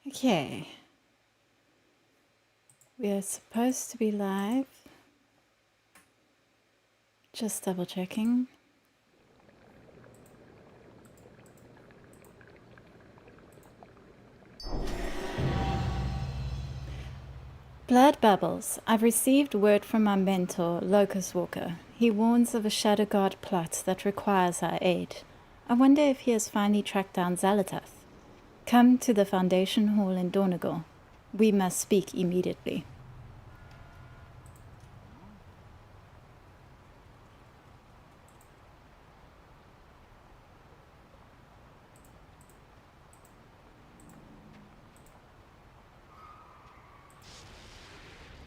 Okay. We are supposed to be live. Just double checking. Blood Bubbles. I've received word from my mentor, Locust Walker. He warns of a Shadow Guard plot that requires our aid. I wonder if he has finally tracked down Xalatath. Come to the Foundation Hall in Dornagal. We must speak immediately.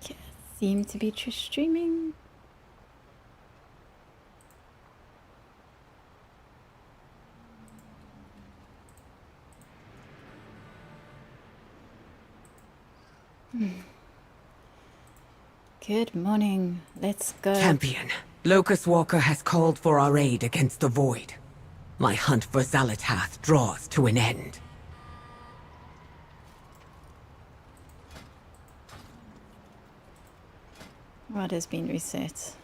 Okay, seem to be streaming. Good morning. Let's go. Champion, Locust Walker has called for our aid against the Void. My hunt for Xalatath draws to an end. What has been reset?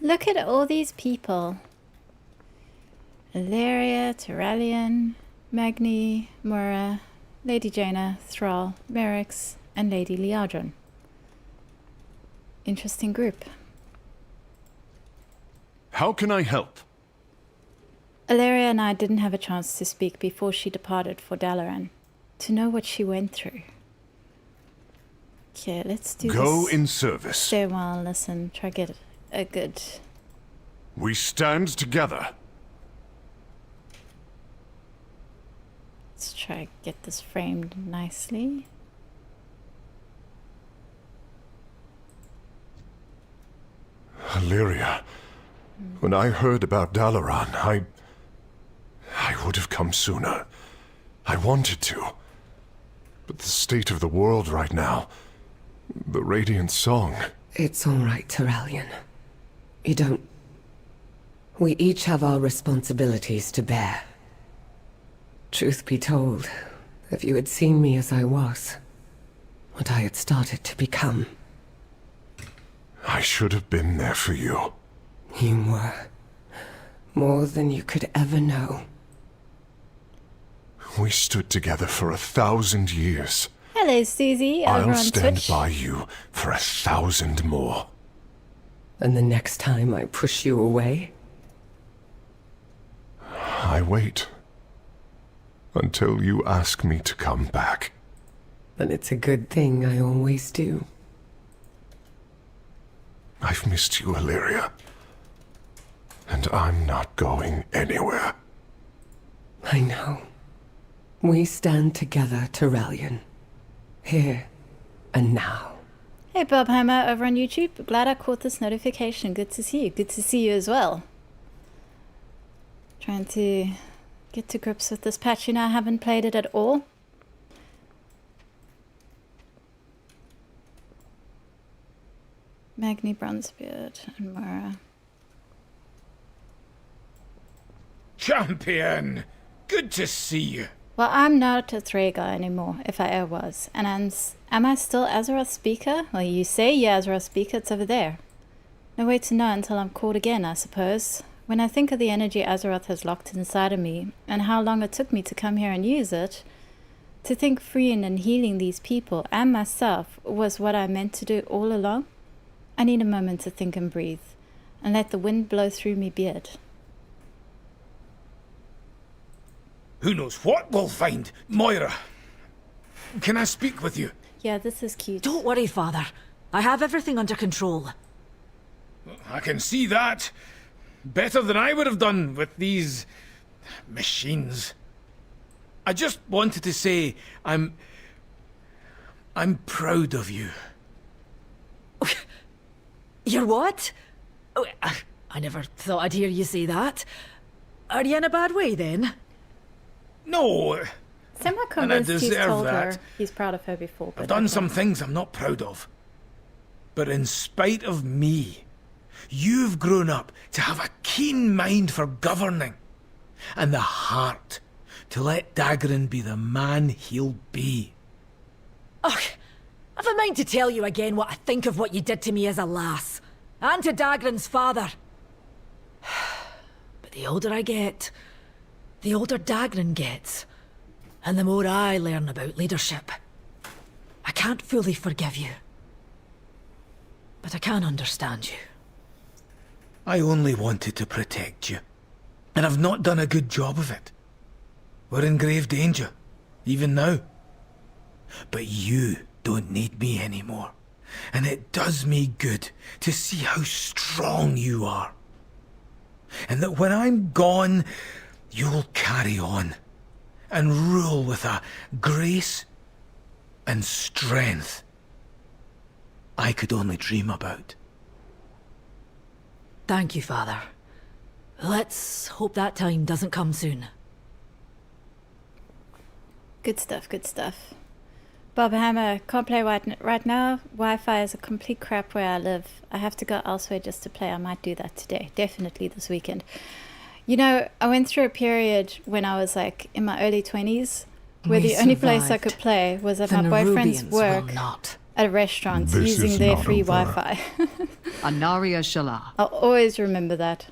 Look at all these people. Ilaria, Tyrallion, Magni, Mora, Lady Jaina, Thrall, Merix, and Lady Liadron. Interesting group. How can I help? Ilaria and I didn't have a chance to speak before she departed for Dalaran. To know what she went through. Okay, let's do Go this. in service. Stay a while, listen, try get a good... We stand together. Let's try get this framed nicely. Illyria, when I heard about Dalaran, I would have come sooner. I wanted to. But the state of the world right now, the Radiant Song... It's all right, Tyrallion. You don't... We each have our responsibilities to bear. Truth be told, if you had seen me as I was, what I had started to become, I should have been there for you. you were more than you could ever know. We stood together for 1,000 years. Hello, Susie. Over I'll on stand Twitch. by you for 1,000 more. And the next time I push you away, I wait until you ask me to come back. then it's a good thing I always do. I've missed you, Illyria. And I'm not going anywhere. I know. We stand together, Tyrellian. Here and now. Hey, Bob Hammer over on YouTube. Glad I caught this notification. Good to see you. Good to see you as well. Trying to get to grips with this patch. You know, I haven't played it at all. Magni Bronzebeard and Mara. Champion! Good to see you. Well, I'm not a Thragar anymore, if I ever was. And am I still Azeroth Speaker? Well, you say you're Azeroth Speaker, it's over there. No way to know until I'm caught again, I suppose. When I think of the energy Azeroth has locked inside of me, and how long it took me to come here and use it, to think freeing and healing these people and myself was what I meant to do all along. I need a moment to think and breathe, and let the wind blow through me beard. Who knows what we'll find? Moira, can I speak with you? Yeah, this is cute. Don't worry, Father. I have everything under control. I can see that. Better than I would have done with these machines. I just wanted to say I'm proud of you. You're what? Oh, I never thought I'd hear you say that. Are you in a bad way, then? No, Somewhat and I convinced he's deserve told that. her he's proud of her before. But I've done okay. some things I'm not proud of. But in spite of me, you've grown up to have a keen mind for governing, and the heart to let Dagran be the man he'll be. Oh, I've a mind to tell you again what I think of what you did to me as a lass, and to Dagran's father. But the older I get, the older Dagran gets, and the more I learn about leadership. I can't fully forgive you, but I can understand you. I only wanted to protect you, and I've not done a good job of it. We're in grave danger, even now. But you don't need me anymore, and it does me good to see how strong you are. And that when I'm gone, you'll carry on and rule with a grace and strength I could only dream about. Thank you, Father. Let's hope that time doesn't come soon. Good stuff, good stuff. Bob Hammer, can't play right now. Wi-Fi is a complete crap where I live. I have to go elsewhere just to play. I might do that today. Definitely this weekend. You know, I went through a period when I was like in my early 20s where We the only place I survived. could play was at The my boyfriend's Nerubians will work not. at restaurants This is using their not free over. Wi-Fi. Anaria Shala. I'll always remember that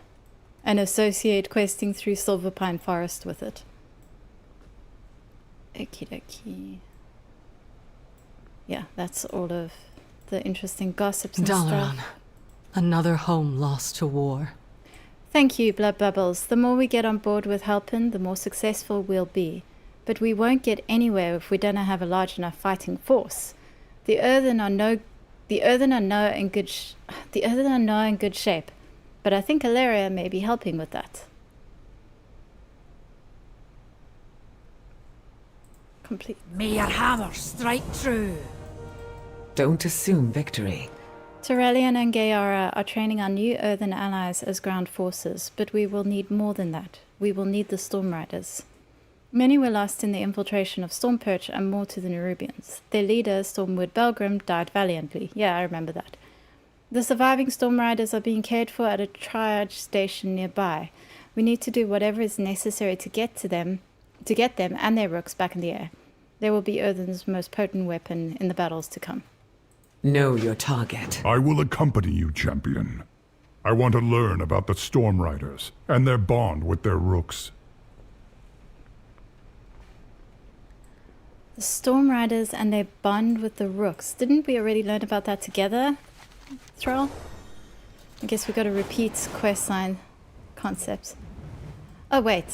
and associate questing through Silverpine Forest with it. Okie dokie. Yeah, that's all of the interesting gossips and Dalaran. stuff. Another home lost to war. Thank you, Blood Bubbles. The more we get on board with helping, the more successful we'll be. But we won't get anywhere if we don't have a large enough fighting force. The Earthen are no in good shape, but I think Illyria may be helping with that. Complete. May your hammer strike true. Don't assume victory. Tyrellian and Gayara are training our new Earthen allies as ground forces, but we will need more than that. We will need the Storm Riders. Many were lost in the infiltration of Stormperch and more to the Nerubians. Their leader, Stormwood Belgrim, died valiantly. Yeah, I remember that. The surviving Storm Riders are being cared for at a triage station nearby. We need to do whatever is necessary to get to them, to get them and their rooks back in the air. They will be Earthen's most potent weapon in the battles to come. Know your target. I will accompany you, champion. I want to learn about the Storm Riders and their bond with their rooks. The Storm Riders and their bond with the rooks. Didn't we already learn about that together, Thrall? I guess we got to repeat questline concepts. Oh, wait.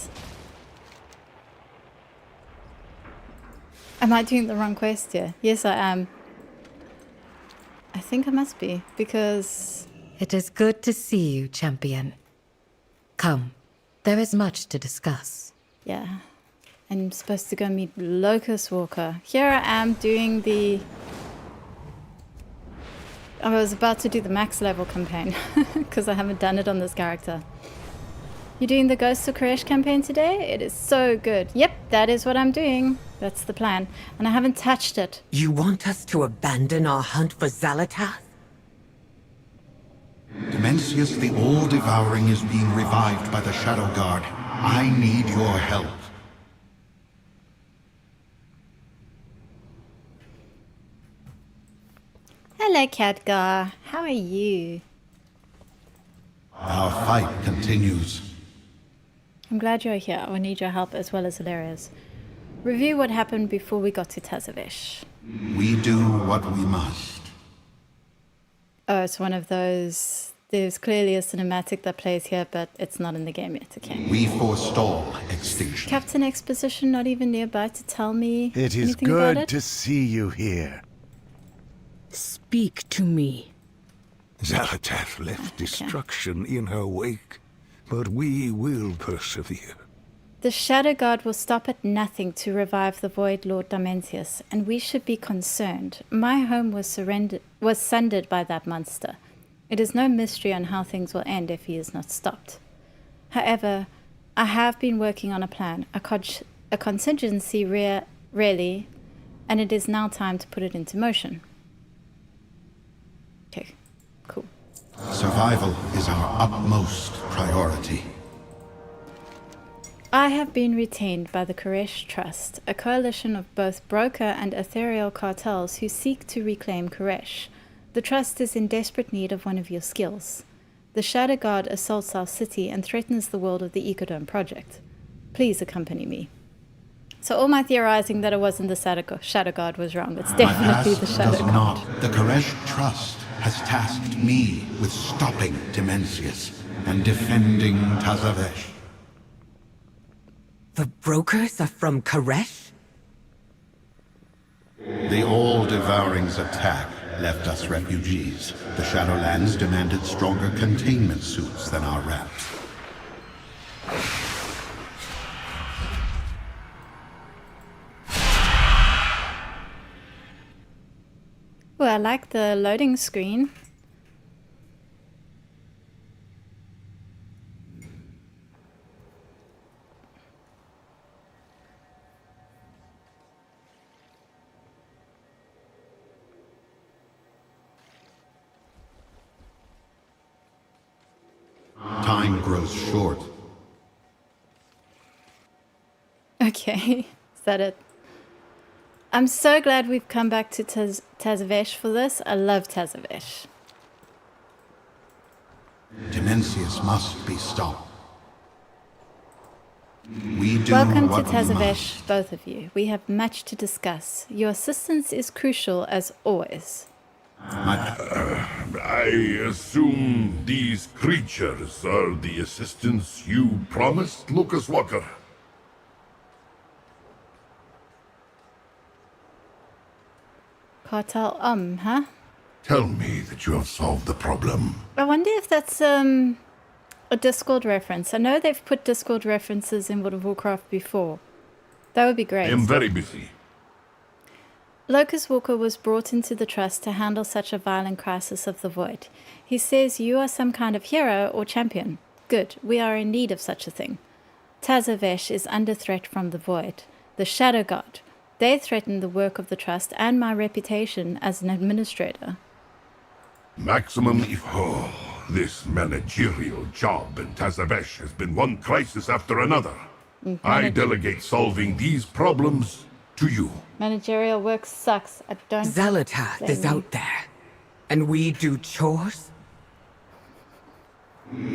Am I doing the wrong quest here? Yes, I am. I think I must be, because... It is good to see you, champion. Come, there is much to discuss. Yeah. I'm supposed to go meet Locust Walker. Here I am doing the... I was about to do the max level campaign, because I haven't done it on this character. You doing the Ghost of Koresh campaign today? It is so good. Yep, that is what I'm doing. That's the plan. And I haven't touched it. You want us to abandon our hunt for Zalatath? Dimensius the All-Devouring is being revived by the Shadow Guard. I need your help. Hello, Khadgar. How are you? Our fight continues. I'm glad you're here. I will need your help as well as Hilarious. Review what happened before we got to Tazavesh. We do what we must. Oh, it's one of those... There's clearly a cinematic that plays here, but it's not in the game yet, okay. We forestall extinction. Captain Exposition not even nearby to tell me It is anything about good it? to see you here. Speak to me. Zalatath left destruction in her wake, but we will persevere. The Shadow Guard will stop at nothing to revive the Void Lord Dimensius, and we should be concerned. My home was sundered by that monster. It is no mystery on how things will end if he is not stopped. However, I have been working on a plan, a contingency really, and it is now time to put it into motion. Okay, cool. Survival is our utmost priority. I have been retained by the Koresh Trust, a coalition of both broker and ethereal cartels who seek to reclaim Koresh. The Trust is in desperate need of one of your skills. The Shadow Guard assaults our city and threatens the world of the Ecodome project. Please accompany me. So all my theorizing that it wasn't the Shadow Guard was wrong. It's definitely the Shadow Guard. Not. The Koresh Trust has tasked me with stopping Dimensius and defending Tazavesh. The brokers are from Koresh? The All-Devouring's attack left us refugees. The Shadowlands demanded stronger containment suits than our rats. Well, I like the loading screen. Time grows short. Okay, is that it? I'm so glad we've come back to Tazavesh for this. I love Tazavesh. Dimensius must be stopped. We do Welcome to what we Tazavesh, must. both of you. We have much to discuss. Your assistance is crucial as always. I assume these creatures are the assistance you promised, Lucas Walker. Cartel huh? Tell me that you have solved the problem. I wonder if that's a Discord reference. I know they've put Discord references in World of Warcraft before. That would be great. I am very busy. Locust Walker was brought into the Trust to handle such a violent crisis of the Void. He says you are some kind of hero or champion. Good, we are in need of such a thing. Tazavesh is under threat from the Void. The Shadow Guard. They threaten the work of the Trust and my reputation as an administrator. Maximum if... Oh, this managerial job in Tazavesh has been one crisis after another. I delegate solving these problems to you. Managerial work sucks. I don't. Zalatath is blame you. out there, and we do chores?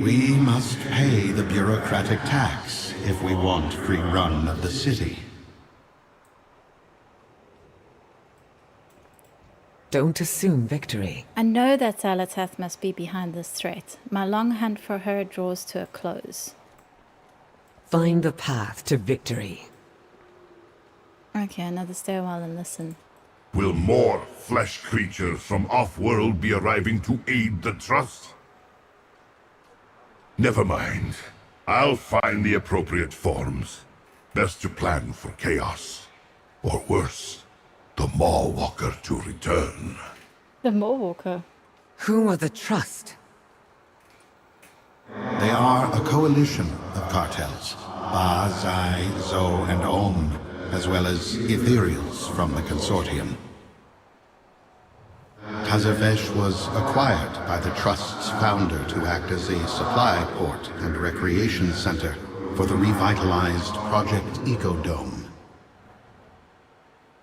We must pay the bureaucratic tax if we want free run of the city. Don't assume victory. I know that Zalatath must be behind this threat. My long hunt for her draws to a close. Find the path to victory. Okay, another stay a while and listen. Will more flesh creatures from off-world be arriving to aid the Trust? Never mind. I'll find the appropriate forms. Best to plan for chaos. Or worse, the Mawwalker to return. The Mawwalker. Who are the Trust? They are a coalition of cartels. Ba, Zai, Zo, and Om, as well as ethereals from the consortium. Tazarvesh was acquired by the Trust's founder to act as a supply port and recreation center for the revitalized Project Ecodome.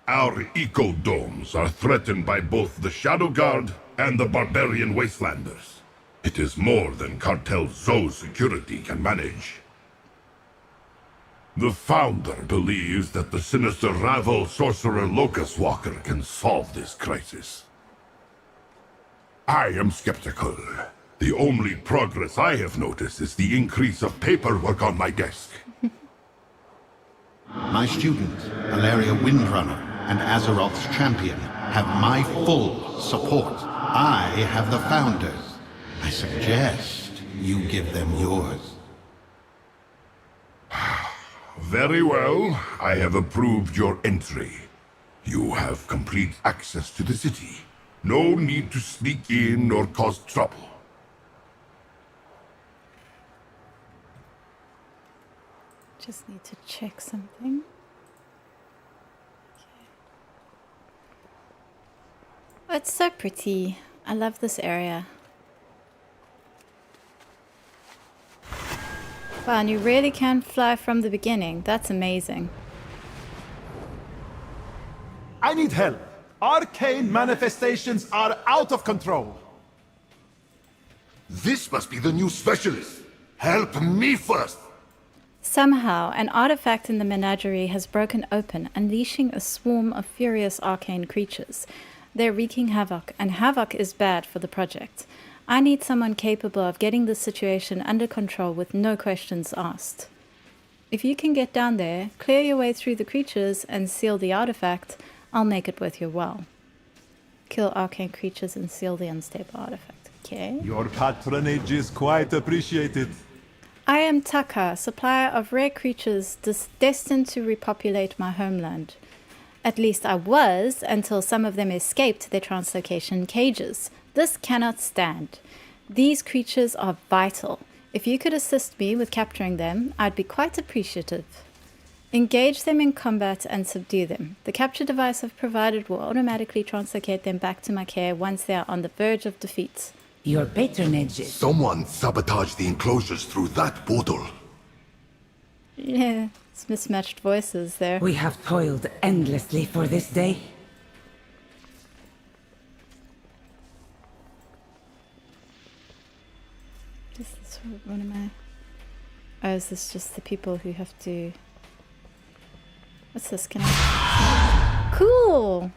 Our eco-domes are threatened by both the Shadow Guard and the barbarian wastelanders. It is more than Cartel Zo's security can manage. The Founder believes that the sinister rival sorcerer Locust Walker can solve this crisis. I am skeptical. The only progress I have noticed is the increase of paperwork on my desk. My student, Valeria Windrunner, and Azeroth's champion have my full support. I have the Founders. I suggest you give them yours. Very well. I have approved your entry. You have complete access to the city. No need to sneak in or cause trouble. Just need to check something. Okay. Oh, it's so pretty. I love this area. Wow, and you really can fly from the beginning. That's amazing. I need help. Arcane manifestations are out of control. This must be the new specialist. Help me first. Somehow, an artifact in the menagerie has broken open, unleashing a swarm of furious arcane creatures. They're wreaking havoc, and havoc is bad for the project. I need someone capable of getting this situation under control with no questions asked. If you can get down there, clear your way through the creatures, and seal the artifact, I'll make it worth your while. Kill arcane creatures and seal the unstable artifact. Okay. Your patronage is quite appreciated. I am Taka, supplier of rare creatures destined to repopulate my homeland. At least I was, until some of them escaped their translocation cages. This cannot stand. These creatures are vital. If you could assist me with capturing them, I'd be quite appreciative. Engage them in combat and subdue them. The capture device I've provided will automatically translocate them back to my care once they are on the verge of defeat. Your patronage is... Someone sabotaged the enclosures through that portal. Yeah, it's mismatched voices there. We have toiled endlessly for this day. What am I? Oh, is this just the people who have to... What's this? Can I... Cool!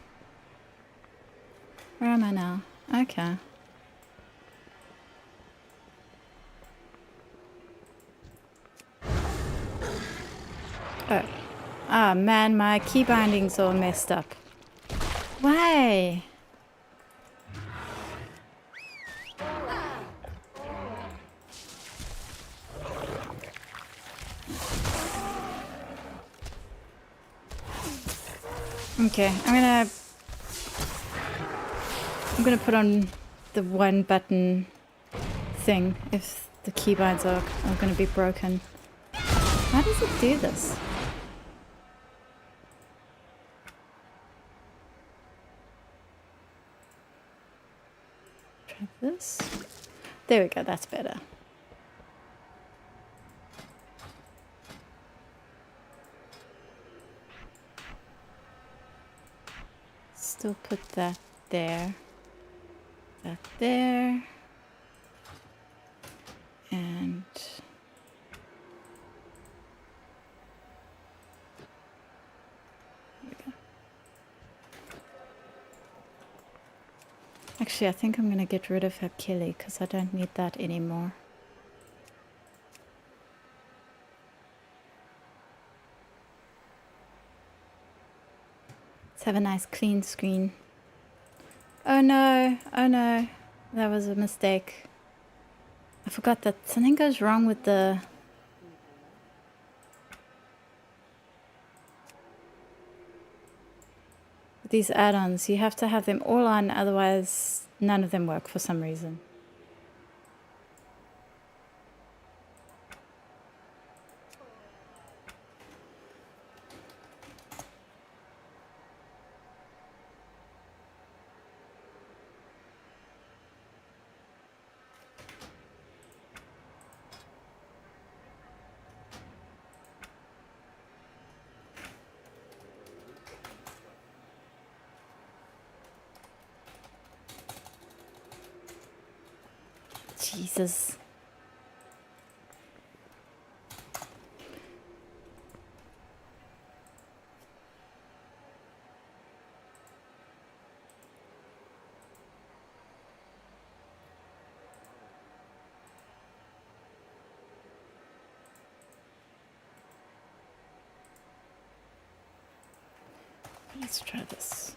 Where am I now? Okay. Oh. Ah, man, my key bindings all messed up. Why? Okay, I'm gonna put on the one button thing if the keybinds are gonna be broken. How does it do this? Try this. There we go, that's better. still put that there. That there. And there we go. Actually, I think I'm going to get rid of her Killy because I don't need that anymore. Let's have a nice clean screen. Oh no, that was a mistake. I forgot that something goes wrong with these add-ons. You have to have them all on, otherwise none of them work for some reason. Jesus. Let's try this.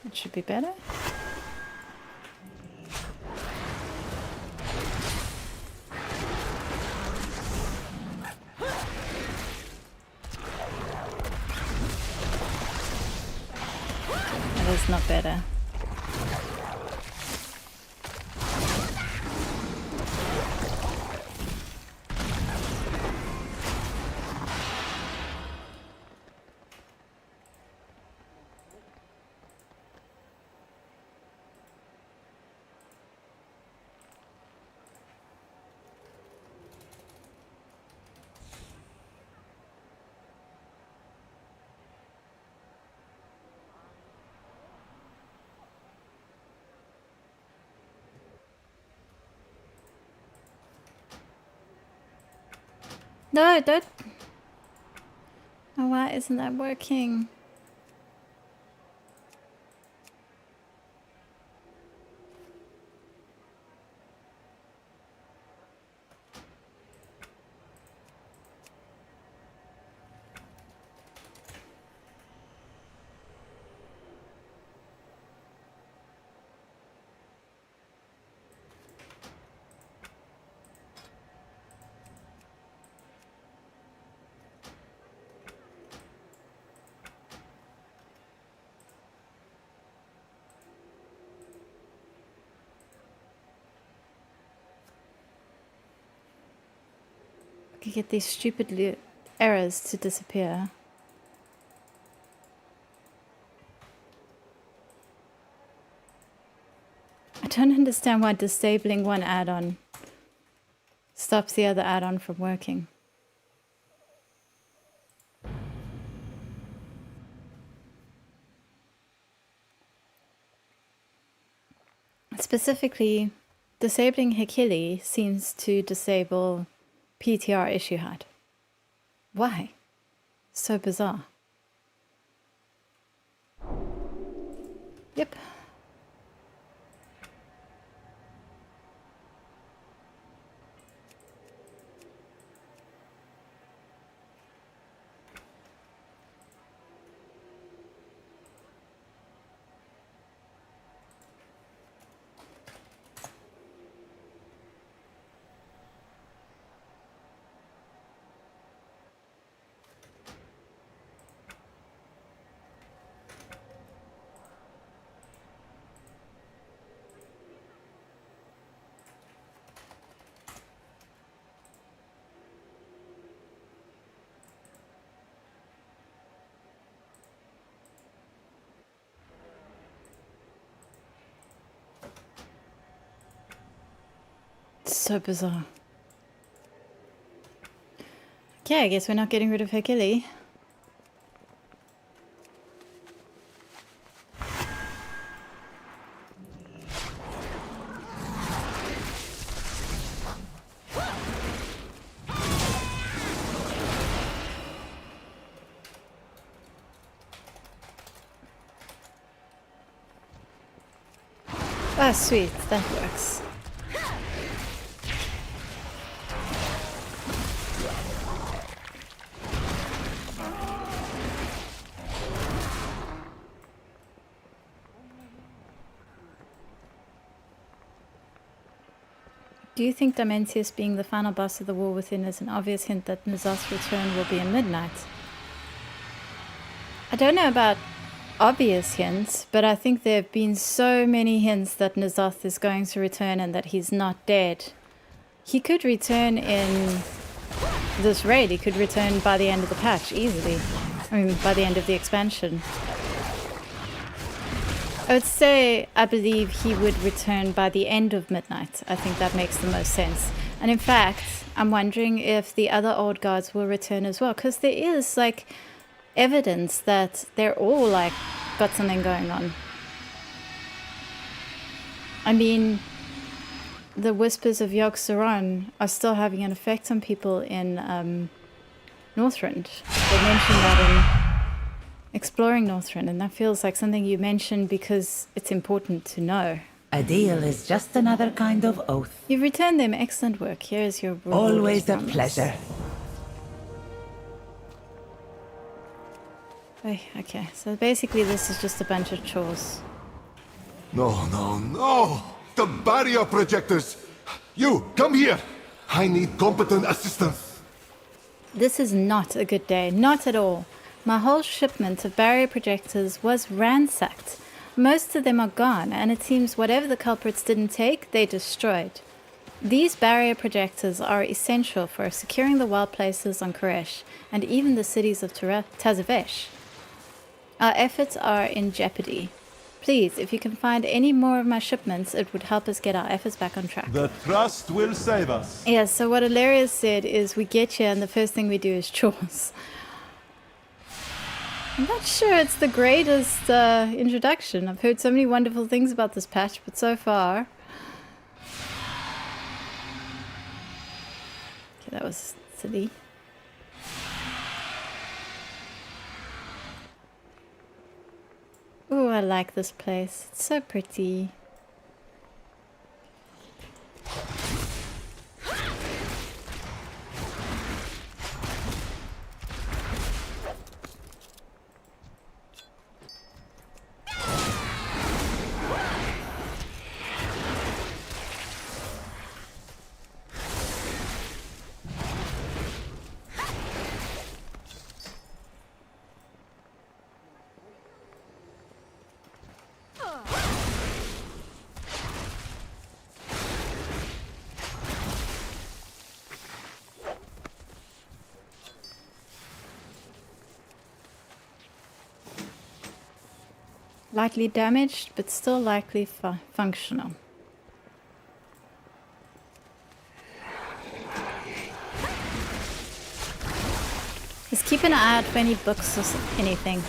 It should be better. That is not better. No, don't. Oh, why isn't that working? I could get these stupid errors to disappear. I don't understand why disabling one add-on stops the other add-on from working. Specifically, disabling Hikili seems to disable PTR issue hide. Why? So bizarre. Yep. so bizarre. Okay, I guess we're not getting rid of her gilly. Ah, sweet, that works. Do you think Dimensius being the final boss of the War Within is an obvious hint that N'Zoth's return will be in Midnight? I don't know about obvious hints, but I think there have been so many hints that N'Zoth is going to return and that he's not dead. He could return in this raid. He could return by the end of the patch, easily. I mean, by the end of the expansion. I would say I believe he would return by the end of Midnight. I think that makes the most sense. And in fact, I'm wondering if the other old guards will return as well, because there is, like, evidence that they're all, like, got something going on. I mean, the whispers of Yogg-Saron are still having an effect on people in Northrend. They mentioned that in exploring Northrend, and that feels like something you mentioned because it's important to know. A deal is just another kind of oath. You've returned them. Excellent work. Here is your reward. Always a pleasure. Okay, so basically this is just a bunch of chores. No, no, no! The barrier projectors! You, come here! I need competent assistance. This is not a good day. Not at all. My whole shipment of barrier projectors was ransacked. Most of them are gone, and it seems whatever the culprits didn't take, they destroyed. These barrier projectors are essential for securing the wild places on Koresh, and even the cities of Tazavesh. Our efforts are in jeopardy. Please, if you can find any more of my shipments, it would help us get our efforts back on track. The trust will save us. Yes, so what Ilarius said is we get here and the first thing we do is chores. I'm not sure it's the greatest introduction. I've heard so many wonderful things about this patch, but so far... Okay, that was silly. Ooh, I like this place. It's so pretty. Lightly damaged, but still likely functional. Just keep an eye out for any books or anything.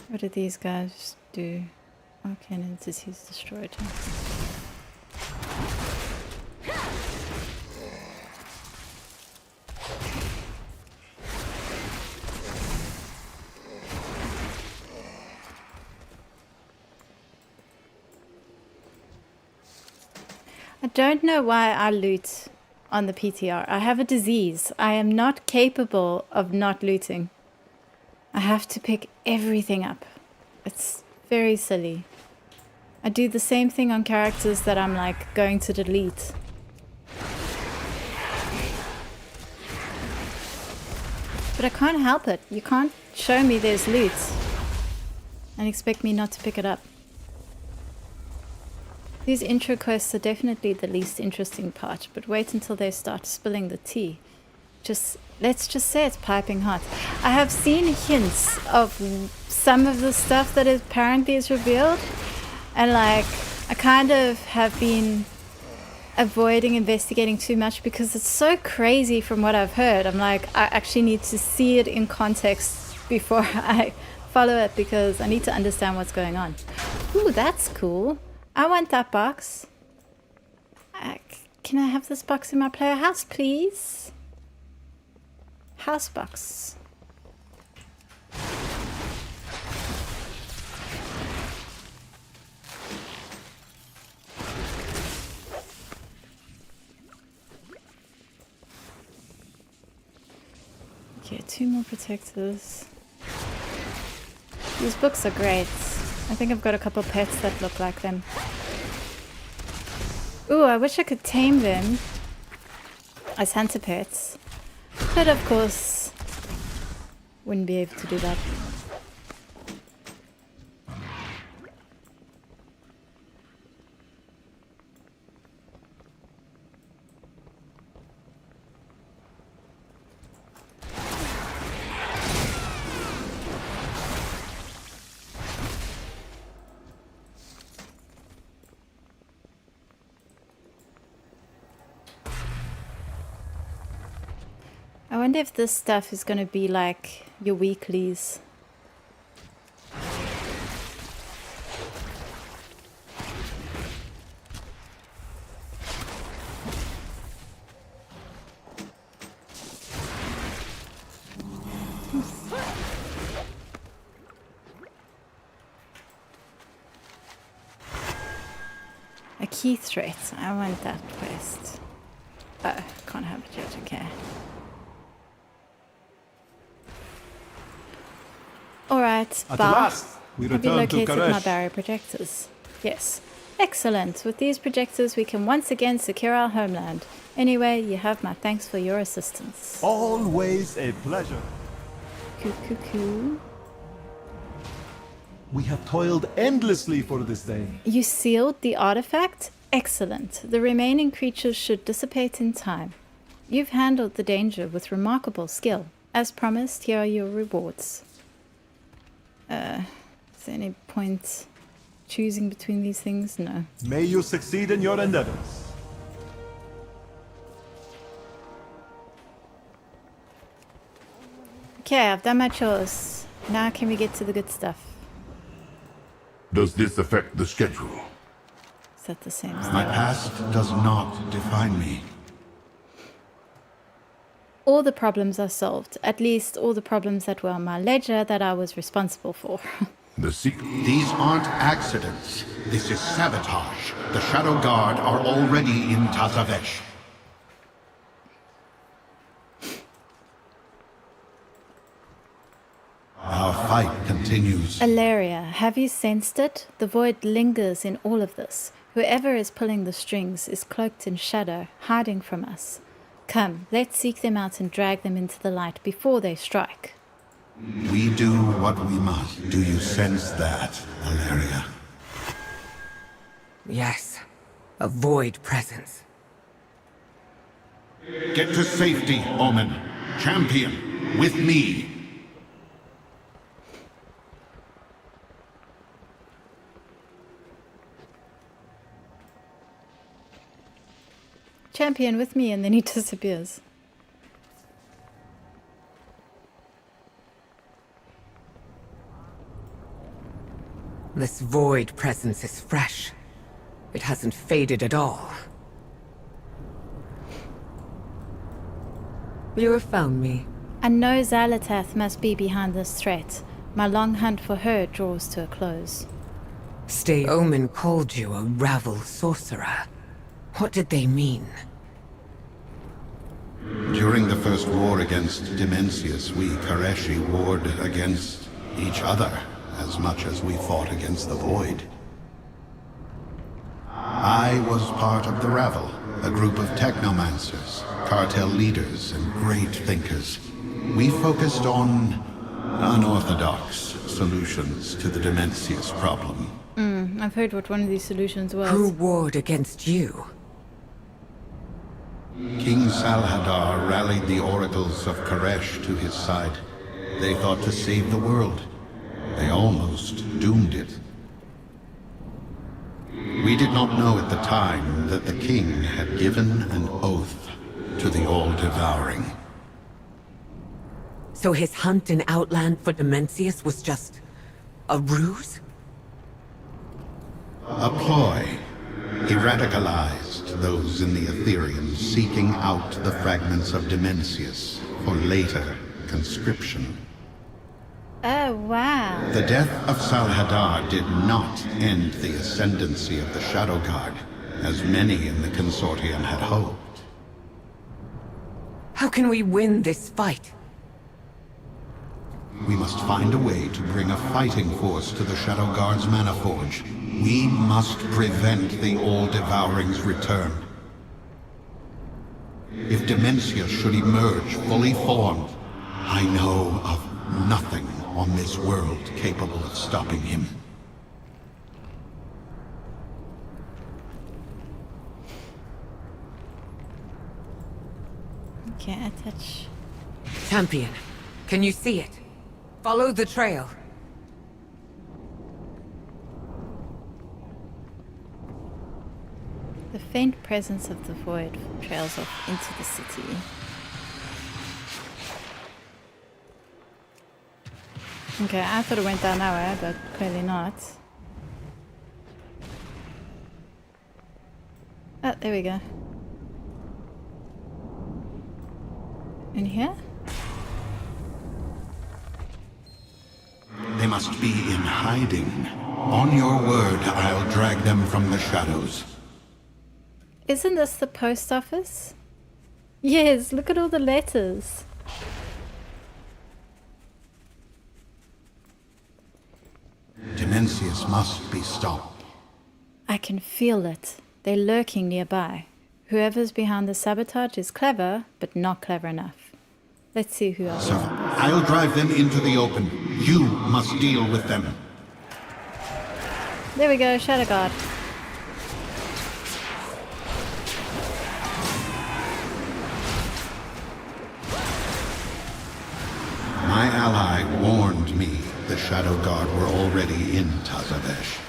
What did these guys do? Arcane disease destroyed. I don't know why I loot on the PTR. I have a disease. I am not capable of not looting. I have to pick everything up. It's very silly. I do the same thing on characters that I'm like going to delete. But I can't help it. You can't show me there's loot and expect me not to pick it up. These intro quests are definitely the least interesting part, but wait until they start spilling the tea. Let's just say it's piping hot. I have seen hints of some of the stuff that apparently is revealed, and like I kind of have been avoiding investigating too much because it's so crazy from what I've heard. I'm like, I actually need to see it in context before I follow it because I need to understand what's going on. Ooh, that's cool. I want that box. Can I have this box in my player house, please? House box. Okay, 2 more protectors. These books are great. I think I've got a couple pets that look like them. Ooh, I wish I could tame them as hunter pets. But of course, wouldn't be able to do that. I wonder if this stuff is going to be like your weeklies. A key threat. I want that quest. Oh, can't have it yet. Okay. Alright, At Bar. last, we Have you return to located my Karesh. barrier projectors? Yes. Excellent. With these projectors, we can once again secure our homeland. Anyway, you have my thanks for your assistance. Always a pleasure. Coo. We have toiled endlessly for this day. You sealed the artifact? Excellent. The remaining creatures should dissipate in time. You've handled the danger with remarkable skill. As promised, here are your rewards. Is there any point choosing between these things? No. May you succeed in your endeavors. Okay, I've done my chores. Now can we get to the good stuff? Does this affect the schedule? Is that the same My stuff? past does not define me. All the problems are solved. At least all the problems that were on my ledger that I was responsible for. The secret. These aren't accidents. This is sabotage. The Shadow Guard are already in Tazavesh. Our fight continues. Alaria, have you sensed it? The void lingers in all of this. Whoever is pulling the strings is cloaked in shadow, hiding from us. Come, let's seek them out and drag them into the light before they strike. We do what we must. Do you sense that, Alaria? Yes, a void presence. Get to safety, Omen. Champion, with me. Champion with me, and then he disappears. This void presence is fresh. It hasn't faded at all. You have found me. I know Xalatath must be behind this threat. My long hunt for her draws to a close. Stay. Omen called you a rabble sorcerer. What did they mean? During the first war against Dimensius, we Koreshi warred against each other as much as we fought against the Void. I was part of the Ravel, a group of technomancers, cartel leaders, and great thinkers. We focused on unorthodox solutions to the Dimensius problem. I've heard what one of these solutions was. Who warred against you? King Salhadar rallied the oracles of Koresh to his side. They thought to save the world. They almost doomed it. We did not know at the time that the king had given an oath to the All-Devouring. So his hunt in Outland for Dimensius was just a ruse? A ploy. He radicalized those in the Ethereum, seeking out the fragments of Dimensius for later conscription. Oh, wow. The death of Salhadar did not end the ascendancy of the Shadow Guard, as many in the Consortium had hoped. How can we win this fight? We must find a way to bring a fighting force to the Shadow Guard's Mana Forge. We must prevent the All-Devouring's return. If Dimensius should emerge fully formed, I know of nothing on this world capable of stopping him. Can't touch. Champion, can you see it? Follow the trail. The faint presence of the void trails off into the city. Okay, I thought it went down that way, but clearly not. Oh, there we go. In here? They must be in hiding. On your word, I'll drag them from the shadows. Isn't this the post office? Yes, look at all the letters. Dimensius must be stopped. I can feel it. They're lurking nearby. Whoever's behind the sabotage is clever, but not clever enough. Let's see who else So, is on this. I'll drive them into the open. You must deal with them. There we go, Shadow Guard. My ally warned me the Shadow Guard were already in Tazavesh.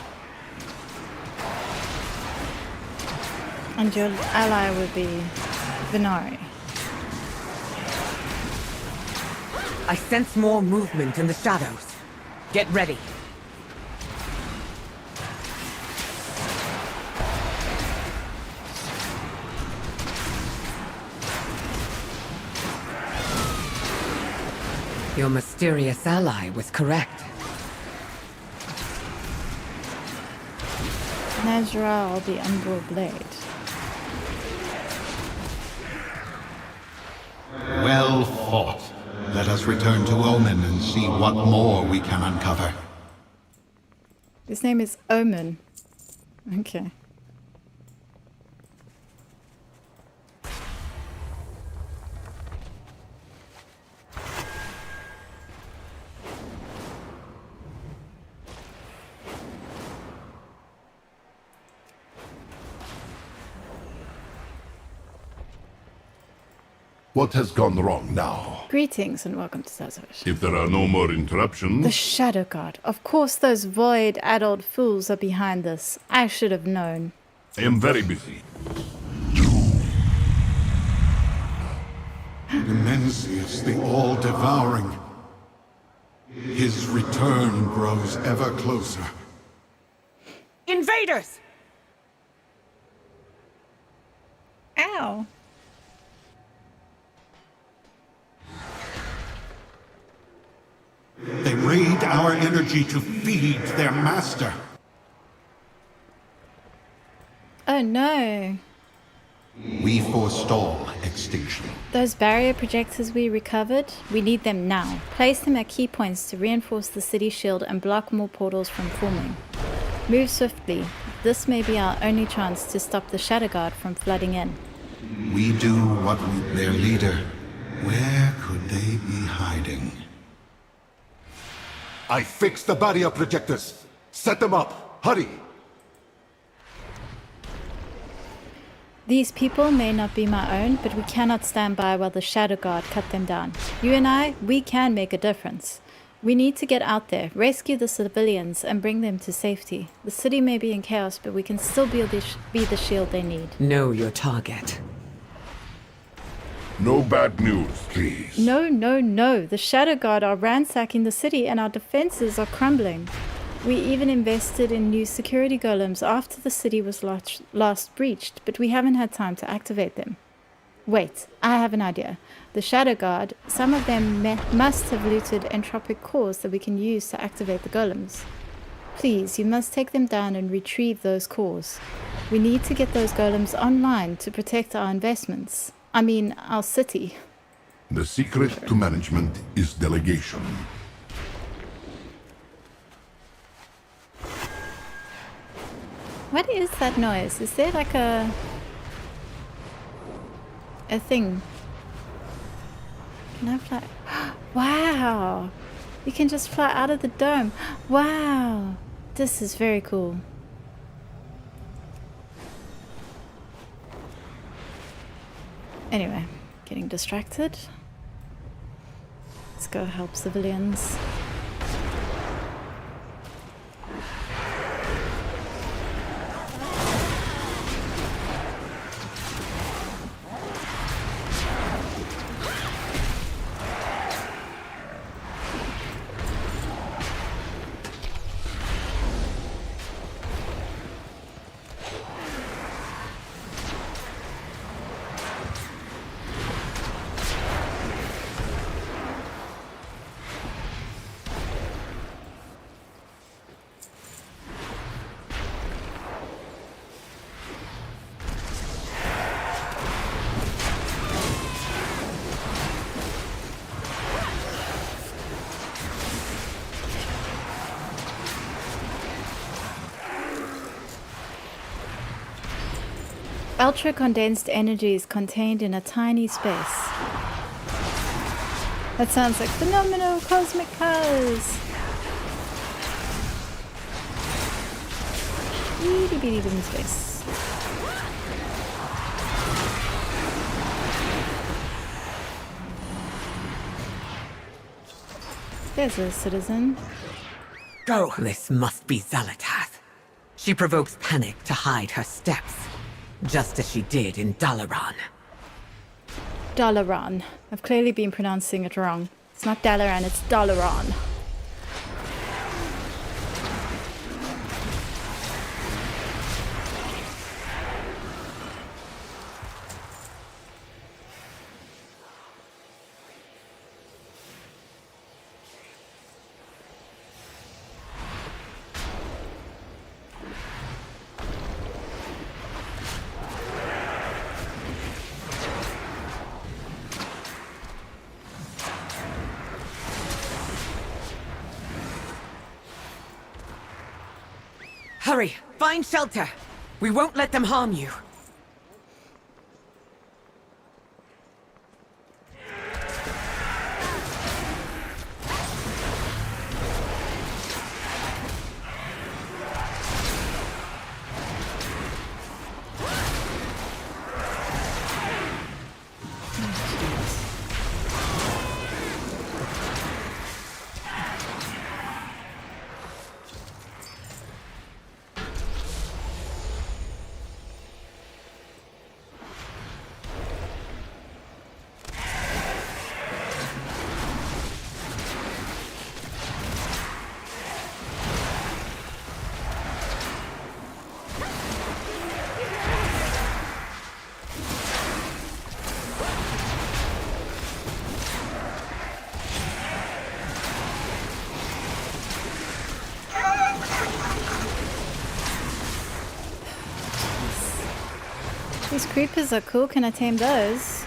And your ally would be Venari. I sense more movement in the shadows. Get ready. Your mysterious ally was correct. Nazral the Umbral Blade. Well fought. Let us return to Omen and see what more we can uncover. His name is Omen. Okay. What has gone wrong now? Greetings and welcome to Tazavesh. If there are no more interruptions... The Shadow Guard. Of course those void adult fools are behind this. I should have known. I am very busy. Dimensius, the All-Devouring. His return grows ever closer. Invaders! Ow. They raid our energy to feed their master. Oh no. We forestall extinction. Those barrier projectors we recovered, we need them now. Place them at key points to reinforce the city shield and block more portals from forming. Move swiftly. This may be our only chance to stop the Shadow Guard from flooding in. We do what their leader. Where could they be hiding? I fixed the barrier projectors. Set them up. Hurry. These people may not be my own, but we cannot stand by while the Shadow Guard cut them down. You and I, we can make a difference. We need to get out there, rescue the civilians, and bring them to safety. The city may be in chaos, but we can still be the shield they need. Know your target. No bad news, please. No, no, no. The Shadow Guard are ransacking the city and our defenses are crumbling. We even invested in new security golems after the city was last breached, but we haven't had time to activate them. Wait, I have an idea. The Shadow Guard, some of them must have looted entropic cores that we can use to activate the golems. Please, you must take them down and retrieve those cores. We need to get those golems online to protect our investments. I mean, our city. The secret to management is delegation. What is that noise? Is there like a thing? Can I fly? Wow! You can just fly out of the dome. Wow! This is very cool. Anyway, getting distracted. Let's go help civilians. Ultra-condensed energy is contained in a tiny space. That sounds like phenomenal cosmic powers! Itty bitty boom space. There's a citizen. Go! This must be Zalatath. She provokes panic to hide her steps. Just as she did in Dalaran. Dalaran. I've clearly been pronouncing it wrong. It's not Dalaran, it's Dalaran. Hurry! Find shelter! We won't let them harm you. These creepers are cool. Can I tame those?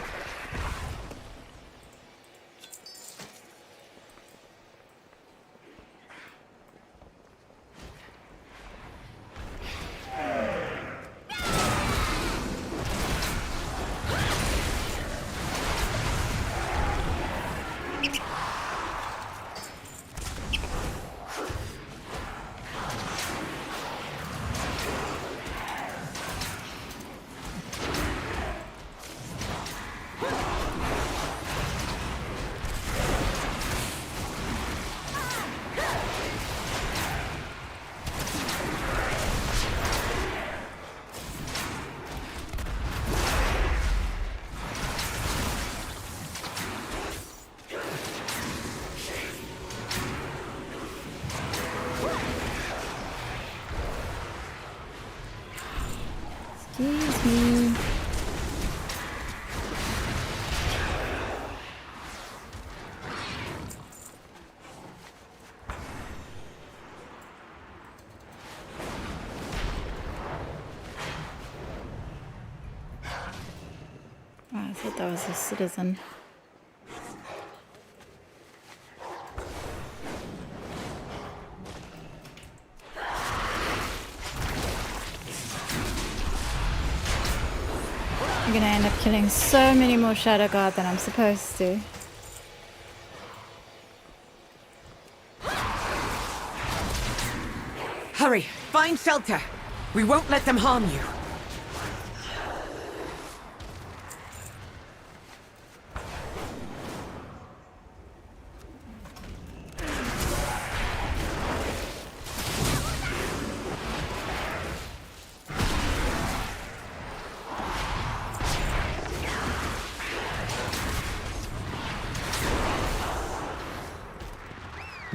Excuse me. Oh, I thought that was a citizen. I'm gonna end up killing so many more Shadow Guard than I'm supposed to. Hurry! Find shelter! We won't let them harm you.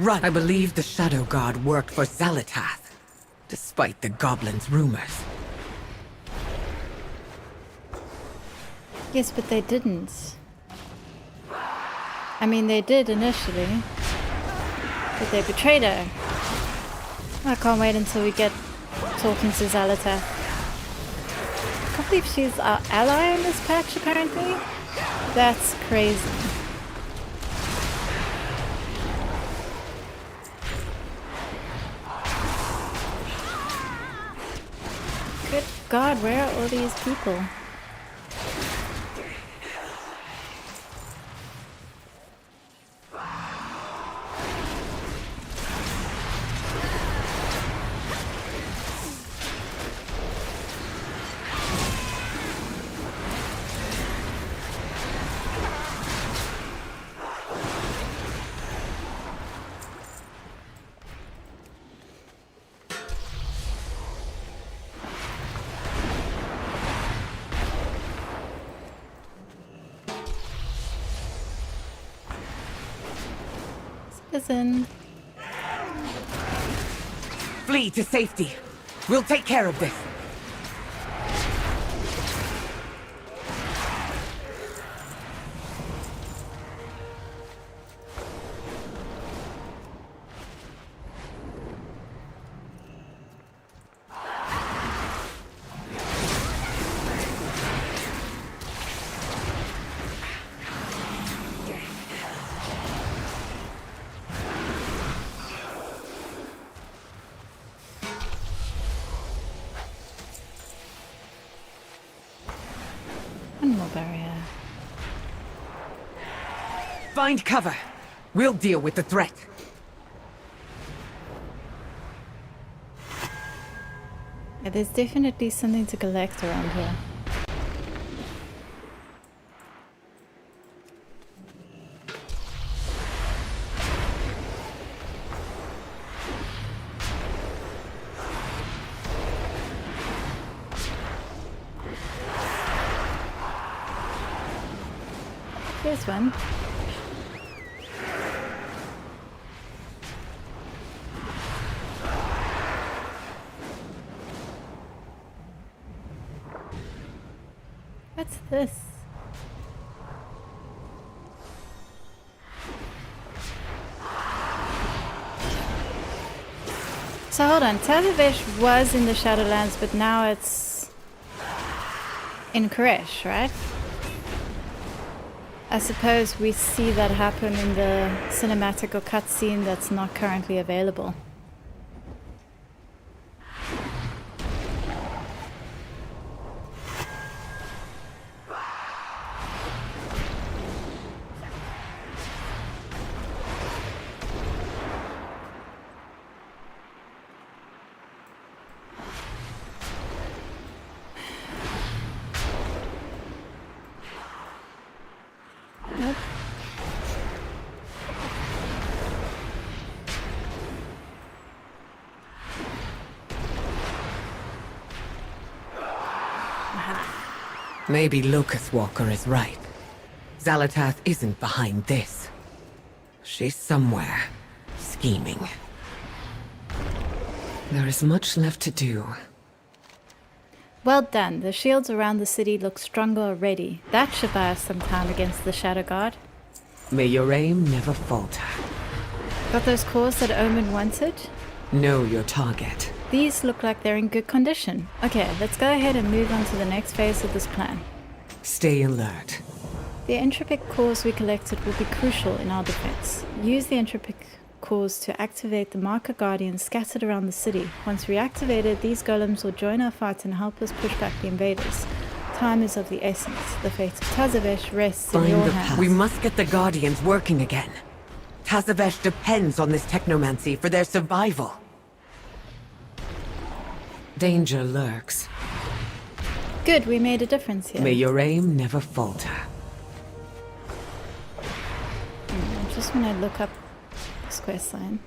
Run! I believe the Shadow Guard worked for Xalatath, despite the goblins' rumors. Yes, but they didn't. I mean, they did initially, but they betrayed her. I can't wait until we get talking to Xalatath. I can't believe she's our ally in this patch, apparently. That's crazy. Good God, where are all these people? Listen. Flee to safety. We'll take care of this. One more barrier. Find cover. We'll deal with the threat. Yeah, there's definitely something to collect around here. Here's one. What's this? So hold on, Tazavesh was in the Shadowlands, but now it's in Koresh, right? I suppose we see that happen in the cinematic or cutscene that's not currently available. Nope. Maybe Locust Walker is right. Xalatath isn't behind this. She's somewhere, scheming. There is much left to do. Well done. The shields around the city look stronger already. That should buy us some time against the Shadow Guard. May your aim never falter. Got those cores that Omen wanted? Know your target. These look like they're in good condition. Okay, let's go ahead and move on to the next phase of this plan. Stay alert. The entropic cores we collected will be crucial in our defense. Use the entropic cores to activate the marker guardians scattered around the city. Once reactivated, these golems will join our fight and help us push back the invaders. Time is of the essence. The fate of Tazavesh rests in your hands. We must get the guardians working again. Tazavesh depends on this technomancy for their survival. Danger lurks. Good, we made a difference here. May your aim never falter. I just want to look up this quest line.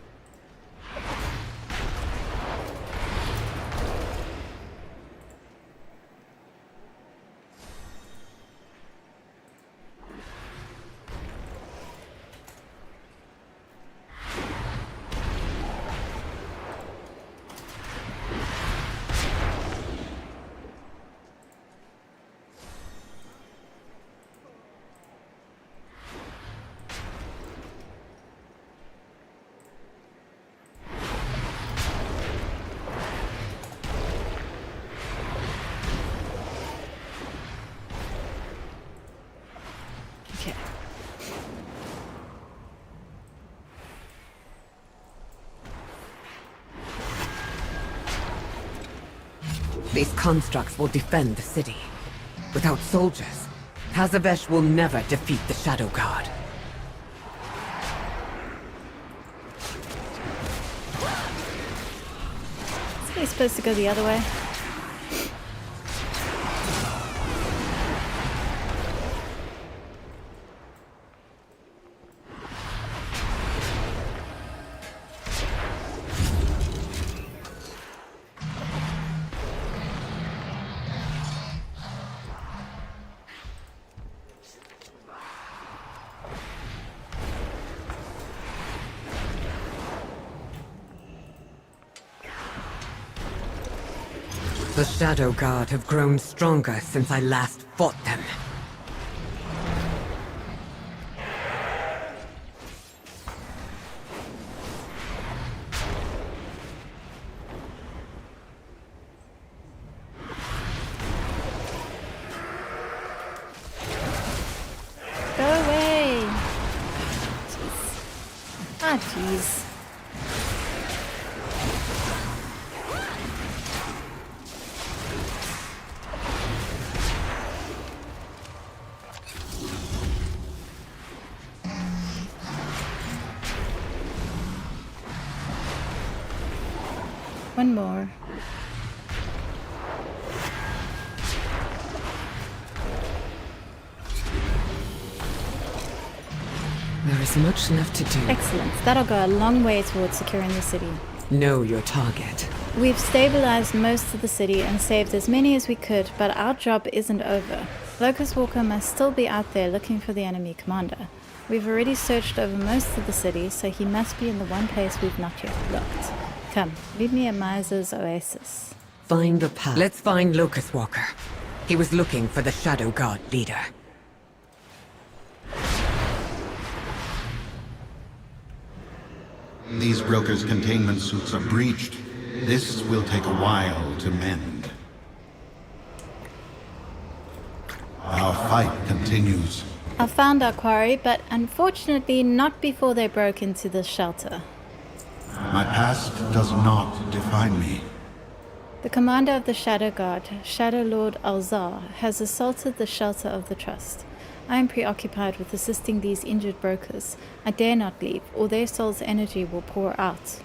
Okay. These constructs will defend the city. Without soldiers, Tazavesh will never defeat the Shadow Guard. Is he supposed to go the other way? The Shadow Guard have grown stronger since I last fought them. Go away! Jeez. Ah, jeez. One more. There is much left to do. Excellent. That'll go a long way towards securing the city. Know your target. We've stabilized most of the city and saved as many as we could, but our job isn't over. Locust Walker must still be out there looking for the enemy commander. We've already searched over most of the city, so he must be in the one place we've not yet looked. Come, meet me at Miser's Oasis. Find the path. Let's find Locust Walker. He was looking for the Shadow Guard leader. These brokers' containment suits are breached. This will take a while to mend. Our fight continues. I found our quarry, but unfortunately not before they broke into the shelter. My past does not define me. The commander of the Shadow Guard, Shadow Lord Alzar, has assaulted the shelter of the Trust. I am preoccupied with assisting these injured brokers. I dare not leave, or their soul's energy will pour out.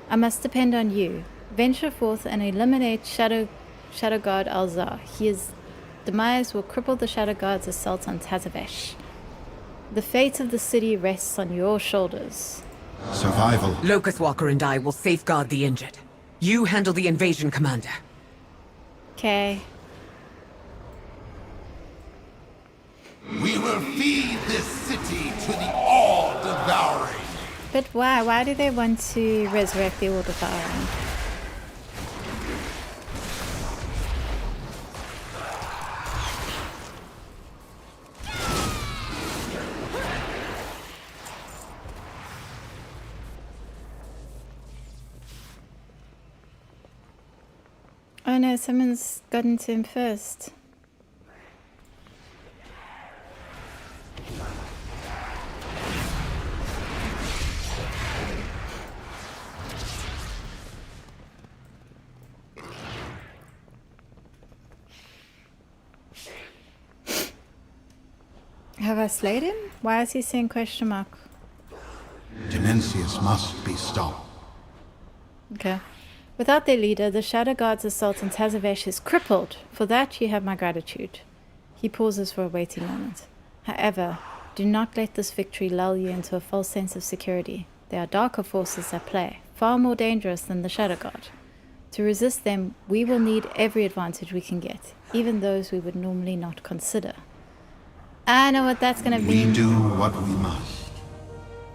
I must depend on you. Venture forth and eliminate Shadow Guard Alzar. His demise will cripple the Shadow Guard's assault on Tazavesh. The fate of the city rests on your shoulders. Survival. Locust Walker and I will safeguard the injured. You handle the invasion, Commander. Okay. We will feed this city to the all-devouring. But why? Why do they want to resurrect the all-devouring? Oh no, someone's gotten to him first. Have I slayed him? Why is he saying question mark? Demencius must be stopped. Okay. Without their leader, the Shadow Guard's assault on Tazavesh is crippled. For that, you have my gratitude. He pauses for a waiting moment. However, do not let this victory lull you into a false sense of security. There are darker forces at play, far more dangerous than the Shadow Guard. To resist them, we will need every advantage we can get, even those we would normally not consider. I know what that's gonna be. We do what we must.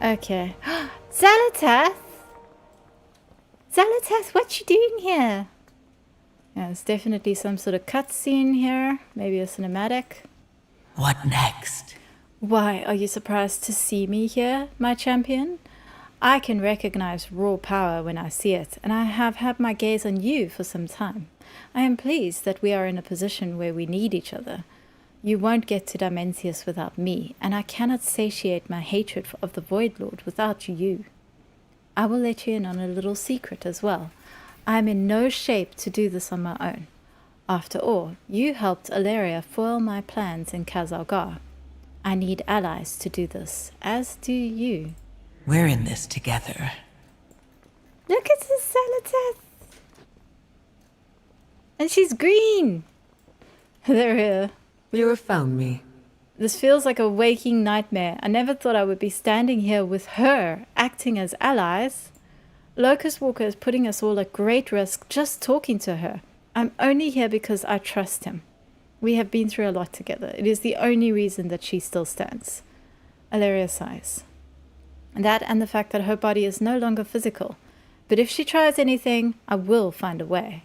Okay. Xalatath! Xalatath, what you doing here? Yeah, there's definitely some sort of cutscene here. Maybe a cinematic. What next? Why, are you surprised to see me here, my champion? I can recognize raw power when I see it, and I have had my gaze on you for some time. I am pleased that we are in a position where we need each other. You won't get to Dimensius without me, and I cannot satiate my hatred of the Void Lord without you. I will let you in on a little secret as well. I am in no shape to do this on my own. After all, you helped Alaria foil my plans in Khazar. I need allies to do this, as do you. We're in this together. Look at this Xalatath! And she's green! They're here. You have found me. This feels like a waking nightmare. I never thought I would be standing here with her, acting as allies. Locust Walker is putting us all at great risk just talking to her. I'm only here because I trust him. We have been through a lot together. It is the only reason that she still stands. Alaria sighs. That and the fact that her body is no longer physical. But if she tries anything, I will find a way.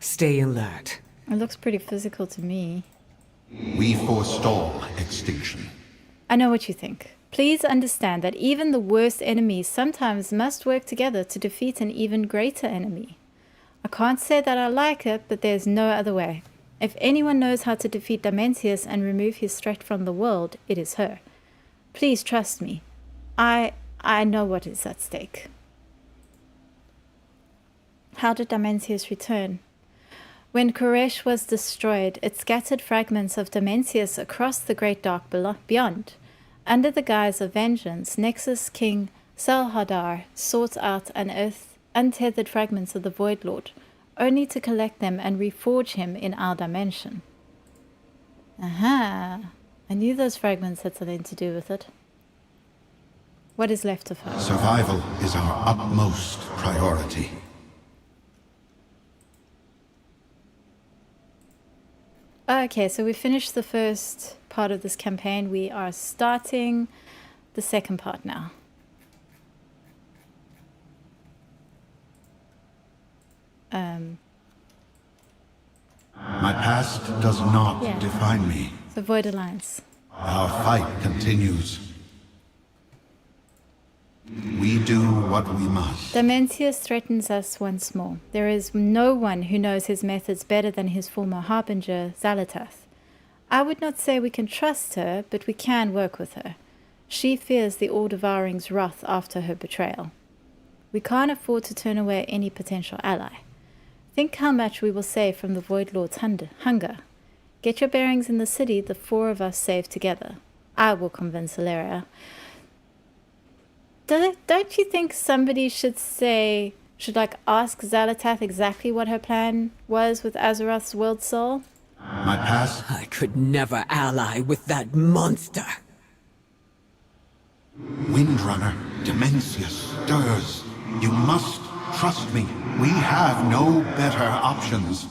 Stay alert. It looks pretty physical to me. We forestall extinction. I know what you think. Please understand that even the worst enemies sometimes must work together to defeat an even greater enemy. I can't say that I like it, but there's no other way. If anyone knows how to defeat Dimensius and remove his threat from the world, it is her. Please trust me. I know what is at stake. How did Dimensius return? When Koresh was destroyed, it scattered fragments of Dimensius across the Great Dark beyond. Under the guise of vengeance, Nexus King Salhadar sought out and untethered fragments of the Void Lord, only to collect them and reforge him in our dimension. Aha! I knew those fragments had something to do with it. What is left of her? Survival is our utmost priority. Okay, so we finished the first part of this campaign. We are starting the second part now. My past does not define me. The Void Alliance. Our fight continues. We do what we must. Dimensius threatens us once more. There is no one who knows his methods better than his former harbinger, Xalatath. I would not say we can trust her, but we can work with her. She fears the All-Devouring's wrath after her betrayal. We can't afford to turn away any potential ally. Think how much we will save from the Void Lord's hunger. Get your bearings in the city, the four of us save together. I will convince Ilaria. Don't you think somebody should ask Xalatath exactly what her plan was with Azeroth's world soul? My past... I could never ally with that monster. Windrunner, Dementia stirs. You must trust me. We have no better options.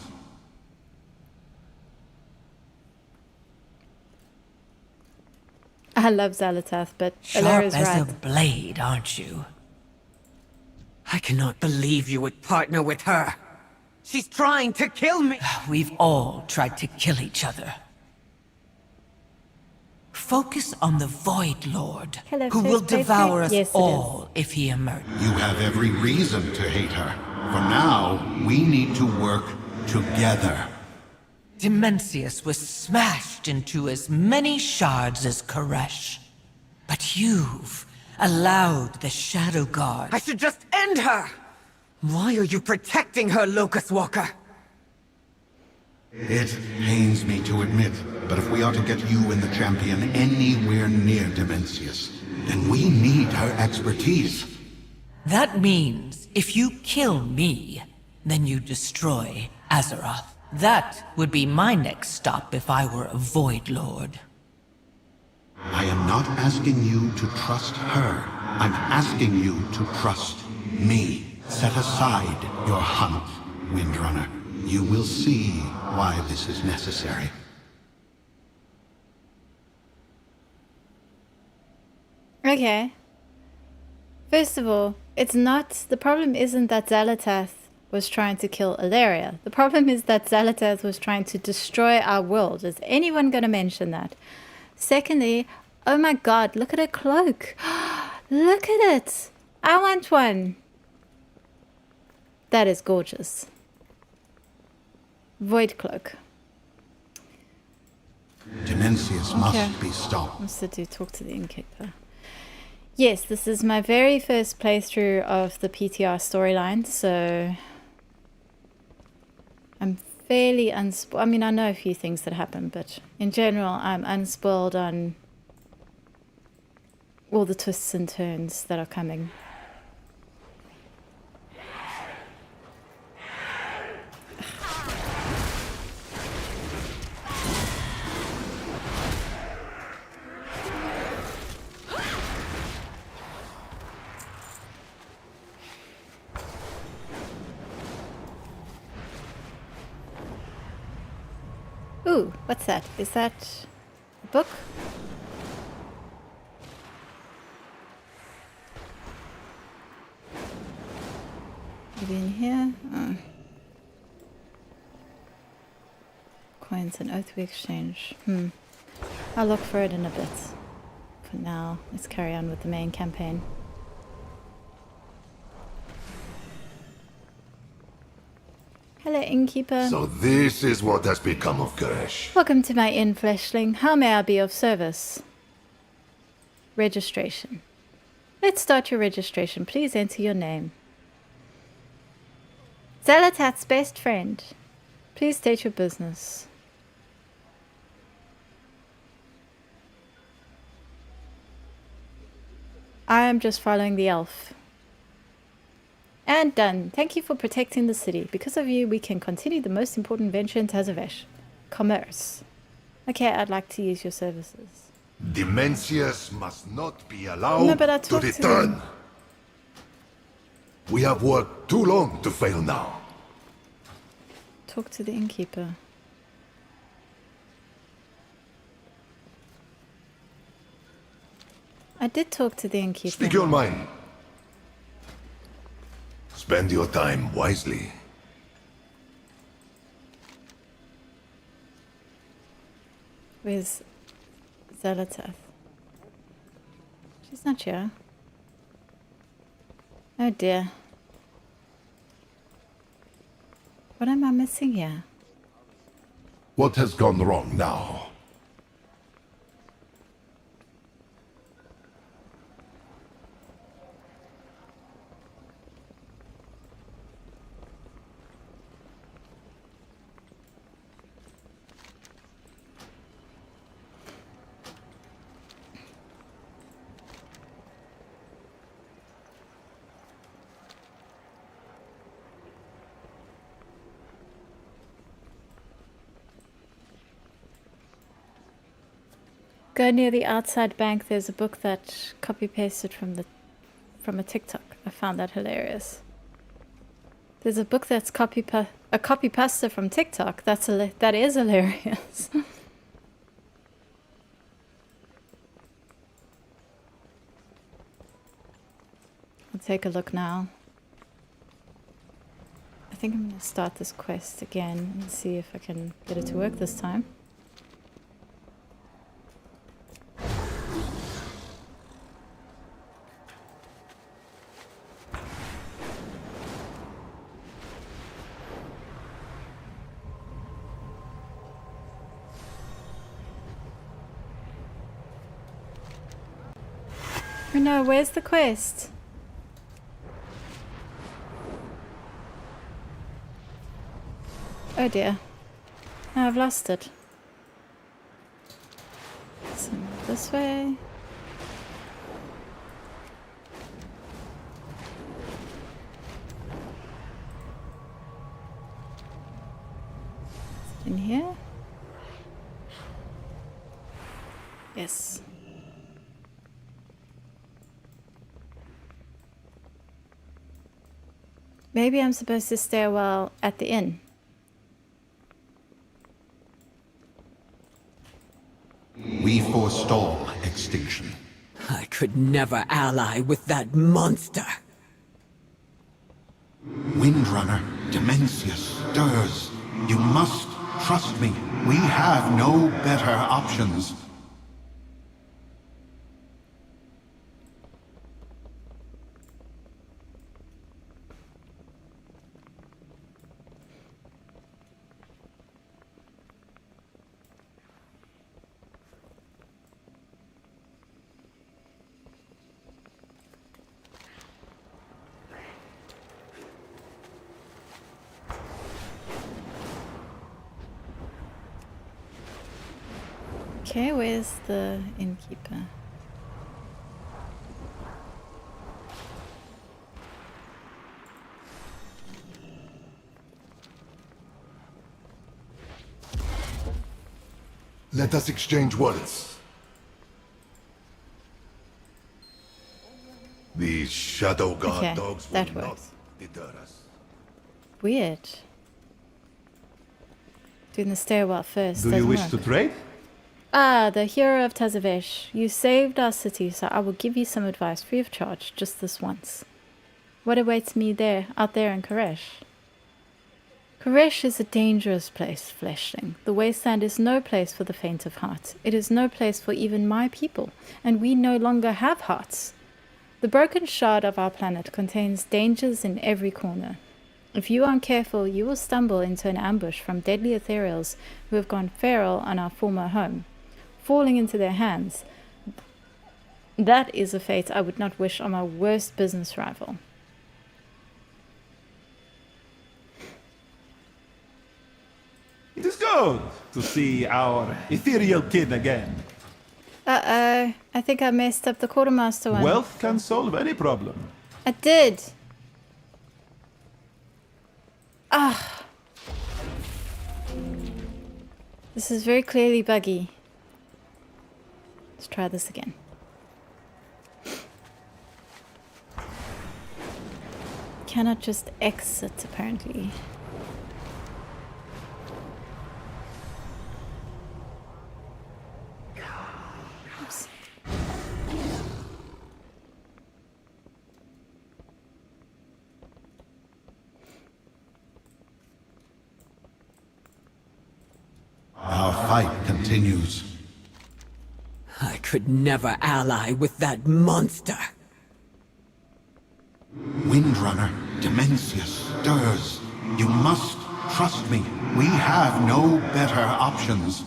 I love Xalatath, but Sharp Ilaria's as a right. blade, aren't you? I cannot believe you would partner with her. She's trying to kill me. We've all tried to kill each other. Focus on the Void Lord, Hello, who first will playthrough? devour us Yes, it all if he emerges. You have every reason to hate her. For now, we need to work together. Demencius was smashed into as many shards as Koresh. But you've allowed the Shadow Guard. I should just end her! Why are you protecting her, Locust Walker? It pains me to admit, but if we are to get you and the champion anywhere near Demencius, then we need her expertise. That means if you kill me, then you destroy Azeroth. That would be my next stop if I were a Void Lord. I am not asking you to trust her. I'm asking you to trust me. Set aside your hunt, Windrunner. You will see why this is necessary. Okay. First of all, the problem isn't that Xalatath was trying to kill Ilaria. The problem is that Xalatath was trying to destroy our world. Is anyone going to mention that? Secondly, oh my god, look at her cloak. Look at it. I want one. That is gorgeous. Void cloak. Demencius must be stopped. What's to do? Talk to the innkeeper. Yes, this is my very first playthrough of the PTR storyline, so I'm fairly unspoiled. I mean, I know a few things that happen, but in general, I'm unspoiled on all the twists and turns that are coming. Ooh, what's that? Is that a book? Maybe in here? Oh. Coins and oath we exchange. I'll look for it in a bit. For now, let's carry on with the main campaign. Hello, innkeeper. So this is what has become of Koresh. Welcome to my inn, fleshling. How may I be of service? Registration. Let's start your registration. Please enter your name. Xalatath's best friend. Please state your business. I am just following the elf. And done. Thank you for protecting the city. Because of you, we can continue the most important venture in Tazavesh. Commerce. Okay, I'd like to use your services. Demencius must not be allowed but I to talked to return. them. We have worked too long to fail now. Talk to the innkeeper. I did talk to the innkeeper. Speak your mind. Spend your time wisely. Where's Xalatath? She's not here. Oh dear. What am I missing here? What has gone wrong now? Go near the outside bank. There's a book that copy pasted from a TikTok. I found that hilarious. There's a book that's a copy pasta from TikTok. That is hilarious. I'll take a look now. I think I'm gonna start this quest again and see if I can get it to work this time. Oh no, where's the quest? Oh dear. Now I've lost it. So this way. Is it in here? Yes. Maybe I'm supposed to stay a while at the inn. We forestall extinction. I could never ally with that monster. Windrunner, dementia stirs. You must trust me. We have no better options. Okay, where's the innkeeper? Let us exchange words. These Shadow Guard Okay, dogs will that not works. deter us. Weird. Doing the stairwell first. Do you doesn't wish work. to trade? Ah, the hero of Tazavesh. You saved our city, so I will give you some advice free of charge, just this once. What awaits me out there in Koresh? Koresh is a dangerous place, Fleshling. The wasteland is no place for the faint of heart. It is no place for even my people, and we no longer have hearts. The broken shard of our planet contains dangers in every corner. If you aren't careful, you will stumble into an ambush from deadly ethereals who have gone feral on our former home, falling into their hands. That is a fate I would not wish on my worst business rival. It is good to see our ethereal kin again. Uh-oh, I think I messed up the quartermaster one. Wealth can solve any problem. I did. Ah. This is very clearly buggy. Let's try this again. Cannot just exit, apparently. Oops. Our fight continues. I could never ally with that monster. Windrunner, dementia stirs. You must trust me. We have no better options.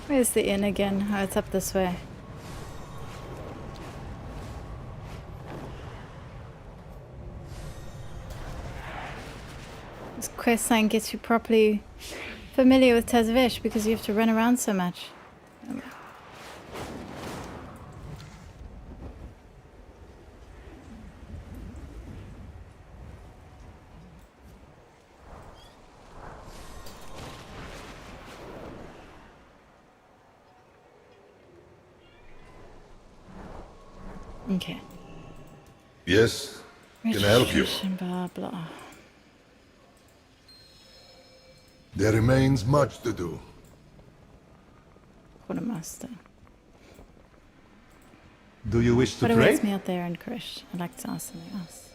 Where's the inn again? Oh, it's up this way. This quest line gets you properly familiar with Tazavesh because you have to run around so much. Okay. Yes? Can I help you? Blah, blah. There remains much to do. Quartermaster. Do you wish to What awaits trade? me out there in Krish? I'd like to ask something else.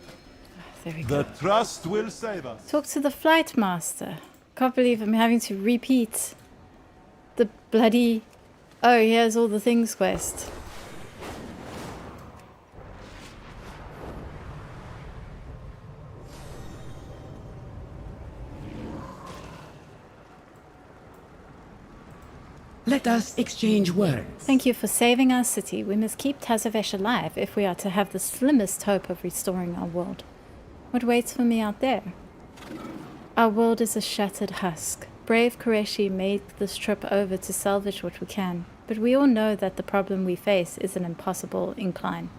There we The go. trust will save us. Talk to the flight master. Can't believe I'm having to repeat the bloody... Oh, here's all the things quest. Let us exchange words. Thank you for saving our city. We must keep Tazavesh alive if we are to have the slimmest hope of restoring our world. What waits for me out there? Our world is a shattered husk. Brave Qureshi made this trip over to salvage what we can, but we all know that the problem we face is an impossible incline.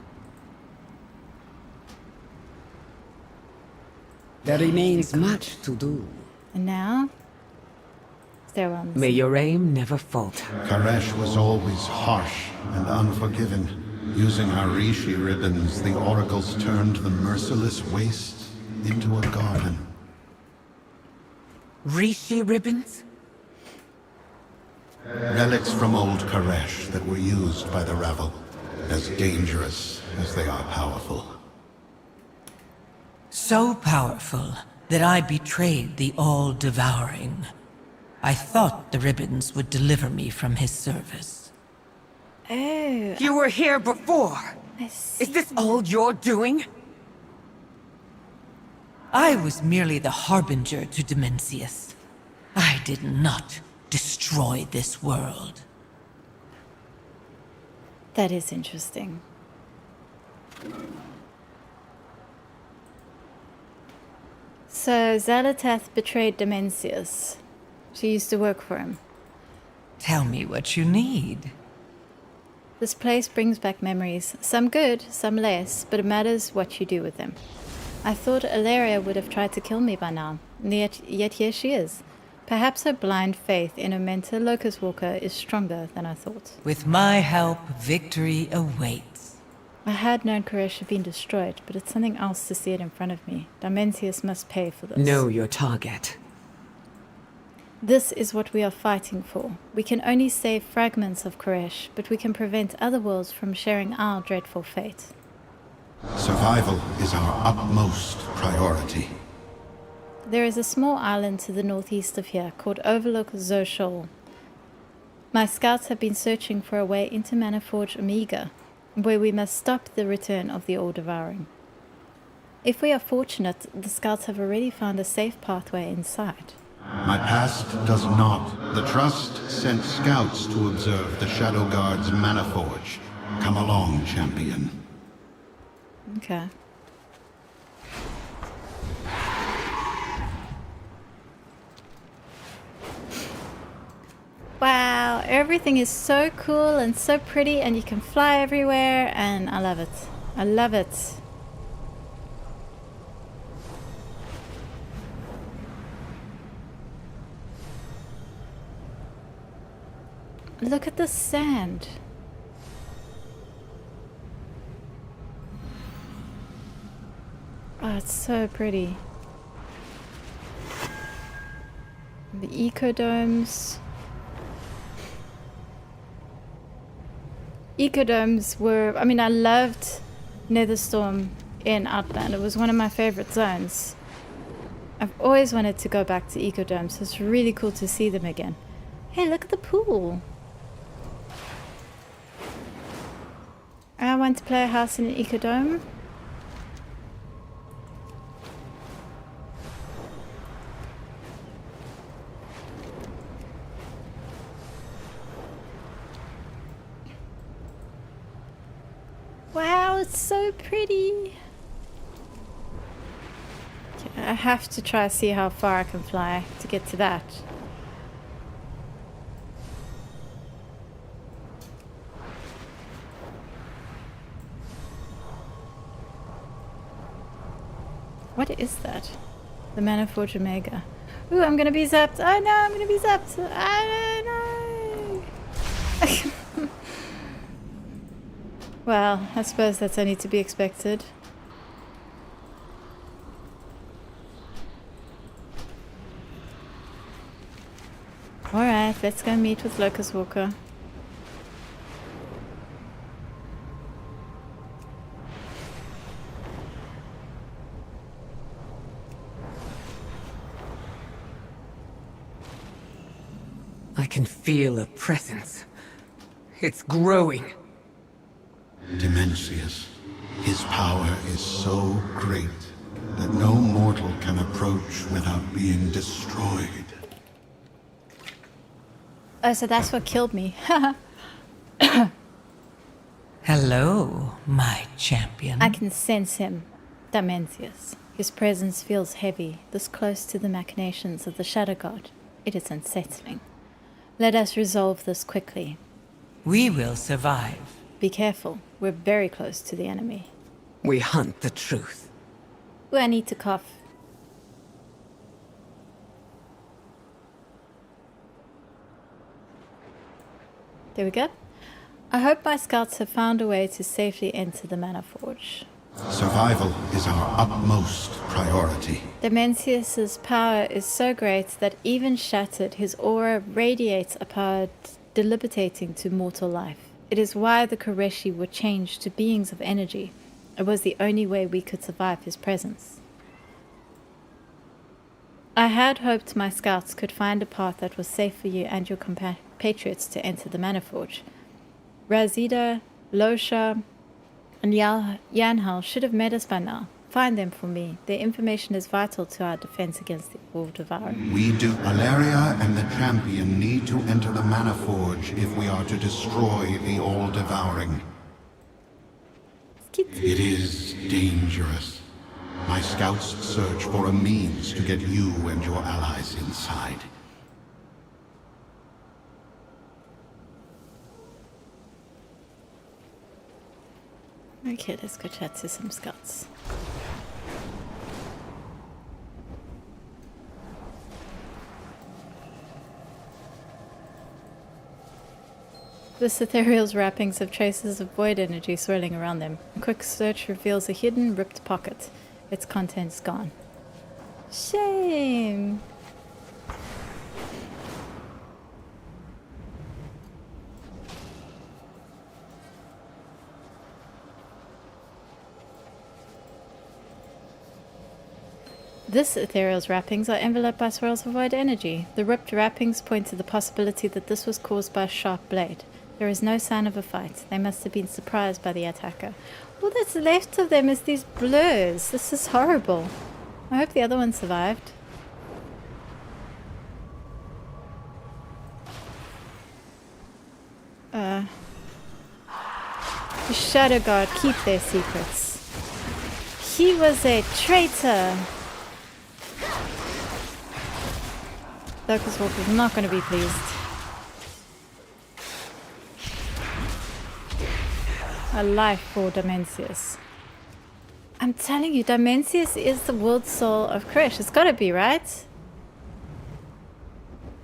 There remains much to do. And now? Stairwell. May your aim never falter. Karesh was always harsh and unforgiving. Using our Rishi ribbons, the oracles turned the merciless waste into a garden. Rishi ribbons? Relics from old Karesh that were used by the rabble, as dangerous as they are powerful. So powerful that I betrayed the All-Devouring. I thought the ribbons would deliver me from his service. Oh, You were here before. I see. Is this all you're doing? I was merely the harbinger to Dimensius. I did not destroy this world. That is interesting. So, Zalatath betrayed Dimensius. She used to work for him. Tell me what you need. This place brings back memories, some good, some less, but it matters what you do with them. I thought Ilaria would have tried to kill me by now, and yet here she is. Perhaps her blind faith in her mentor, Locust Walker, is stronger than I thought. With my help, victory awaits. I had known Koresh had been destroyed, but it's something else to see it in front of me. Dimensius must pay for this. Know your target. This is what we are fighting for. We can only save fragments of Koresh, but we can prevent other worlds from sharing our dreadful fate. Survival is our utmost priority. There is a small island to the northeast of here called Overlook Zoshol. My scouts have been searching for a way into Maniforge Omega, where we must stop the return of the All-Devouring. If we are fortunate, the scouts have already found a safe pathway inside. My past does not. The Trust sent scouts to observe the Shadow Guard's Maniforge. Come along, champion. Okay. Wow, everything is so cool and so pretty, and you can fly everywhere, and I love it. I love it. Look at the sand. Oh, it's so pretty. The ecodomes. Ecodomes were, I mean, I loved Netherstorm in Outland. It was one of my favorite zones. I've always wanted to go back to ecodomes, so it's really cool to see them again. Hey, look at the pool. I want to play a house in an ecodome. Wow, it's so pretty. Okay, I have to try see how far I can fly to get to that. What is that? The Mana Forge Omega. Ooh, I'm gonna be zapped. Oh no, I'm gonna be zapped. I don't know. Well, I suppose that's only to be expected. Alright, let's go meet with Locust Walker. I can feel a presence. It's growing. Dimensius. His power is so great that no mortal can approach without being destroyed. Oh, so that's what killed me. Hello, my champion. I can sense him. Dimensius. His presence feels heavy, this close to the machinations of the Shadow God. It is unsettling. Let us resolve this quickly. We will survive. Be careful. We're very close to the enemy. We hunt the truth. Ooh, I need to cough. There we go. I hope my scouts have found a way to safely enter the Mana Forge. Survival is our utmost priority. Dimensius's power is so great that even shattered, his aura radiates a power debilitating to mortal life. It is why the Koreshi were changed to beings of energy. It was the only way we could survive his presence. I had hoped my scouts could find a path that was safe for you and your compatriots to enter the Mana Forge. Razida, Losha, and Yanhal should have met us by now. Find them for me. Their information is vital to our defense against the All-Devourer. We do. Valeria and the Champion need to enter the Mana Forge if we are to destroy the All-Devouring. It is dangerous. My scouts search for a means to get you and your allies inside. Okay, let's go chat to some scouts. This ethereal's wrappings have traces of void energy swirling around them. A quick search reveals a hidden, ripped pocket. Its contents gone. Shame! This ethereal's wrappings are enveloped by swirls of void energy. The ripped wrappings point to the possibility that this was caused by a sharp blade. There is no sign of a fight. They must have been surprised by the attacker. All that's left of them is these blurs. This is horrible. I hope the other one survived. The Shadow Guard keep their secrets. He was a traitor. Locust Walker is not going to be pleased. A life for Dimensius. I'm telling you, Dimensius is the world soul of Krish. It's got to be, right?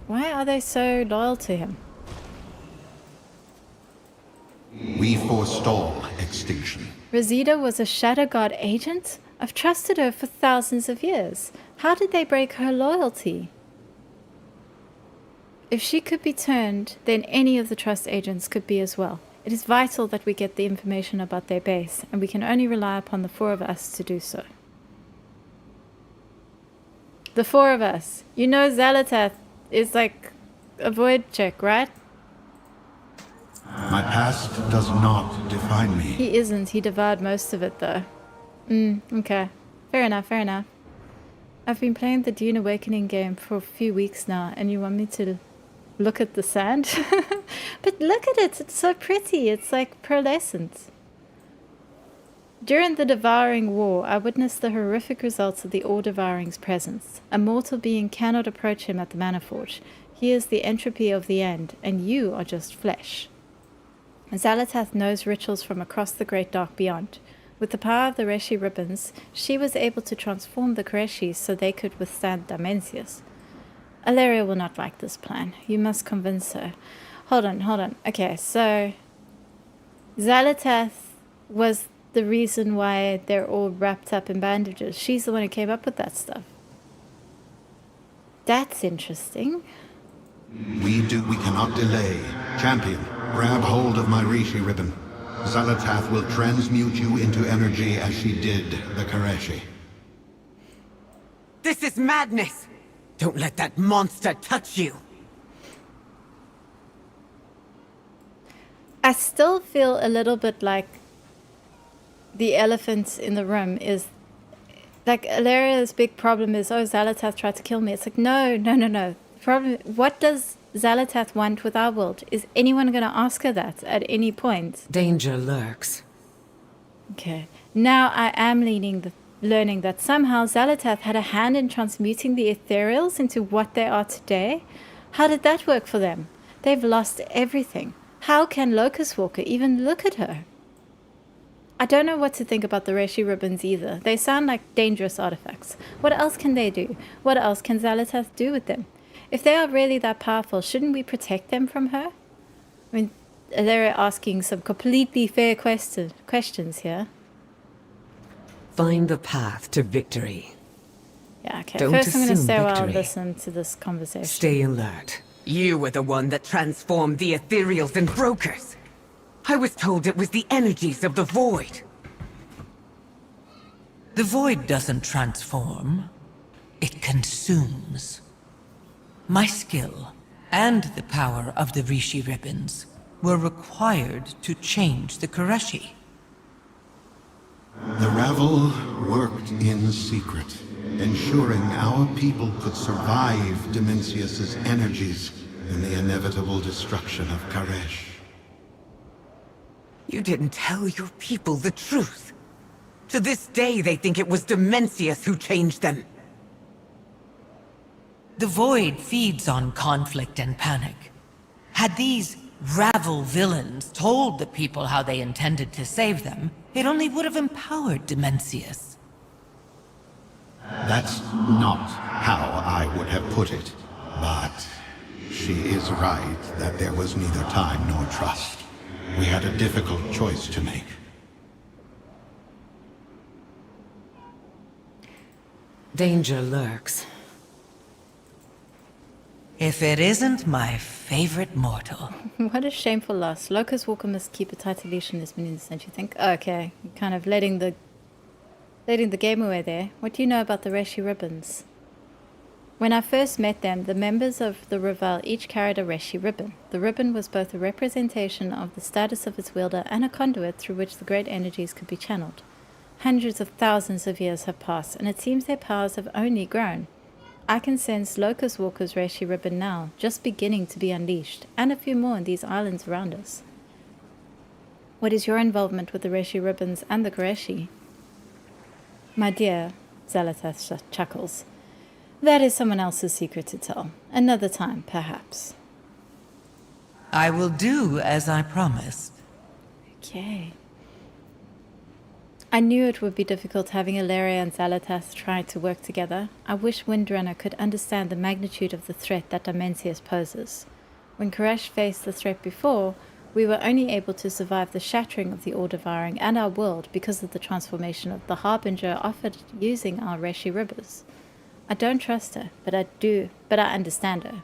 Why are they so loyal to him? We forestall extinction. Razida was a Shadow God agent? I've trusted her for thousands of years. How did they break her loyalty? If she could be turned, then any of the trust agents could be as well. It is vital that we get the information about their base, and we can only rely upon the four of us to do so. The four of us. You know Xalatath is like a void chick, right? My past does not define me. He isn't. He devoured most of it, though. Okay. Fair enough, fair enough. I've been playing the Dune Awakening game for a few weeks now, and you want me to look at the sand? But look at it. It's so pretty. It's like pearlescent. During the Devouring War, I witnessed the horrific results of the All-Devouring's presence. A mortal being cannot approach him at the Manor Forge. He is the entropy of the end, and you are just flesh. Xalatath knows rituals from across the great dark beyond. With the power of the Reshi ribbons, she was able to transform the Koreshis so they could withstand Dimensius. Alaria will not like this plan. You must convince her. Hold on. Okay, so Xalatath was the reason why they're all wrapped up in bandages. She's the one who came up with that stuff. That's interesting. We cannot delay. Champion, grab hold of my Rishi ribbon. Xalatath will transmute you into energy as she did the Koreshi. This is madness! Don't let that monster touch you! I still feel a little bit like the elephant in the room is... Like, Alaria's big problem is, oh, Xalatath tried to kill me. It's like, no. Problem, what does Xalatath want with our world? Is anyone going to ask her that at any point? Danger lurks. Okay. Now I am learning that somehow Xalatath had a hand in transmuting the ethereals into what they are today. How did that work for them? They've lost everything. How can Locust Walker even look at her? I don't know what to think about the Reshi ribbons either. They sound like dangerous artifacts. What else can they do? What else can Xalatath do with them? If they are really that powerful, shouldn't we protect them from her? I mean, they're asking some completely fair questions here. Find the path to victory. Yeah, okay. Don't First I'm going to assume say while I victory. listen to this conversation. Stay alert. You were the one that transformed the ethereals and brokers. I was told it was the energies of the void. The void doesn't transform. It consumes. My skill and the power of the Rishi ribbons were required to change the Koreshi. The Ravel worked in secret, ensuring our people could survive Dimensius's energies in the inevitable destruction of Karesh. You didn't tell your people the truth. To this day, they think it was Dimensius who changed them. The void feeds on conflict and panic. Had these Ravel villains told the people how they intended to save them, it only would have empowered Dimensius. That's not how I would have put it, but she is right that there was neither time nor trust. We had a difficult choice to make. Danger lurks. If it isn't my favorite mortal. What a shameful loss. Locust Walker must keep a tighter leash on his minions, don't you think? Okay, you're kind of letting the game away there. What do you know about the Reshi ribbons? When I first met them, the members of the Revel each carried a Reshi ribbon. The ribbon was both a representation of the status of its wielder and a conduit through which the great energies could be channeled. Hundreds of thousands of years have passed, and it seems their powers have only grown. I can sense Locust Walker's Reshi ribbon now, just beginning to be unleashed, and a few more in these islands around us. What is your involvement with the Reshi ribbons and the Koreshi? My dear, Xalatath chuckles. That is someone else's secret to tell. Another time, perhaps. I will do as I promised. Okay. I knew it would be difficult having Alaria and Xalatath try to work together. I wish Windrunner could understand the magnitude of the threat that Dimensius poses. When Koresh faced the threat before, we were only able to survive the shattering of the All-Devouring and our world because of the transformation of the Harbinger offered using our Reshi ribbons. I don't trust her, but I understand her.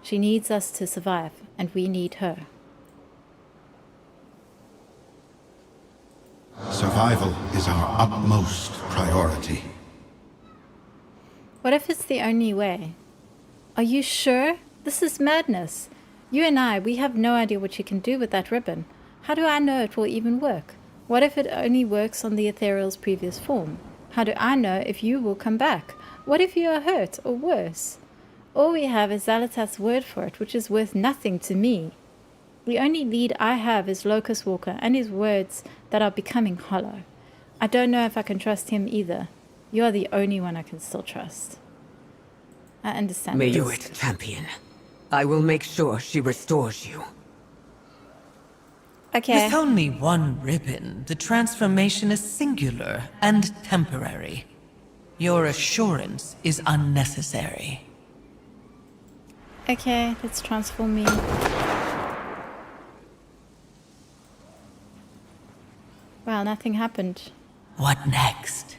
She needs us to survive, and we need her. Survival is our utmost priority. What if it's the only way? Are you sure? This is madness. You and we have no idea what you can do with that ribbon. How do I know it will even work? What if it only works on the ethereal's previous form? How do I know if you will come back? What if you are hurt, or worse? All we have is Xalatath's word for it, which is worth nothing to me. The only lead I have is Locust Walker and his words that are becoming hollow. I don't know if I can trust him either. You are the only one I can still trust. I understand. May do it, champion. I will make sure she restores you. Okay. With only one ribbon, the transformation is singular and temporary. Your assurance is unnecessary. Okay, let's transform me. Wow, nothing happened. What next?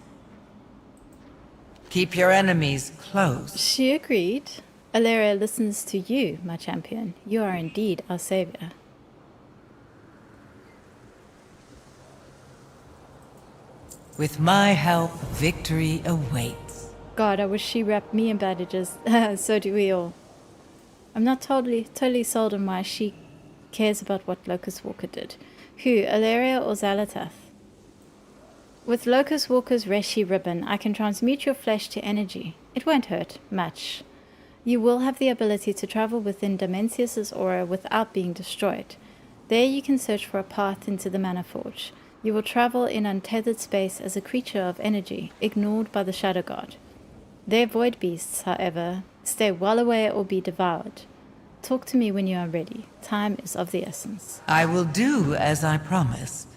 Keep your enemies close. She agreed. Alaria listens to you, my champion. You are indeed our savior. With my help, victory awaits. God, I wish she wrapped me in bandages. So do we all. I'm not totally sold on why she cares about what Locust Walker did. Who, Alaria or Zalatath? With Locust Walker's Reshi ribbon, I can transmute your flesh to energy. It won't hurt much. You will have the ability to travel within Dimensius's aura without being destroyed. There you can search for a path into the Mana Forge. You will travel in untethered space as a creature of energy, ignored by the Shadow God. Their void beasts, however, stay well away or be devoured. Talk to me when you are ready. Time is of the essence. I will do as I promised.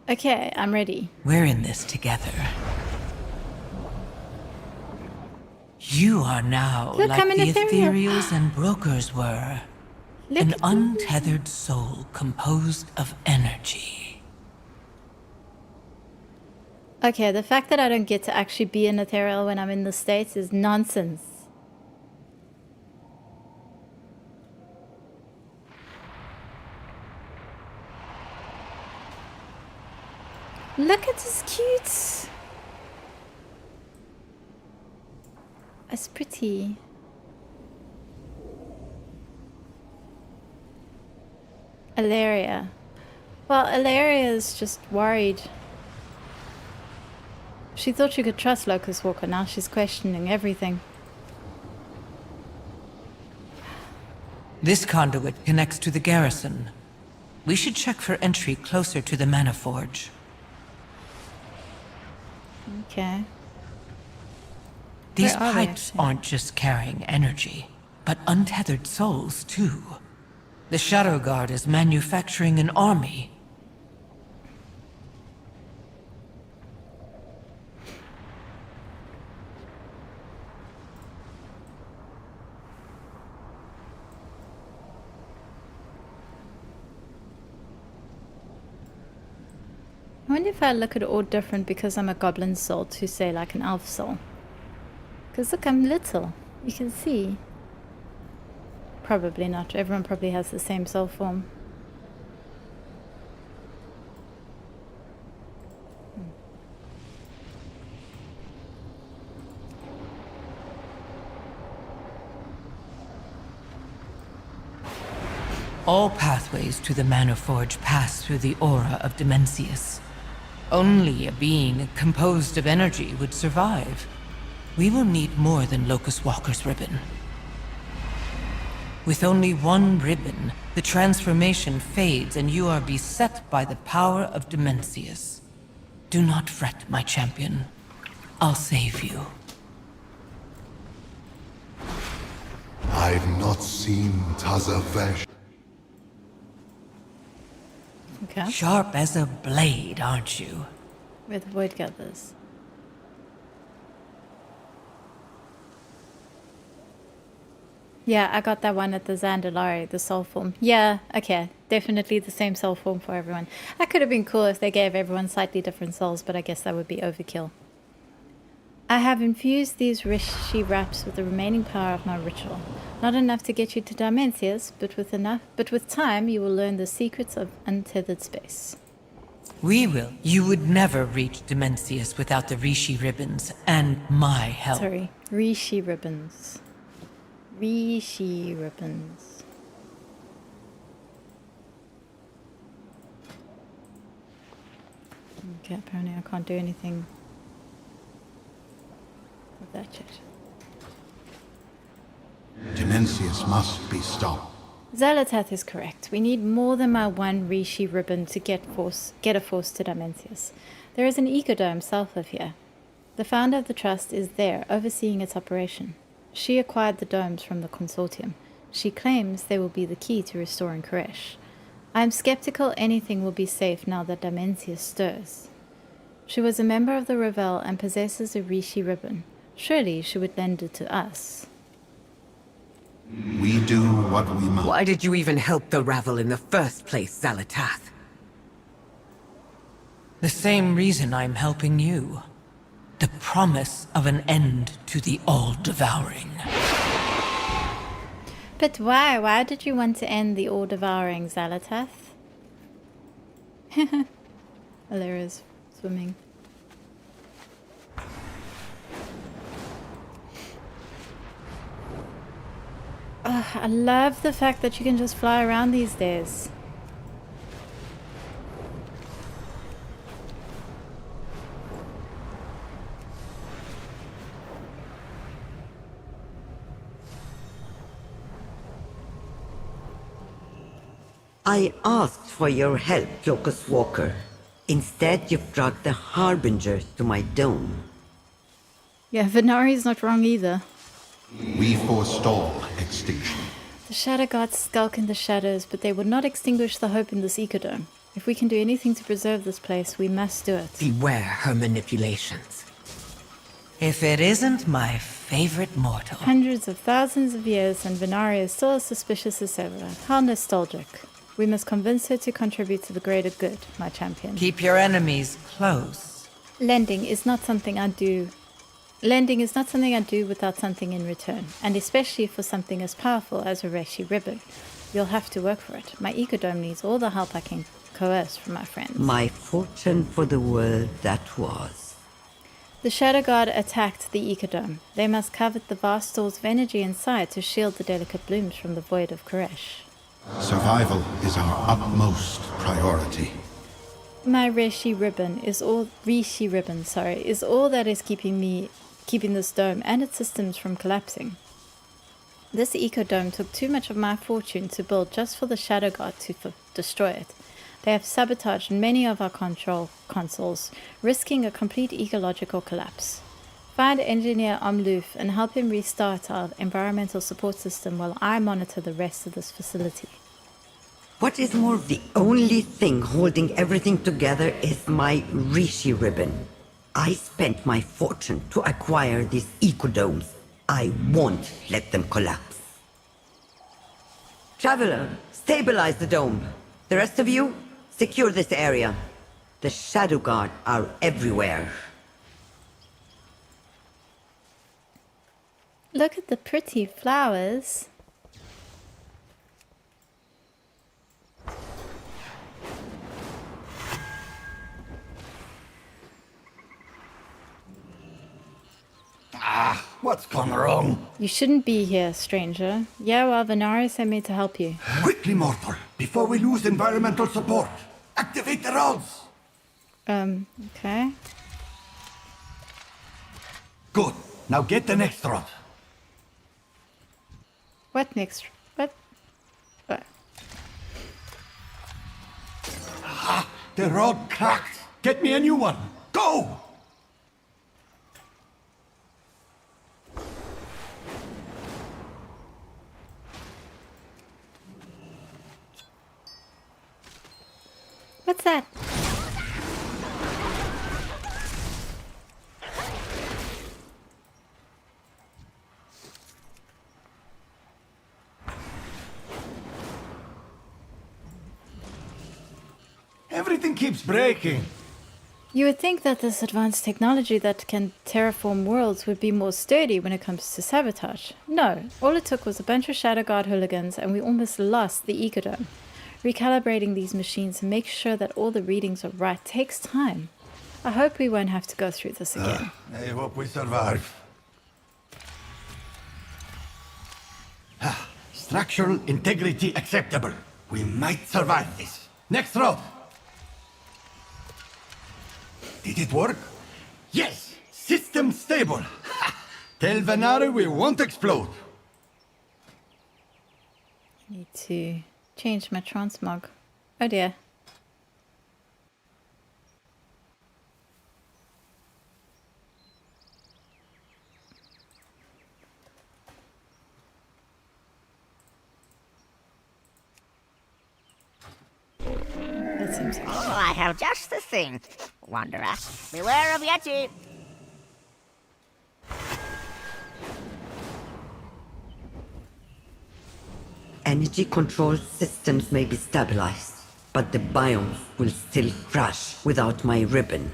Okay, I'm ready. We're in this together. You are now Look, like I'm an the ethereal. ethereals and brokers were. Look An at untethered soul composed of energy. Okay, the fact that I don't get to actually be an ethereal when I'm in the States is nonsense. Look at this cute. It's pretty. Alaria. Well, Alaria is just worried. She thought she could trust Locust Walker, now she's questioning everything. This conduit connects to the garrison. We should check for entry closer to the Mana Forge. Okay. These Where are they, pipes actually? aren't just carrying energy, but untethered souls too. The Shadow Guard is manufacturing an army. I wonder if I look at it all different because I'm a goblin soul to say like an elf soul. Because look, I'm little. You can see. Probably not. Everyone probably has the same soul form. All pathways to the Mana Forge pass through the aura of Dimensius. Only a being composed of energy would survive. We will need more than Locust Walker's ribbon. With only one ribbon, the transformation fades and you are beset by the power of Dimensius. Do not fret, my champion. I'll save you. I've not seen Tazavesh. Okay. Sharp as a blade, aren't you? Where the void gathers. Yeah, I got that one at the Zandalari, the soul form. Yeah, okay. Definitely the same soul form for everyone. That could have been cool if they gave everyone slightly different souls, but I guess that would be overkill. I have infused these Rishi wraps with the remaining power of my ritual. Not enough to get you to Dimensius, but with time you will learn the secrets of untethered space. We will. You would never reach Dimensius without the Rishi ribbons and my help. Sorry, Rishi ribbons. Rishi ribbons. Okay, apparently I can't do anything with that yet. Dimensius must be stopped. Zalatath is correct. We need more than my one Rishi ribbon to get a force to Dimensius. There is an ecodome south of here. The founder of the trust is there, overseeing its operation. She acquired the domes from the consortium. She claims they will be the key to restoring Koresh. I am skeptical anything will be safe now that Dimensius stirs. She was a member of the Revel and possesses a Rishi ribbon. Surely she would lend it to us. We do what we must. Why did you even help the Ravel in the first place, Zalatath? The same reason I'm helping you. The promise of an end to the all-devouring. But why? Why did you want to end the all-devouring, Zalatath? Alera's swimming. I love the fact that you can just fly around these days. I asked for your help, Locust Walker. Instead, you've dragged the Harbingers to my dome. Yeah, Venari's not wrong either. We forestall extinction. The Shadow Gods skulk in the shadows, but they would not extinguish the hope in this ecodome. If we can do anything to preserve this place, we must do it. Beware her manipulations. If it isn't my favorite mortal. Hundreds of thousands of years and Venari is still as suspicious as ever. How nostalgic. We must convince her to contribute to the greater good, my champion. Keep your enemies close. Lending is not something I do without something in return, and especially for something as powerful as a Reishi ribbon. You'll have to work for it. My ecodome needs all the help I can coerce from my friends. My fortune for the world that was. The Shadow God attacked the ecodome. They must covet the vast stores of energy inside to shield the delicate blooms from the void of Koresh. Survival is our utmost priority. My Rishi ribbon is all that is keeping this dome and its systems from collapsing. This ecodome took too much of my fortune to build just for the Shadow God to destroy it. They have sabotaged many of our control consoles, risking a complete ecological collapse. Find Engineer Omloof and help him restart our environmental support system while I monitor the rest of this facility. What is more, the only thing holding everything together is my Rishi ribbon. I spent my fortune to acquire these ecodomes. I won't let them collapse. Traveler, stabilize the dome. The rest of you, secure this area. The Shadow Guard are everywhere. Look at the pretty flowers. What's gone wrong? You shouldn't be here, stranger. Yeah, well, Venari sent me to help you. Quickly, mortal, before we lose environmental support. Activate the rods! Okay. Good. Now get the next rod. What next? What? Ah, the rod cracked. Get me a new one. Go! What's that? Everything keeps breaking. You would think that this advanced technology that can terraform worlds would be more sturdy when it comes to sabotage. No, all it took was a bunch of Shadow Guard hooligans and we almost lost the ecodome. Recalibrating these machines and make sure that all the readings are right takes time. I hope we won't have to go through this again. I hope we survive. Structural integrity acceptable. We might survive this. Next rod. Did it work? Yes! System stable! Tell Venari we won't explode. Need to change my transmog. Oh dear. That seems like... Oh, I have just the thing. Wanderer, beware of Yeti. Energy control systems may be stabilized, but the biomes will still crash without my ribbon.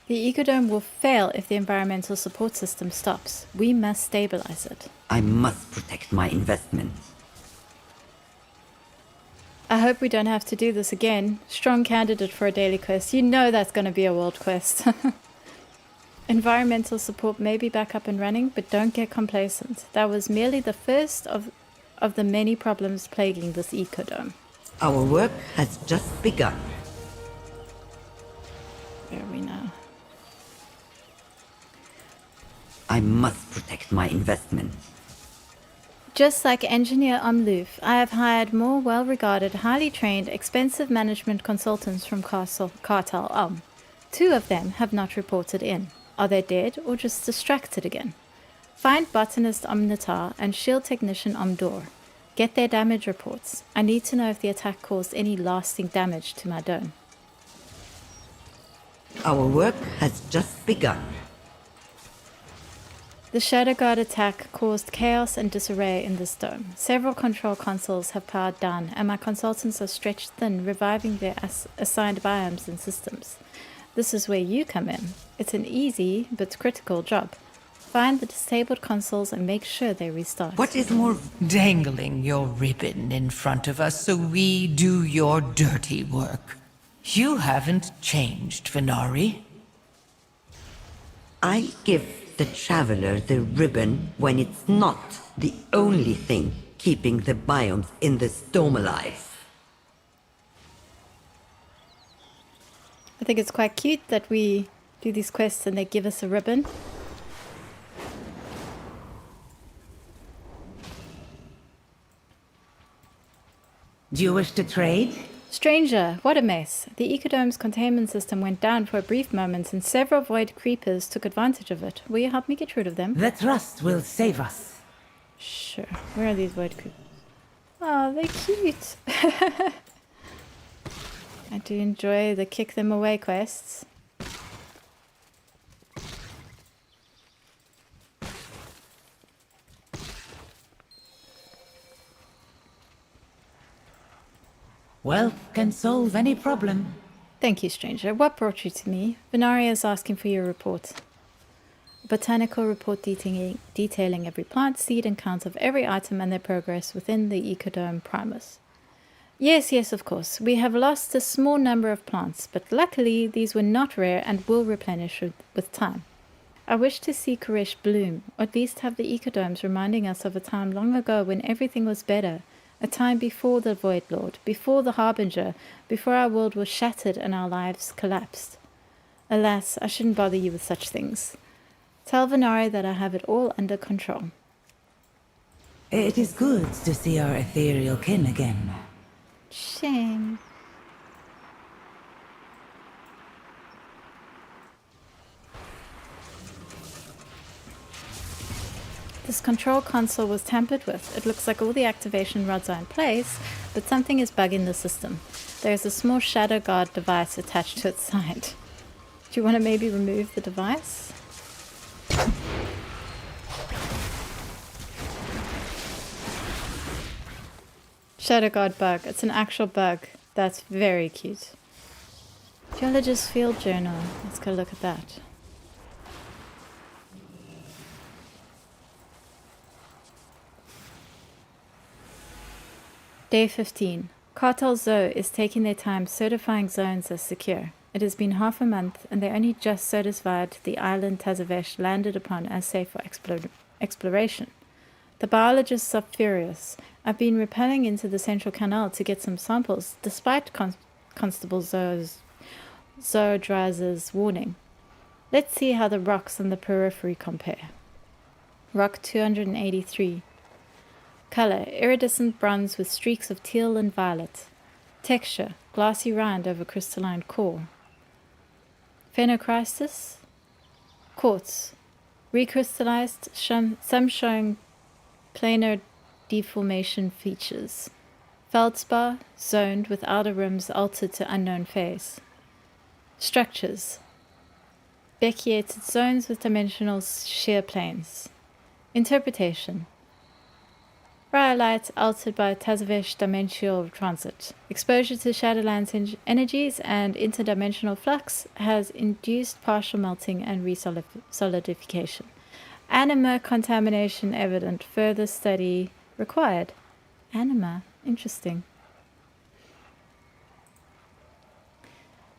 The ecodome will fail if the environmental support system stops. We must stabilize it. I must protect my investment. I hope we don't have to do this again. Strong candidate for a daily quest. You know that's going to be a world quest. Environmental support may be back up and running, but don't get complacent. That was merely the first of the many problems plaguing this ecodome. Our work has just begun. Where are we now? I must protect my investment. Just like engineer Omloof, I have hired more well-regarded, highly trained, expensive management consultants from Cartel 2 of them have not reported in. Are they dead or just distracted again? Find botanist Omnitar and shield technician Omdor. Get their damage reports. I need to know if the attack caused any lasting damage to my dome. Our work has just begun. The Shadow Guard attack caused chaos and disarray in this dome. Several control consoles have powered down, and my consultants are stretched thin, reviving their assigned biomes and systems. This is where you come in. It's an easy but critical job. Find the disabled consoles and make sure they restart. What is more... Dangling your ribbon in front of us so we do your dirty work. You haven't changed, Venari. I give the Traveler the ribbon when it's not the only thing keeping the biomes in the storm alive. I think it's quite cute that we do these quests and they give us a ribbon. Do you wish to trade? Stranger, what a mess. The ecodome's containment system went down for a brief moment and several void creepers took advantage of it. Will you help me get rid of them? The trust will save us. Sure. Where are these void creepers? Oh, they're cute. I do enjoy the kick them away quests. Wealth can solve any problem. Thank you, stranger. What brought you to me? Venaria is asking for your report. A botanical report detailing every plant, seed, and count of every item and their progress within the ecodome primus. Yes, of course. We have lost a small number of plants, but luckily these were not rare and will replenish with time. I wish to see Koresh bloom, or at least have the ecodomes reminding us of a time long ago when everything was better. A time before the Void Lord, before the Harbinger, before our world was shattered and our lives collapsed. Alas, I shouldn't bother you with such things. Tell Venari that I have it all under control. It is good to see our ethereal kin again. Shame. This control console was tampered with. It looks like all the activation rods are in place, but something is bugging the system. There is a small Shadow Guard device attached to its side. Do you want to maybe remove the device? Shadow Guard bug. It's an actual bug. That's very cute. Geologist Field Journal. Let's go look at that. Day 15. Cartel Zoo is taking their time certifying zones as secure. It has been half a month, and they only just certified the island Tazavesh landed upon as safe for exploration. The biologists are furious. I've been rappelling into the central canal to get some samples, despite Constable Zoodraz's warning. Let's see how the rocks on the periphery compare. Rock 283. Color, iridescent bronze with streaks of teal and violet. Texture, glassy rind over crystalline core. Phenocrystis, quartz, recrystallized, some showing planar deformation features. Feldspar, zoned with outer rims altered to unknown phase. Structures, Becchiated zones with dimensional shear planes. Interpretation, Rhyolite altered by Tazavesh dimensional transit. Exposure to Shadowland's energies and interdimensional flux has induced partial melting and resolidification. Anima contamination evident. Further study required. Anima, interesting.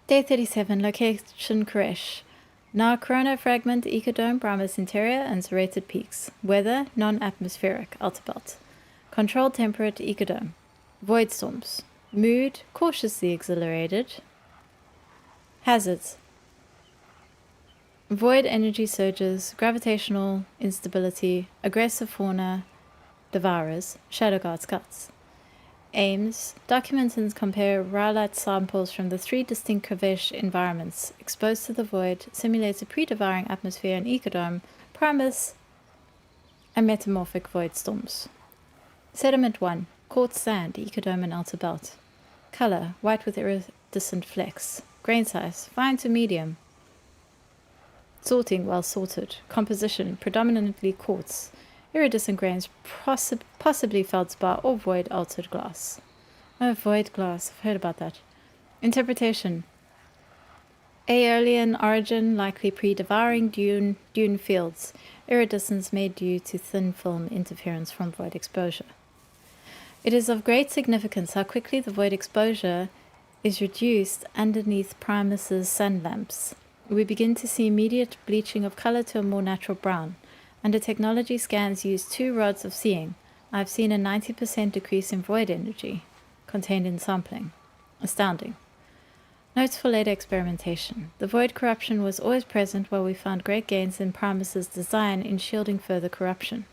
Day 37, location Koresh. Now Corona fragment, ecodome, Brahma's interior, and serrated peaks. Weather, non-atmospheric, outer belt. Controlled temperate ecodome. Void storms. Mood, cautiously exhilarated. Hazards. Void energy surges, gravitational instability, aggressive fauna, devourers, shadow guard scouts. Aims, document and compare rhyolite samples from the 3 distinct Kovesh environments exposed to the void, simulated pre-devouring atmosphere and ecodome, primus, and metamorphic void storms. Sediment 1, quartz sand, ecodome and outer belt. Color, white with iridescent flecks. Grain size, fine to medium. Sorting, well sorted. Composition, predominantly quartz. Iridescent grains, possibly feldspar or void altered glass. Oh, void glass, I've heard about that. Interpretation, Aeolian origin, likely pre-devouring dune fields. Iridescence made due to thin film interference from void exposure. It is of great significance how quickly the void exposure is reduced underneath Primus's sun lamps. We begin to see immediate bleaching of color to a more natural brown. Under technology scans use 2 rods of seeing, I've seen a 90% decrease in void energy contained in sampling. Astounding. Notes for later experimentation. The void corruption was always present, while we found great gains in Primus's design in shielding further corruption.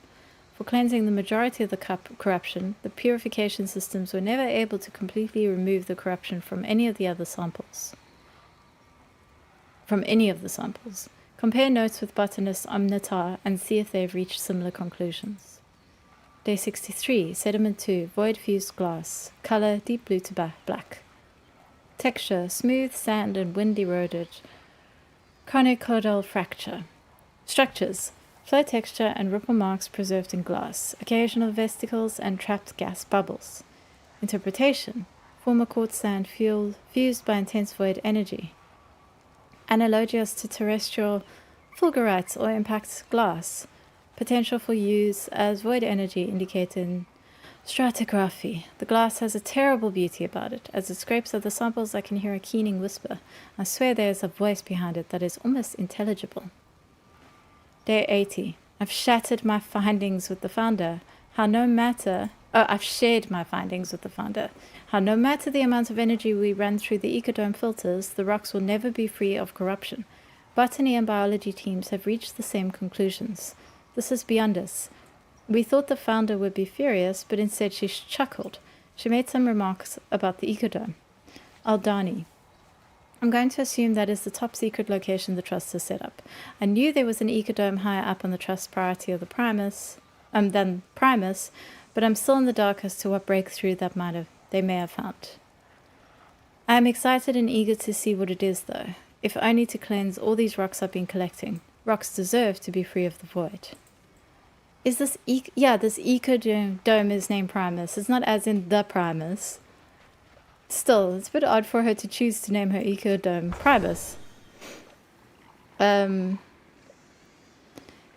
For cleansing the majority of the corruption, the purification systems were never able to completely remove the corruption from any of the samples. Compare notes with botanist Omnitar and see if they have reached similar conclusions. Day 63, Sediment 2, void fused glass. Color, deep blue to black. Texture, smooth, sand and wind eroded. Conicoidal fracture. Structures, flow texture and ripple marks preserved in glass. Occasional vesicles and trapped gas bubbles. Interpretation, former quartz sand fused by intense void energy. Analogous to terrestrial fulgurites or impact glass. Potential for use as void energy indicated in stratigraphy. The glass has a terrible beauty about it. As it scrapes at the samples, I can hear a keening whisper. I swear there is a voice behind it that is almost intelligible. Day 80. I've shattered my findings with the founder. I've shared my findings with the founder. How no matter the amount of energy we run through the ecodome filters, the rocks will never be free of corruption. Botany and biology teams have reached the same conclusions. This is beyond us. We thought the founder would be furious, but instead she chuckled. She made some remarks about the ecodome. Aldani. I'm going to assume that is the top secret location the Trust has set up. I knew there was an ecodome higher up on the Trust priority of the Primus, but I'm still in the dark as to what breakthrough they may have found. I am excited and eager to see what it is, though, if only to cleanse all these rocks I've been collecting. Rocks deserve to be free of the void. Is this this ecodome is named Primus. It's not as in the Primus. Still, it's a bit odd for her to choose to name her ecodome Primus.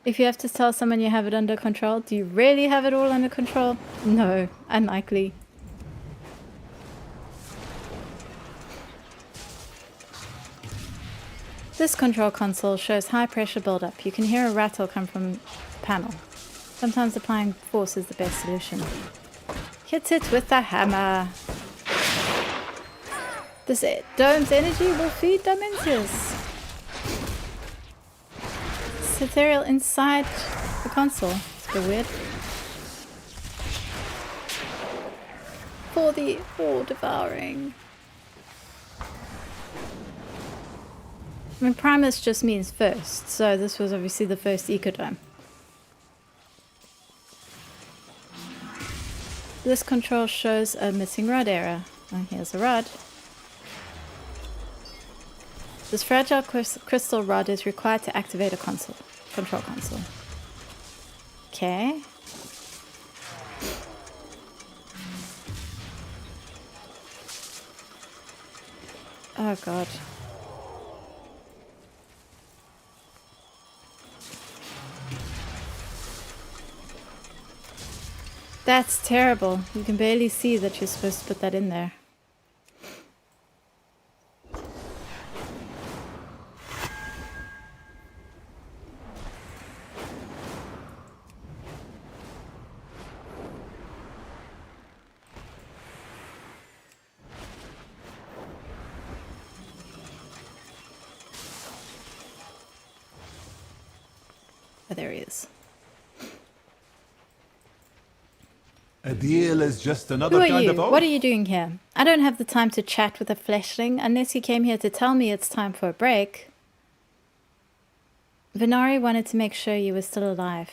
If you have to tell someone you have it under control, do you really have it all under control? No, unlikely. This control console shows high pressure buildup. You can hear a rattle come from the panel. Sometimes applying force is the best solution. Hit it with the hammer. This dome's energy will feed Dimensions. Ethereal inside the console. It's a bit weird. For the all-devouring. I mean, Primus just means first, so this was obviously the first ecodome. This control shows a missing rod error. Oh, here's a rod. This fragile crystal rod is required to activate a control console. Okay. Oh god. That's terrible. You can barely see that you're supposed to put that in there. Oh, there he is. A deal is just another Who are kind you? of oath. What are you doing here? I don't have the time to chat with a fleshling unless you came here to tell me it's time for a break. Venari wanted to make sure you were still alive.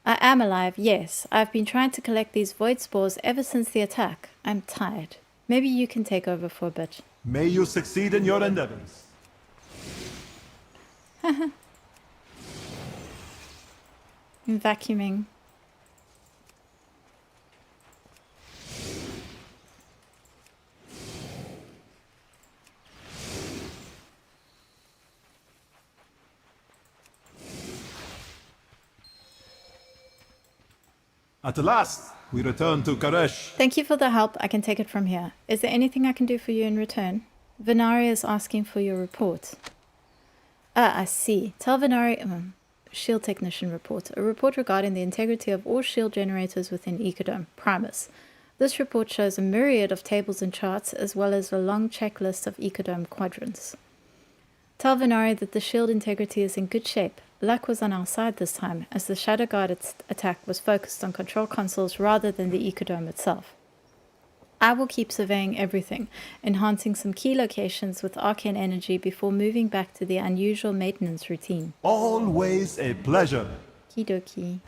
I am alive, yes. I've been trying to collect these void spores ever since the attack. I'm tired. Maybe you can take over for a bit. May you succeed in your endeavors. I'm vacuuming. At last, we return to Karesh. Thank you for the help. I can take it from here. Is there anything I can do for you in return? Venari is asking for your report. Ah, I see. Tell Venari... shield technician report. A report regarding the integrity of all shield generators within Ecodome. Primus. This report shows a myriad of tables and charts, as well as a long checklist of Ecodome quadrants. Tell Venari that the shield integrity is in good shape. Luck was on our side this time, as the Shadow Guard attack was focused on control consoles rather than the Ecodome itself. I will keep surveying everything, enhancing some key locations with arcane energy before moving back to the unusual maintenance routine. Always a pleasure. Kidoki.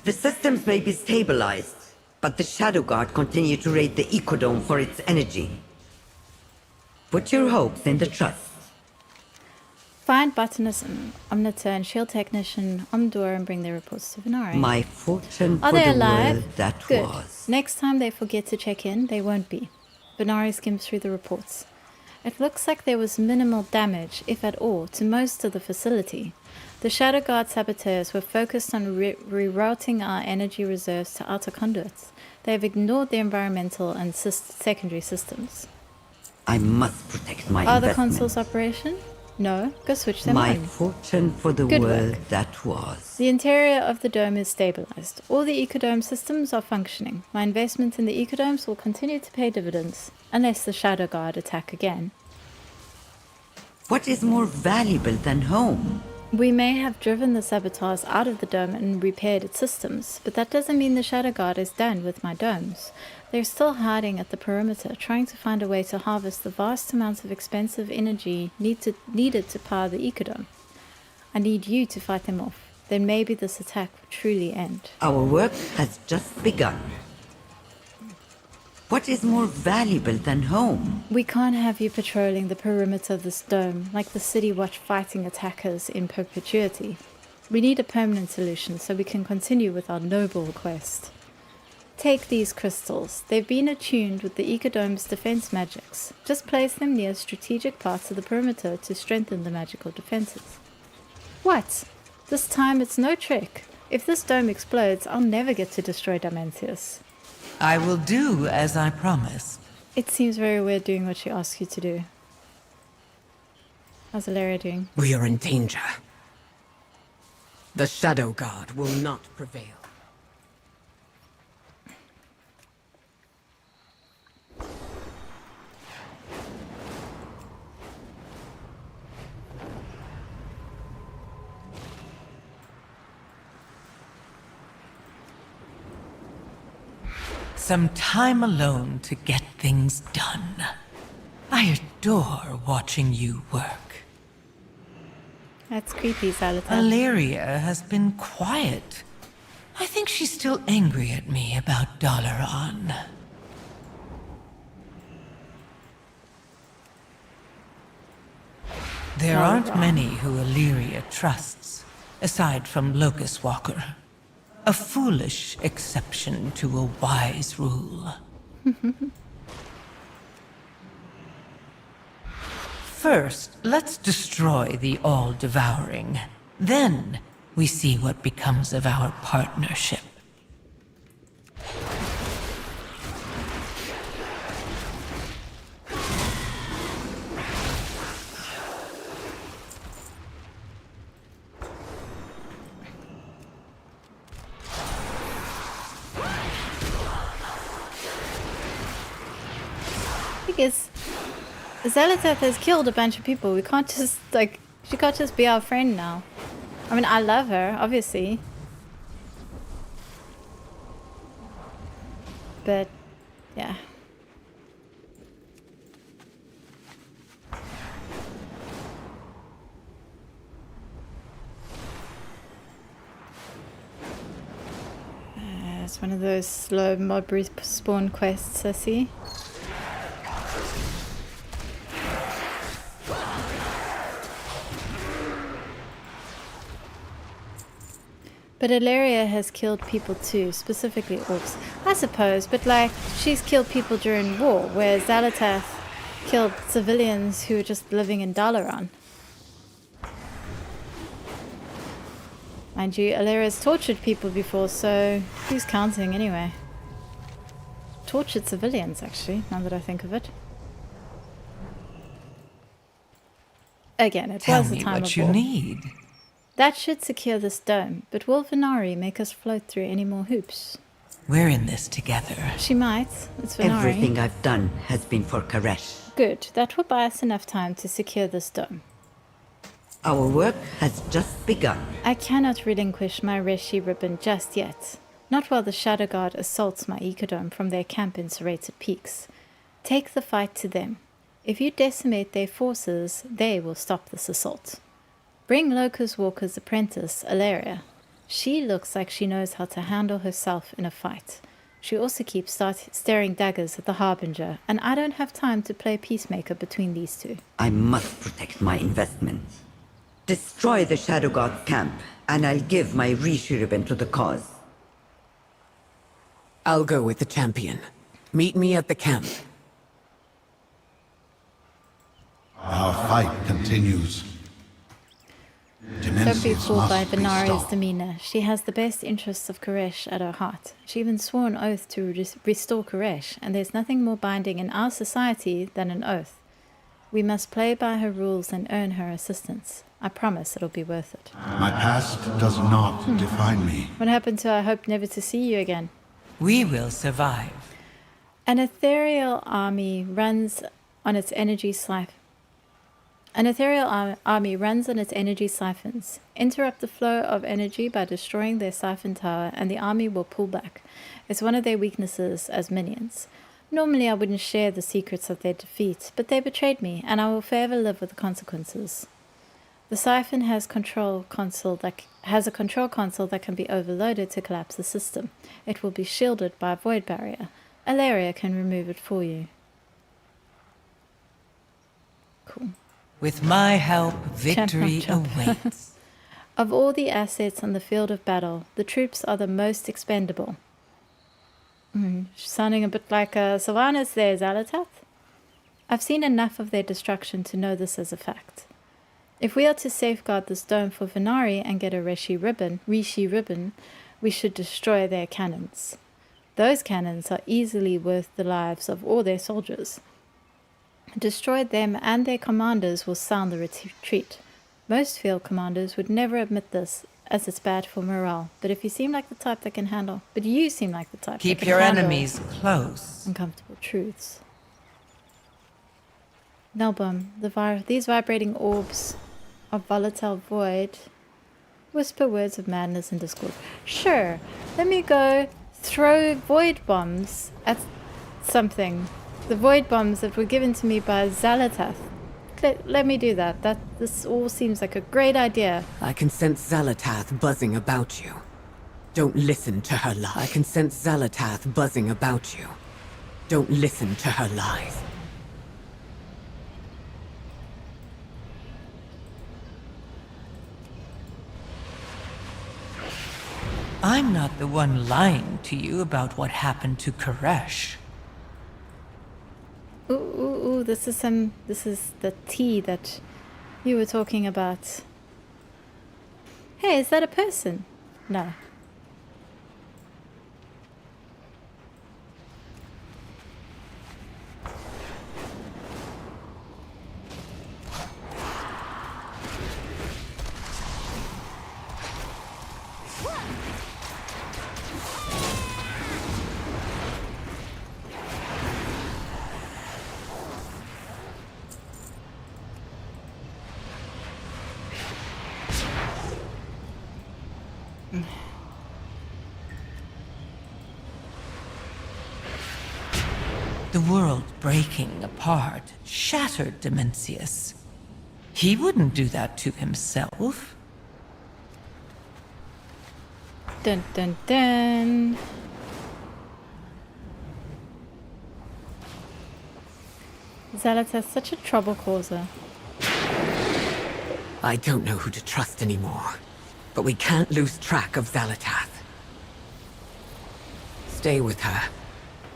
The systems may be stabilized, but the Shadow Guard continue to raid the Ecodome for its energy. Put your hopes in the trust. Find Botanist, Omniter, and Shield Technician Omdur and bring their reports to Venari. My fortune Are for they the alive? world that Good. was. Next time they forget to check in, they won't be. Venari skims through the reports. It looks like there was minimal damage, if at all, to most of the facility. The Shadow Guard saboteurs were focused on rerouting our energy reserves to outer conduits. They have ignored the environmental and secondary systems. I must protect my Are the investment. consoles operation? No, go switch them My on. fortune for the Good world work. that was. The interior of the dome is stabilized. All the Ecodome systems are functioning. My investment in the Ecodomes will continue to pay dividends, unless the Shadow Guard attack again. What is more valuable than home? We may have driven the saboteurs out of the dome and repaired its systems, but that doesn't mean the Shadow Guard is done with my domes. They're still hiding at the perimeter, trying to find a way to harvest the vast amounts of expensive energy needed to power the Ecodome. I need you to fight them off. Then maybe this attack will truly end. Our work has just begun. What is more valuable than home? We can't have you patrolling the perimeter of this dome like the City Watch fighting attackers in perpetuity. We need a permanent solution so we can continue with our noble quest. Take these crystals. They've been attuned with the Ecodome's defense magics. Just place them near strategic parts of the perimeter to strengthen the magical defenses. What? This time it's no trick. If this dome explodes, I'll never get to destroy Dimensius. I will do as I promised. It seems very weird doing what she asks you to do. How's Ilaria doing? We are in danger. The Shadow Guard will not prevail. Some time alone to get things done. I adore watching you work. That's creepy, Zalatath. Valeria has been quiet. I think she's still angry at me about Dalaran. There aren't many who Illyria trusts, aside from Locust Walker. A foolish exception to a wise rule. First, let's destroy the All-Devouring. Then, we see what becomes of our partnership. Because Zalatath has killed a bunch of people. We can't just, like, she can't just be our friend now. I mean, I love her, obviously. But, yeah. It's one of those slow mob respawn quests, I see. But Illyria has killed people too, specifically orcs. I suppose, but like, she's killed people during war, whereas Zalatath killed civilians who were just living in Dalaran. Mind you, Illyria's tortured people before, so who's counting anyway? Tortured civilians, actually, now that I think of it. Again, it was a time of war. Tell me what you need. That should secure this dome, but will Venari make us float through any more hoops? We're in this together. She might. It's Venari. Everything I've done has been for Karesh. Good. That will buy us enough time to secure this dome. Our work has just begun. I cannot relinquish my Reshi ribbon just yet. Not while the Shadow Guard assaults my ecodome from their camp in Serrated Peaks. Take the fight to them. If you decimate their forces, they will stop this assault. Bring Locust Walker's apprentice, Illyria. She looks like she knows how to handle herself in a fight. She also keeps staring daggers at the Harbinger, and I don't have time to play peacemaker between these two. I must protect my investments. Destroy the Shadow God's camp, and I'll give my Rishi ribbon to the cause. I'll go with the champion. Meet me at the camp. Our fight continues. Don't be fooled by Venari's demeanor. She has the best interests of Karesh at her heart. She even swore an oath to restore Karesh, and there's nothing more binding in our society than an oath. We must play by her rules and earn her assistance. I promise it'll be worth it. My past does not define me. What happened to I hope never to see you again? We will survive. An ethereal army runs on its energy siphons. Interrupt the flow of energy by destroying their siphon tower, and the army will pull back. It's one of their weaknesses as minions. Normally I wouldn't share the secrets of their defeat, but they betrayed me, and I will forever live with the consequences. The siphon has a control console that can be overloaded to collapse the system. It will be shielded by a void barrier. Illyria can remove it for you. Cool. With my help, victory awaits. Of all the assets on the field of battle, the troops are the most expendable. Sounding a bit like Sylvanas there, Zalatath. I've seen enough of their destruction to know this as a fact. If we are to safeguard this dome for Venari and get a Rishi ribbon, we should destroy their cannons. Those cannons are easily worth the lives of all their soldiers. Destroy them and their commanders will sound the retreat. Most field commanders would never admit this, as it's bad for morale. But if you seem like the type that can handle... But you seem like the type Keep that can your handle enemies close. uncomfortable truths. Nelbum, these vibrating orbs of volatile void whisper words of madness and discord. Sure, let me go throw void bombs at something. The void bombs that were given to me by Zalatath. Let me do that. This all seems like a great idea. I can sense Zalatath buzzing about you. Don't listen to her lies. I can sense Zalatath buzzing about you. Don't listen to her lies. I'm not the one lying to you about what happened to Koresh. Ooh, this is the tea that you were talking about. Hey, is that a person? No. The world breaking apart shattered Dimensius. He wouldn't do that to himself. Dun dun dun. Zalatath's such a trouble causer. I don't know who to trust anymore, but we can't lose track of Zalatath. Stay with her.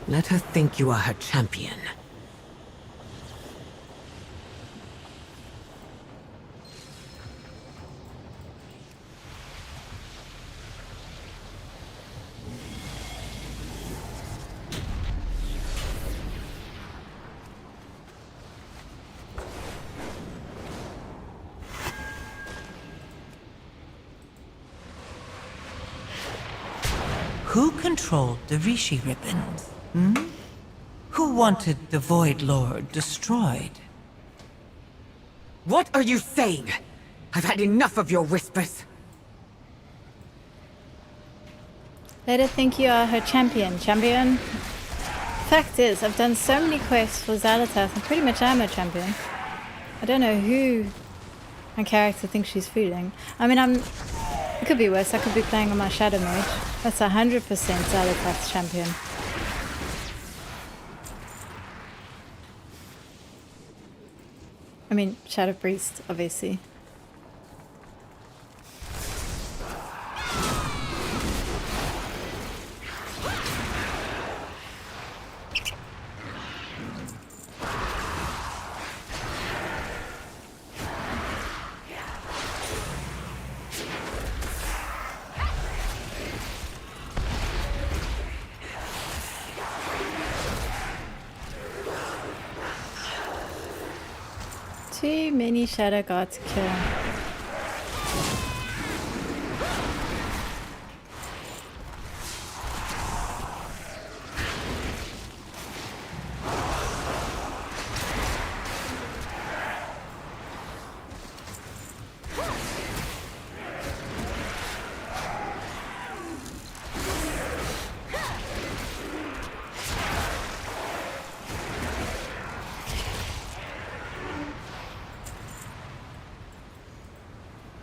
Let her think you are her champion. Who controlled the Rishi ribbons? Who wanted the Void Lord destroyed? What are you saying? I've had enough of your whispers. Let her think you are her champion. Fact is, I've done so many quests for Zalatath and pretty much am her champion. I don't know who my character thinks she's fooling. I mean, it could be worse. I could be playing on my Shadow Mage. That's 100% Zalatath's champion. I mean, Shadow Priest, obviously. Too many Shadow Guards to kill.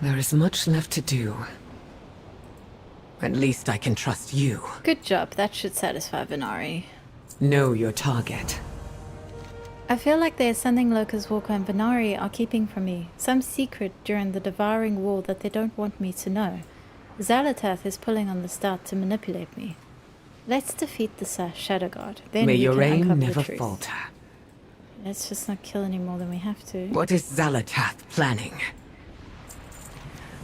There is much left to do. At least I can trust you. Good job. That should satisfy Venari. Know your target. I feel like there's something Locust Walker and Venari are keeping from me. Some secret during the devouring war that they don't want me to know. Zalatath is pulling on the start to manipulate me. Let's defeat the Shadow Guard. Then May we your can aim uncover never the truth. falter. Let's just not kill any more than we have to. What is Zalatath planning?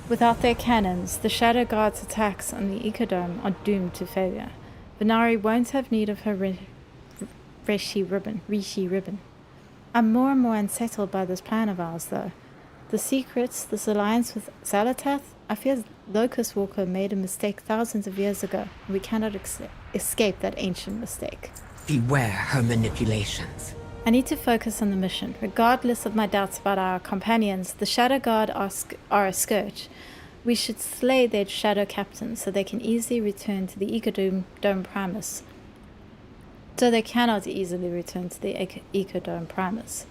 Without their cannons, the Shadow Guard's attacks on the Ecodome are doomed to failure. Venari won't have need of her Rishi ribbon. I'm more and more unsettled by this plan of ours, though. The secrets, this alliance with Zalatath, I fear Locust Walker made a mistake thousands of years ago, and we cannot escape that ancient mistake. Beware her manipulations. I need to focus on the mission. Regardless of my doubts about our companions, the Shadow Guard are a scourge. We should slay their shadow captains so they can easily return to the Ecodome Primus. So they cannot easily return to the Ecodome Primus.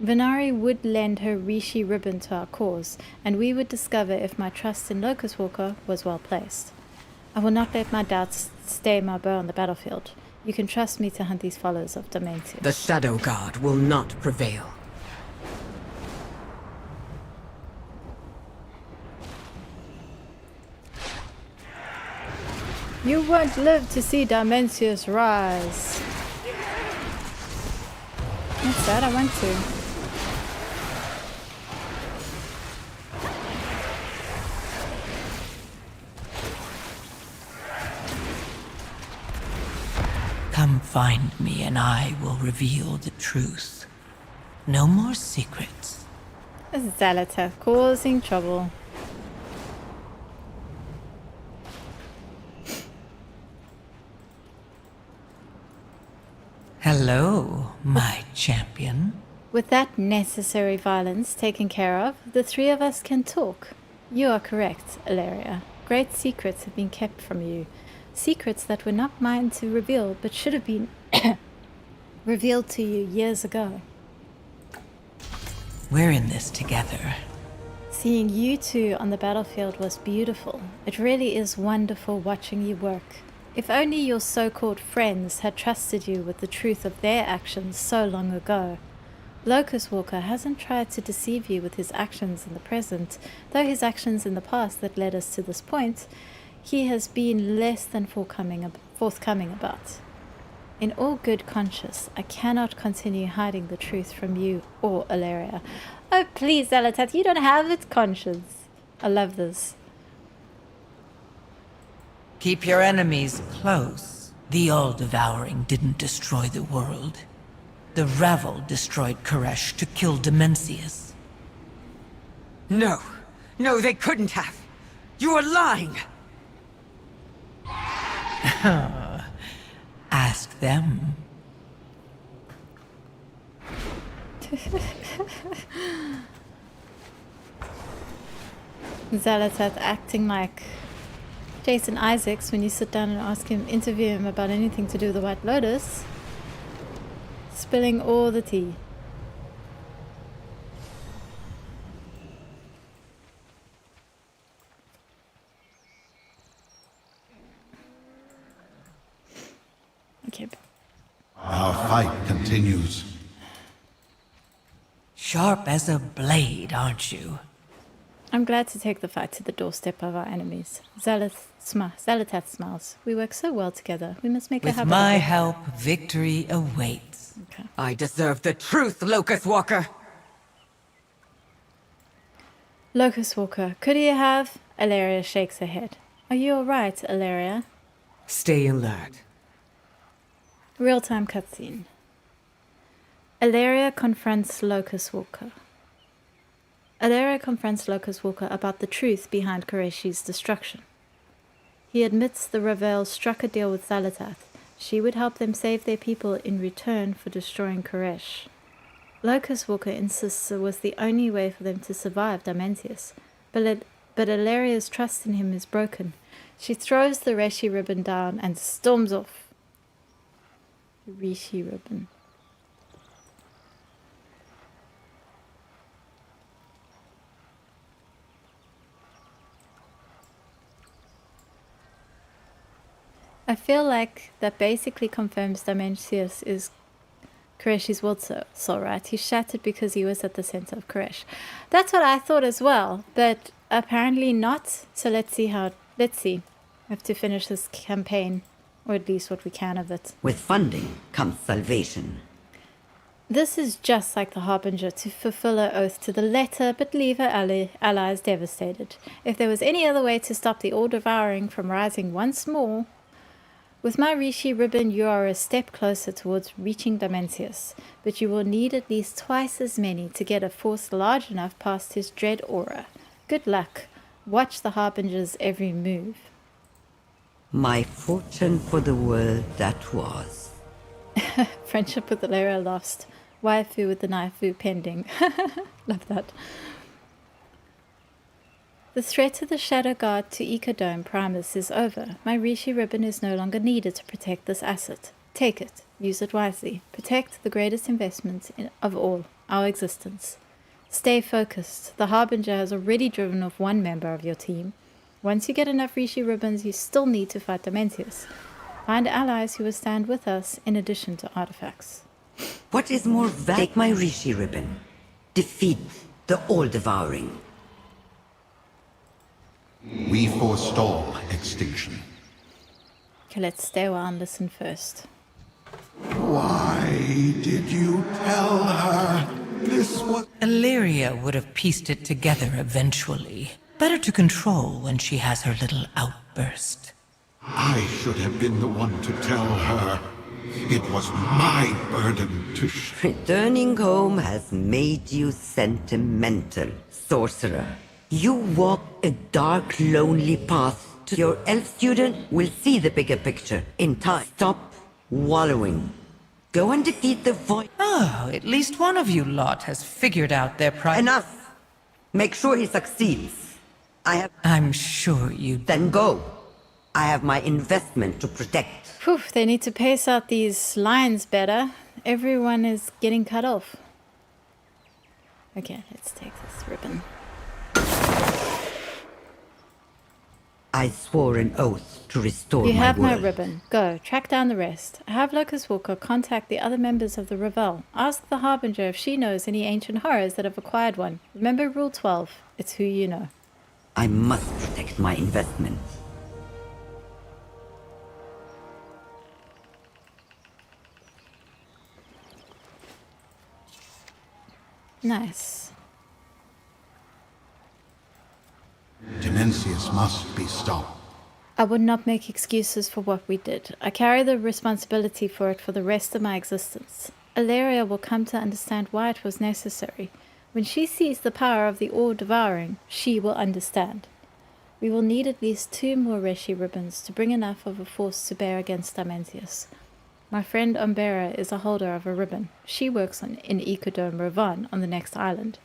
Venari would lend her Rishi ribbon to our cause, and we would discover if my trust in Locust Walker was well placed. I will not let my doubts stay my bow on the battlefield. You can trust me to hunt these followers of Damentius. The Shadow God will not prevail. You won't live to see Damentius rise. That's sad, I want to. Come find me and I will reveal the truth. No more secrets. Zalatath causing trouble. Hello, my champion. With that necessary violence taken care of, the three of us can talk. You are correct, Ilaria. Great secrets have been kept from you. Secrets that were not mine to reveal, but should have been revealed to you years ago. We're in this together. Seeing you two on the battlefield was beautiful. It really is wonderful watching you work. If only your so-called friends had trusted you with the truth of their actions so long ago. Locust Walker hasn't tried to deceive you with his actions in the present, though his actions in the past that led us to this point, he has been less than forthcoming about. In all good conscience, I cannot continue hiding the truth from you or Ilaria. Oh, please, Zalatath, you don't have its conscience. I love this. Keep your enemies close. The All-Devouring didn't destroy the world. The Ravel destroyed Koresh to kill Demencius. No. No, they couldn't have. You are lying. Ask them. Zalatath acting like Jason Isaacs when you sit down and ask him, interview him about anything to do with the White Lotus. Spilling all the tea. Okay. Our fight continues. Sharp as a blade, aren't you? I'm glad to take the fight to the doorstep of our enemies. Zalatath smiles. We work so well together. We must make a habit With my of it. help, victory awaits. Okay. I deserve the truth, Locust Walker. Locust Walker, could he have? Ilaria shakes her head. Are you alright, Ilaria? Stay alert. Real-time cutscene. Ilaria confronts Locust Walker. Ilaria confronts Locust Walker about the truth behind Koreshi's destruction. He admits the Ravel struck a deal with Zalatath. She would help them save their people in return for destroying Koresh. Locust Walker insists it was the only way for them to survive Damentius, but Ilaria's trust in him is broken. She throws the Rishi ribbon down and storms off. Rishi ribbon. I feel like that basically confirms Damentius is Koreshi's world soul, right? He shattered because he was at the center of Koresh. That's what I thought as well, but apparently not. So let's see. We have to finish this campaign, or at least what we can of it. With funding comes salvation. This is just like the Harbinger, to fulfill her oath to the letter, but leave her allies devastated. If there was any other way to stop the All-Devouring from rising once more... With my Rishi ribbon, you are a step closer towards reaching Damentius, but you will need at least twice as many to get a force large enough past his dread aura. Good luck. Watch the Harbinger's every move. My fortune for the world that was. Friendship with Ilaria lost. Waifu with the knifeu pending. Love that. The threat to the Shadow Guard to Ecodome Primus is over. My Rishi ribbon is no longer needed to protect this asset. Take it. Use it wisely. Protect the greatest investment of all, our existence. Stay focused. The Harbinger has already driven off one member of your team. Once you get enough Rishi ribbons, you still need to fight Dementius. Find allies who will stand with us in addition to artifacts. What is more valuable? Take my Rishi ribbon. Defeat the All-Devouring. We forestall extinction. Okay, let's stay a while and listen first. Why did you tell her this was... Illyria would have pieced it together eventually. Better to control when she has her little outburst. I should have been the one to tell her. It was my burden to... Returning home has made you sentimental, sorcerer. You walk a dark, lonely path. Your elf student will see the bigger picture in time. Stop wallowing. Go and defeat the void. Oh, at least one of you lot has figured out their Enough! Make sure he succeeds. I'm sure you... Then go. I have my investment to protect. Whew, they need to pace out these lines better. Everyone is getting cut off. Okay, let's take this ribbon. I swore an oath to restore You my have my word. ribbon. Go, track down the rest. Have Locust Walker contact the other members of the Revel. Ask the Harbinger if she knows any ancient horrors that have acquired one. Remember Rule 12. It's who you know. I must protect my investment. Nice. Dementius must be stopped. I would not make excuses for what we did. I carry the responsibility for it for the rest of my existence. Illyria will come to understand why it was necessary. When she sees the power of the All-Devouring, she will understand. We will need at least 2 more Rishi ribbons to bring enough of a force to bear against Dementius. My friend Umbera is a holder of a ribbon. She works in Ecodome Ravon on the next island.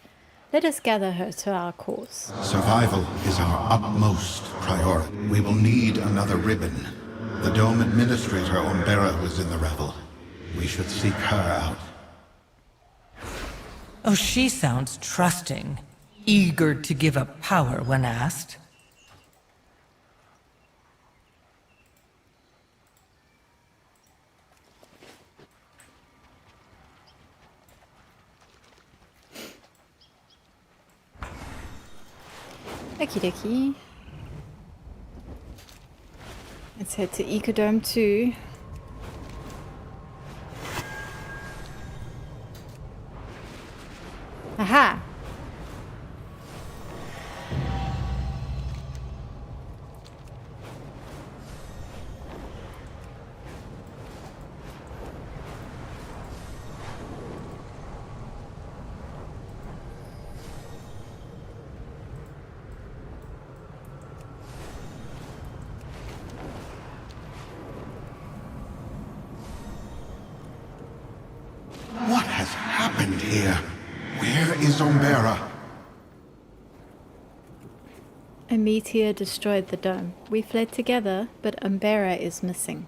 Let us gather her to our cause. Survival is our utmost priority. We will need another ribbon. The Dome Administrator Umbera was in the revel. We should seek her out. Oh, she sounds trusting. Eager to give up power when asked. Okie dokie. Let's head to Ecodome 2. Aha! What has happened here? Where is Umbera? A meteor destroyed the dome. We fled together, but Umbera is missing.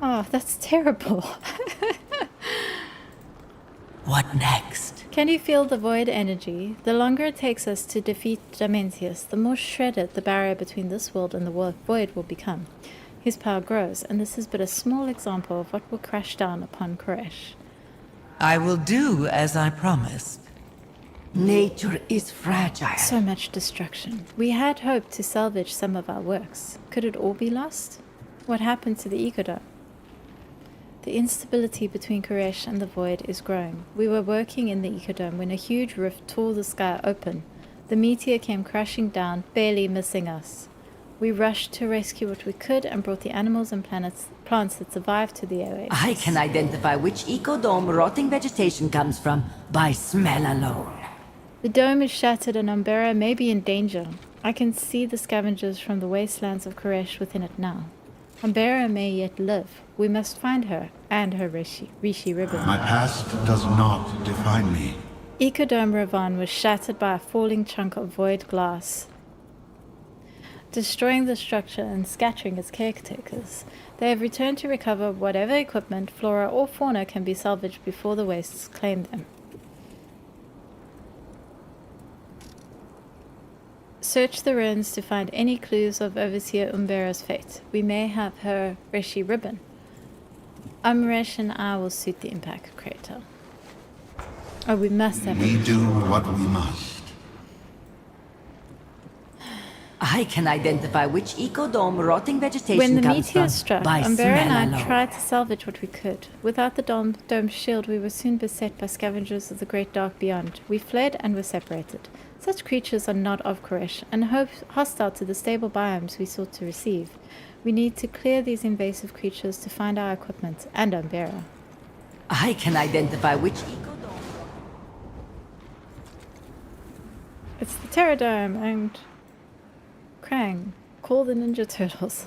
Oh, that's terrible. What next? Can you feel the void energy? The longer it takes us to defeat Dementius, the more shredded the barrier between this world and the void will become. His power grows, and this is but a small example of what will crash down upon Koresh. I will do as I promised. Nature is fragile. So much destruction. We had hoped to salvage some of our works. Could it all be lost? What happened to the Ecodome? The instability between Koresh and the Void is growing. We were working in the Ecodome when a huge rift tore the sky open. The meteor came crashing down, barely missing us. We rushed to rescue what we could and brought the animals and plants that survived to the oasis. I can identify which ecodome rotting vegetation comes from by smell alone. The dome is shattered and Umbera may be in danger. I can see the scavengers from the wastelands of Koresh within it now. Umbera may yet live. We must find her and her Rishi ribbon. My past does not define me. Ecodome Ravon was shattered by a falling chunk of void glass, destroying the structure and scattering its caretakers. They have returned to recover whatever equipment, flora or fauna can be salvaged before the wastes claim them. Search the ruins to find any clues of Overseer Umbera's fate. We may have her Reshi ribbon. Umresh and I will suit the impact crater. Oh, we must have. We do what we must. I can identify which ecodome rotting vegetation When the comes meteor from struck, by Umbera smell and I alone. tried to salvage what we could. Without the dome's shield, we were soon beset by scavengers of the great dark beyond. We fled and were separated. Such creatures are not of Koresh, and hostile to the stable biomes we sought to receive. We need to clear these invasive creatures to find our equipment and Umbera. I can identify which ecodome. It's the Pterodome and Krang. Call the Ninja Turtles.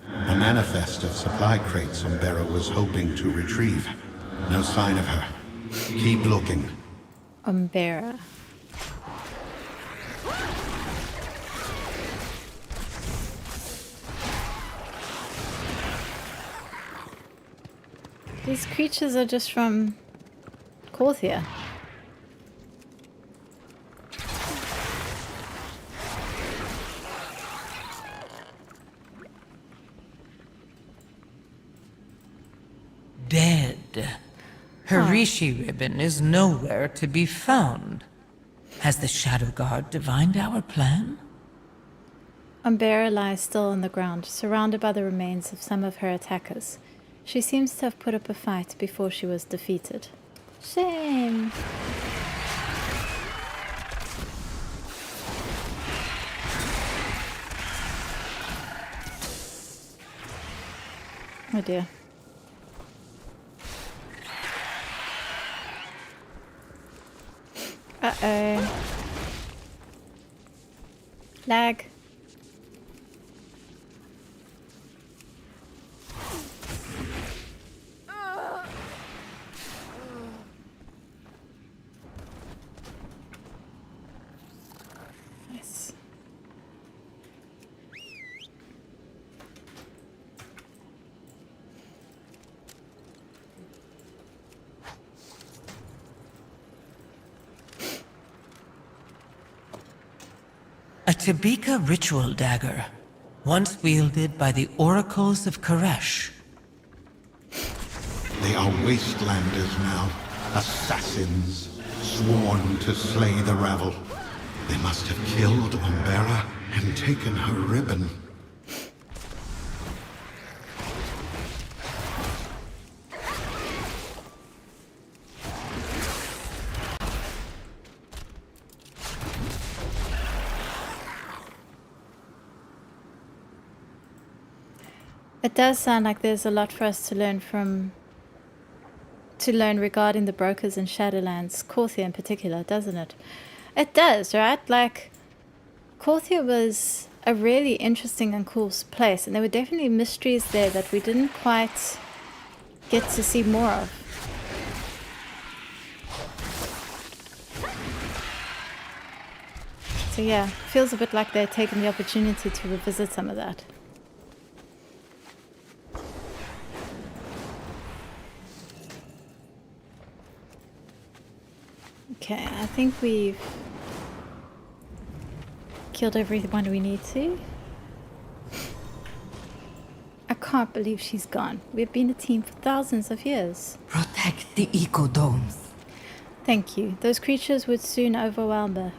A manifest of supply crates Umbera was hoping to retrieve. No sign of her. Keep looking. Umbera. These creatures are just from Korthia. Dead. Her Rishi ribbon is nowhere to be found. Has the Shadow Guard divined our plan? Umbera lies still on the ground, surrounded by the remains of some of her attackers. She seems to have put up a fight before she was defeated. Shame. Oh dear. Uh-oh. Lag. Nice. A Tabika ritual dagger, once wielded by the oracles of Koresh. They are wastelanders now. Assassins, sworn to slay the rabble. They must have killed Umbera and taken her ribbon. It does sound like there's a lot for us to learn regarding the brokers in Shadowlands, Korthia in particular, doesn't it? It does, right? Like, Korthia was a really interesting and cool place, and there were definitely mysteries there that we didn't quite get to see more of. So yeah, feels a bit like they're taking the opportunity to revisit some of that. Okay, I think we've killed everyone we need to. I can't believe she's gone. We've been a team for thousands of years. Protect the ecodomes. Thank you. Those creatures would soon overwhelm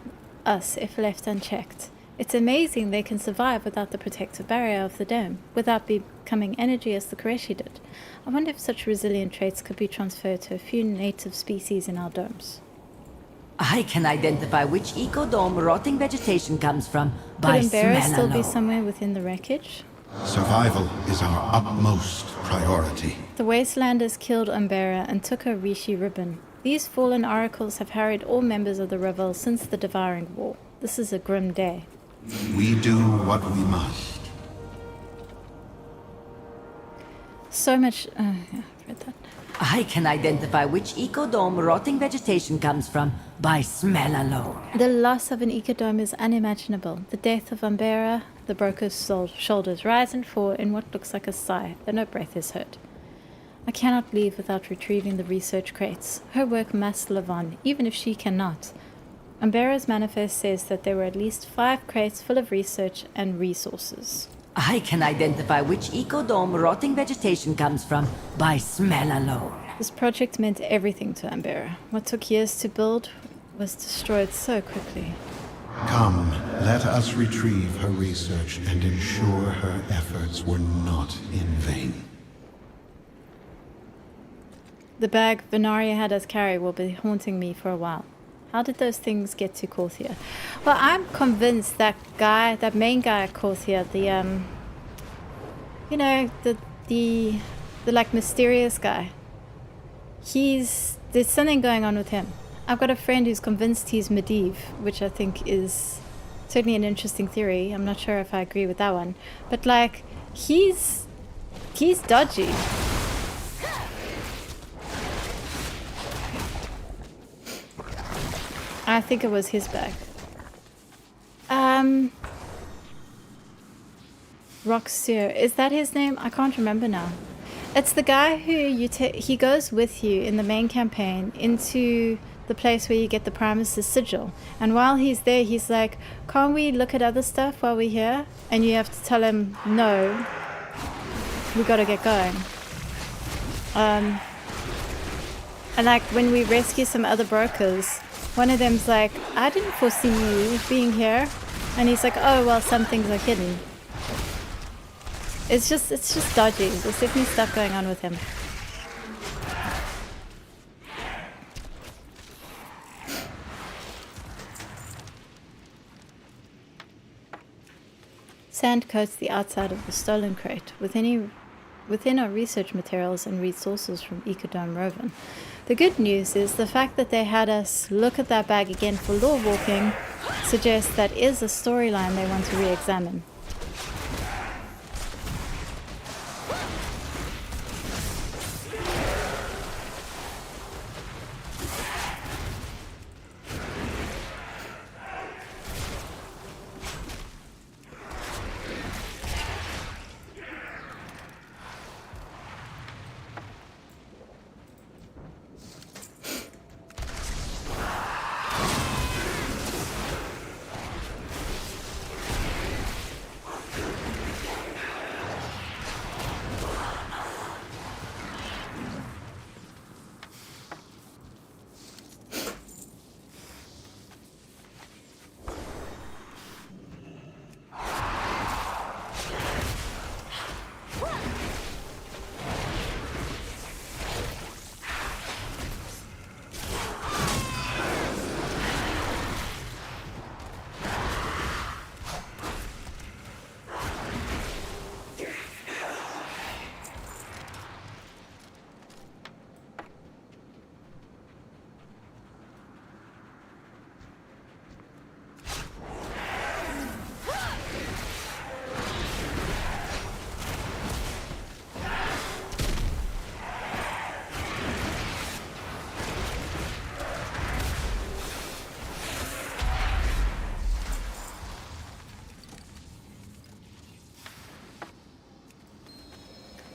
us if left unchecked. It's amazing they can survive without the protective barrier of the dome, without becoming energy as the Koreshi did. I wonder if such resilient traits could be transferred to a few native species in our domes. I can identify which ecodome rotting vegetation comes from by Could smell Umbera still be alone. somewhere within the wreckage? Survival is our utmost priority. The Wastelanders killed Umbera and took her Rishi ribbon. These fallen oracles have harried all members of the Revel since the Devouring War. This is a grim day. We do what we must. So much... yeah, I've read that. I can identify which ecodome rotting vegetation comes from by smell alone. The loss of an ecodome is unimaginable. The death of Umbera, the broker's shoulders rise and fall in what looks like a sigh, though no breath is heard. I cannot leave without retrieving the research crates. Her work must live on, even if she cannot. Umbera's manifest says that there were at least 5 crates full of research and resources. I can identify which ecodome rotting vegetation comes from by smell alone. This project meant everything to Umbera. What took years to build was destroyed so quickly. Come, let us retrieve her research and ensure her efforts were not in vain. The bag Venaria had us carry will be haunting me for a while. How did those things get to Corthia? Well, I'm convinced that guy, that main guy at Corthia, the you know, the like mysterious guy. There's something going on with him. I've got a friend who's convinced he's Medivh, which I think is certainly an interesting theory. I'm not sure if I agree with that one, but like he's dodgy. I think it was his bag. Roxir, is that his name? I can't remember now. It's the guy who he goes with you in the main campaign into the place where you get the Primus' sigil. And while he's there, he's like, can't we look at other stuff while we're here? And you have to tell him, no, we gotta get going. And like when we rescue some other brokers, one of them's like, I didn't foresee you being here. And he's like, oh, well, some things are hidden. It's just dodgy. There's definitely stuff going on with him. Sand coats the outside of the stolen crate within our research materials and resources from Ecodome Rovan. The good news is the fact that they had us look at that bag again for lore walking suggests that is a storyline they want to re-examine.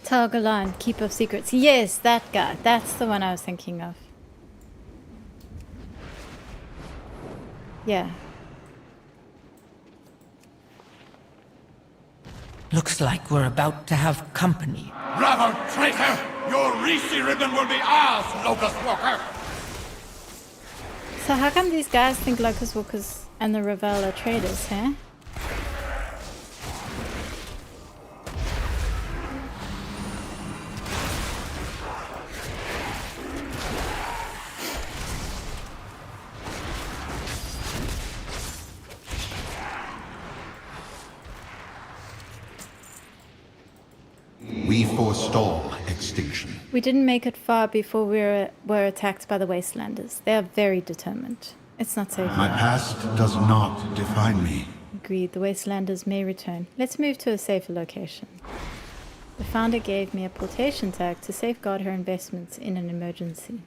Talgalan, Keeper of Secrets. Yes, that guy. That's the one I was thinking of. Yeah. Looks like we're about to have company. Bravo, traitor! Your Rishi ribbon will be ours, Locust Walker! So how come these guys think Locust Walkers and the Revel are traders, huh? We forestall extinction. We didn't make it far before we were attacked by the Wastelanders. They are very determined. It's not safe. My past does not define me. Agreed. The Wastelanders may return. Let's move to a safer location. The founder gave me a portation tag to safeguard her investments in an emergency.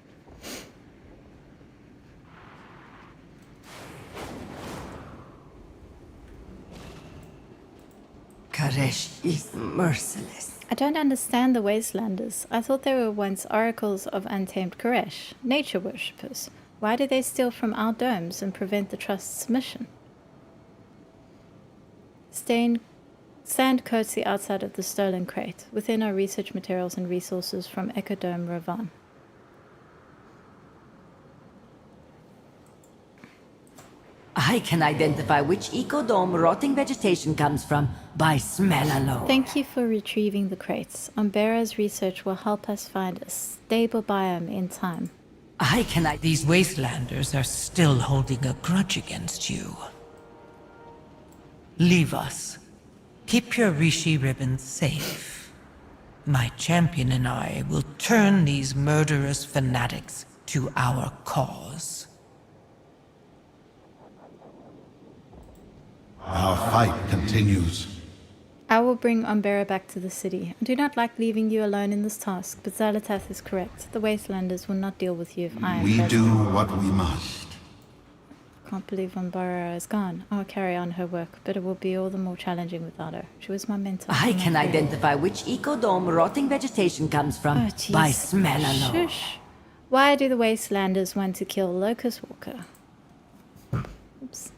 Karesh is merciless. I don't understand the Wastelanders. I thought they were once oracles of untamed Koresh, nature worshippers. Why do they steal from our domes and prevent the Trust's mission? Sand coats the outside of the stolen crate. Within are research materials and resources from Ecodome Ravan. I can identify which ecodome rotting vegetation comes from by smell alone. Thank you for retrieving the crates. Umbera's research will help us find a stable biome in time. These Wastelanders are still holding a grudge against you. Leave us. Keep your Rishi ribbons safe. My champion and I will turn these murderous fanatics to our cause. Our fight continues. I will bring Umbera back to the city. I do not like leaving you alone in this task, but Xalatath is correct. The Wastelanders will not deal with you if I am We present. do what we must. Can't believe Umbera is gone. I'll carry on her work, but it will be all the more challenging without her. She was my mentor. I can identify which ecodome rotting vegetation comes from by smell alone. Shush. Why do the Wastelanders want to kill Locust Walker? Oops.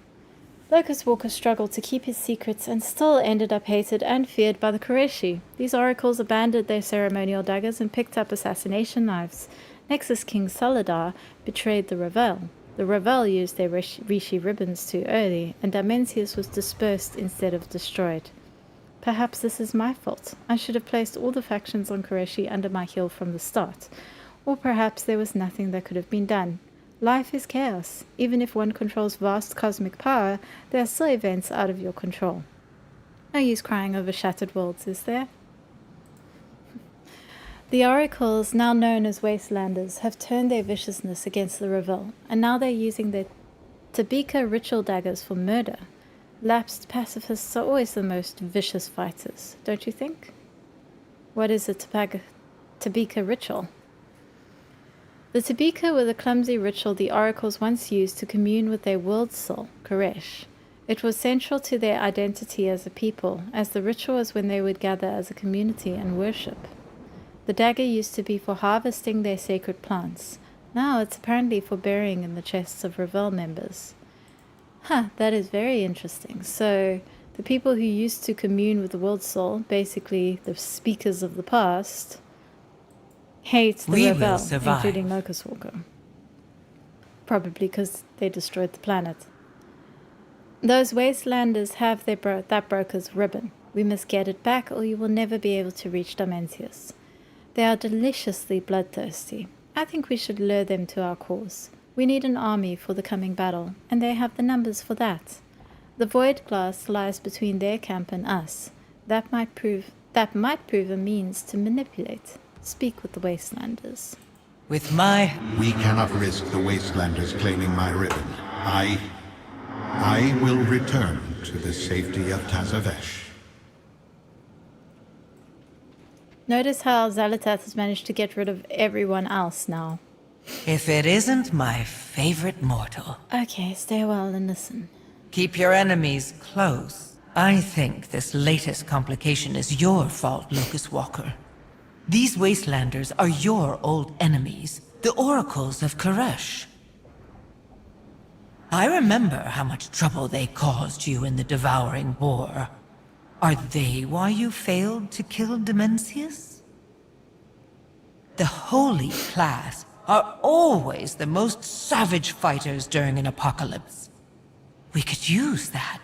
Locust Walker struggled to keep his secrets and still ended up hated and feared by the Koreshi. These oracles abandoned their ceremonial daggers and picked up assassination knives. Nexus King Saladar betrayed the Revel. The Revel used their Rishi ribbons too early, and Dimensius was dispersed instead of destroyed. Perhaps this is my fault. I should have placed all the factions on Koreshi under my heel from the start. Or perhaps there was nothing that could have been done. Life is chaos. Even if one controls vast cosmic power, there are still events out of your control. No use crying over shattered worlds, is there? The oracles, now known as Wastelanders, have turned their viciousness against the Revel, and now they're using their Tabika ritual daggers for murder. Lapsed pacifists are always the most vicious fighters, don't you think? What is a Tabika ritual? The Tabika were the clumsy ritual the oracles once used to commune with their world soul, Koresh. It was central to their identity as a people, as the ritual was when they would gather as a community and worship. The dagger used to be for harvesting their sacred plants. Now it's apparently for burying in the chests of Revel members. That is very interesting. So, the people who used to commune with the world soul, basically the speakers of the past, hate the Revel, including Locust Walker. Probably because they destroyed the planet. Those Wastelanders have that broker's ribbon. We must get it back or you will never be able to reach Dimensius. They are deliciously bloodthirsty. I think we should lure them to our cause. We need an army for the coming battle, and they have the numbers for that. The Void Glass lies between their camp and us. That might prove a means to manipulate. Speak with the Wastelanders. We cannot risk the Wastelanders claiming my ribbon. I will return to the safety of Tazavesh. Notice how Xalatath has managed to get rid of everyone else now. If it isn't my favorite mortal. Okay, stay a while and listen. Keep your enemies close. I think this latest complication is your fault, Locust Walker. These Wastelanders are your old enemies, the Oracles of Koresh. I remember how much trouble they caused you in the Devouring War. Are they why you failed to kill Dimensius? The Holy Class are always the most savage fighters during an apocalypse. We could use that.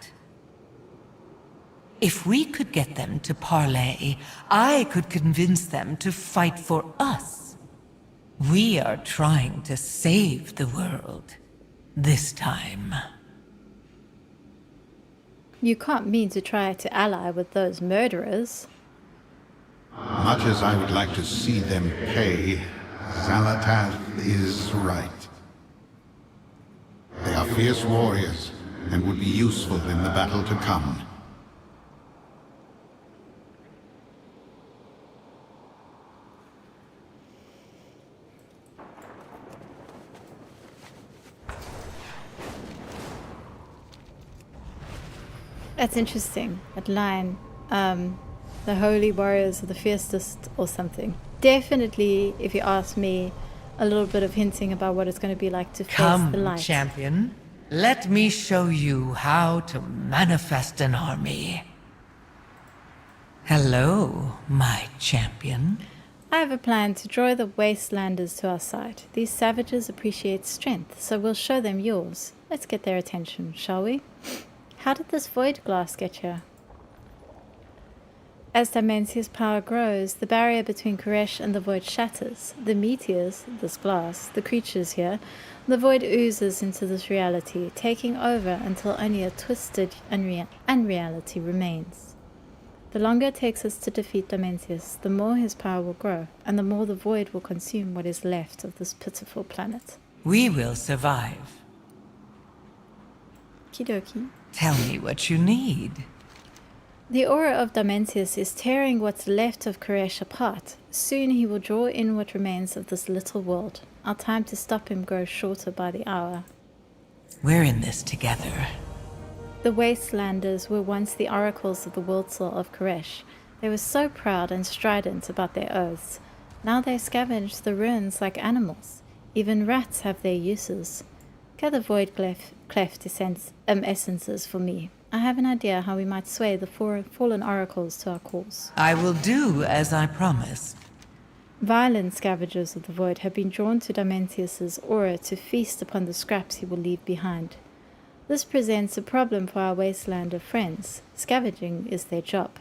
If we could get them to parley, I could convince them to fight for us. We are trying to save the world. This time. You can't mean to try to ally with those murderers. Much as I would like to see them pay, Zalatath is right. They are fierce warriors, and would be useful in the battle to come. That's interesting. That line, the holy warriors are the fiercest or something. Definitely, if you ask me, a little bit of hinting about what it's going to be like to face the light. Come, champion. Let me show you how to manifest an army. Hello, my champion. I have a plan to draw the Wastelanders to our side. These savages appreciate strength, so we'll show them yours. Let's get their attention, shall we? How did this void glass get here? As Dimensia's power grows, the barrier between Koresh and the void shatters. The meteors, this glass, the creatures here, the void oozes into this reality, taking over until only a twisted unreality remains. The longer it takes us to defeat Dimensius, the more his power will grow, and the more the void will consume what is left of this pitiful planet. We will survive. Kidoki. Tell me what you need. The aura of Dimensius is tearing what's left of Koresh apart. Soon he will draw in what remains of this little world. Our time to stop him grows shorter by the hour. We're in this together. The Wastelanders were once the oracles of the world soul of Koresh. They were so proud and strident about their oaths. Now they scavenge the ruins like animals. Even rats have their uses. Gather void cleft essences for me. I have an idea how we might sway the fallen oracles to our cause. I will do as I promised. Violent scavengers of the void have been drawn to Dimensius's aura to feast upon the scraps he will leave behind. This presents a problem for our Wastelander friends. Scavenging is their job.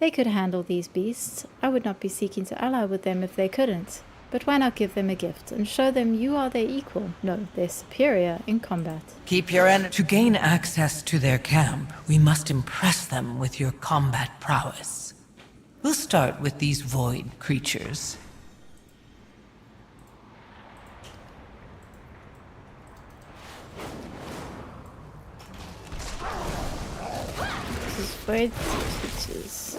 They could handle these beasts. I would not be seeking to ally with them if they couldn't. But why not give them a gift and show them you are their equal, no, their superior in combat? Keep your energy. To gain access to their camp, we must impress them with your combat prowess. We'll start with these void creatures. These void creatures.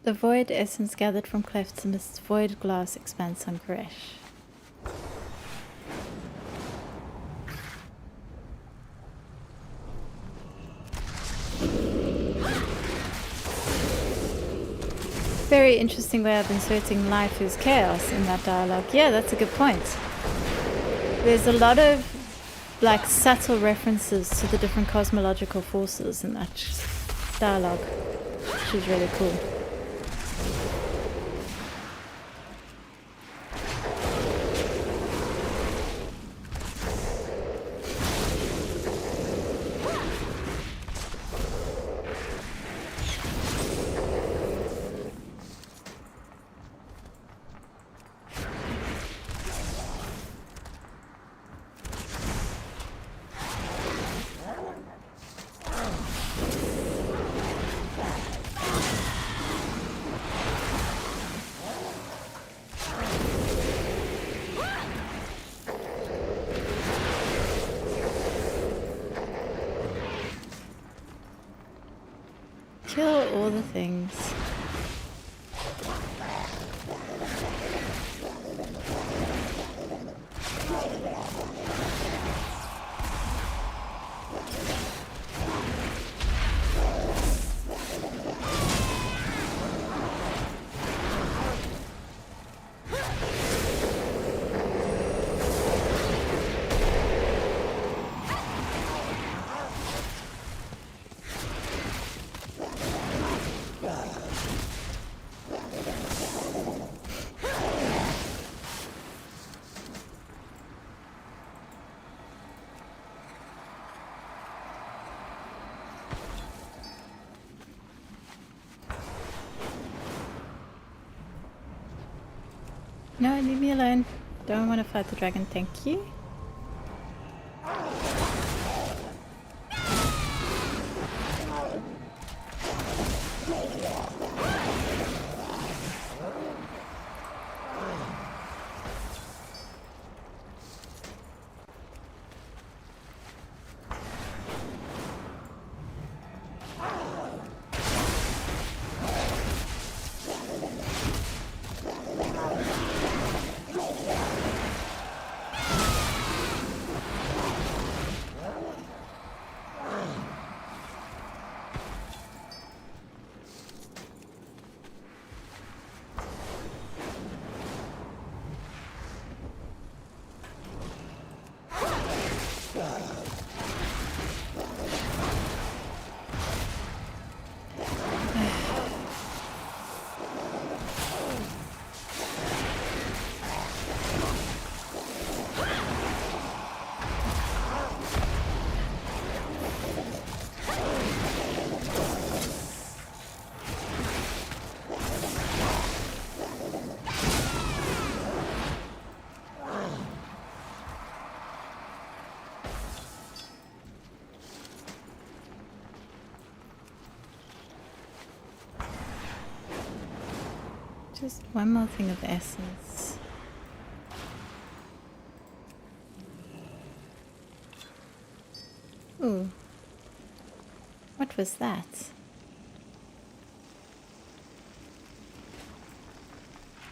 The void essence gathered from clefts amidst void glass expands on Koresh. Very interesting way of inserting life is chaos in that dialogue. Yeah, that's a good point. There's a lot of like subtle references to the different cosmological forces in that dialogue, which is really cool. Kill all the things. No, leave me alone. Don't want to fight the dragon, thank you. Just one more thing of essence. Ooh. What was that?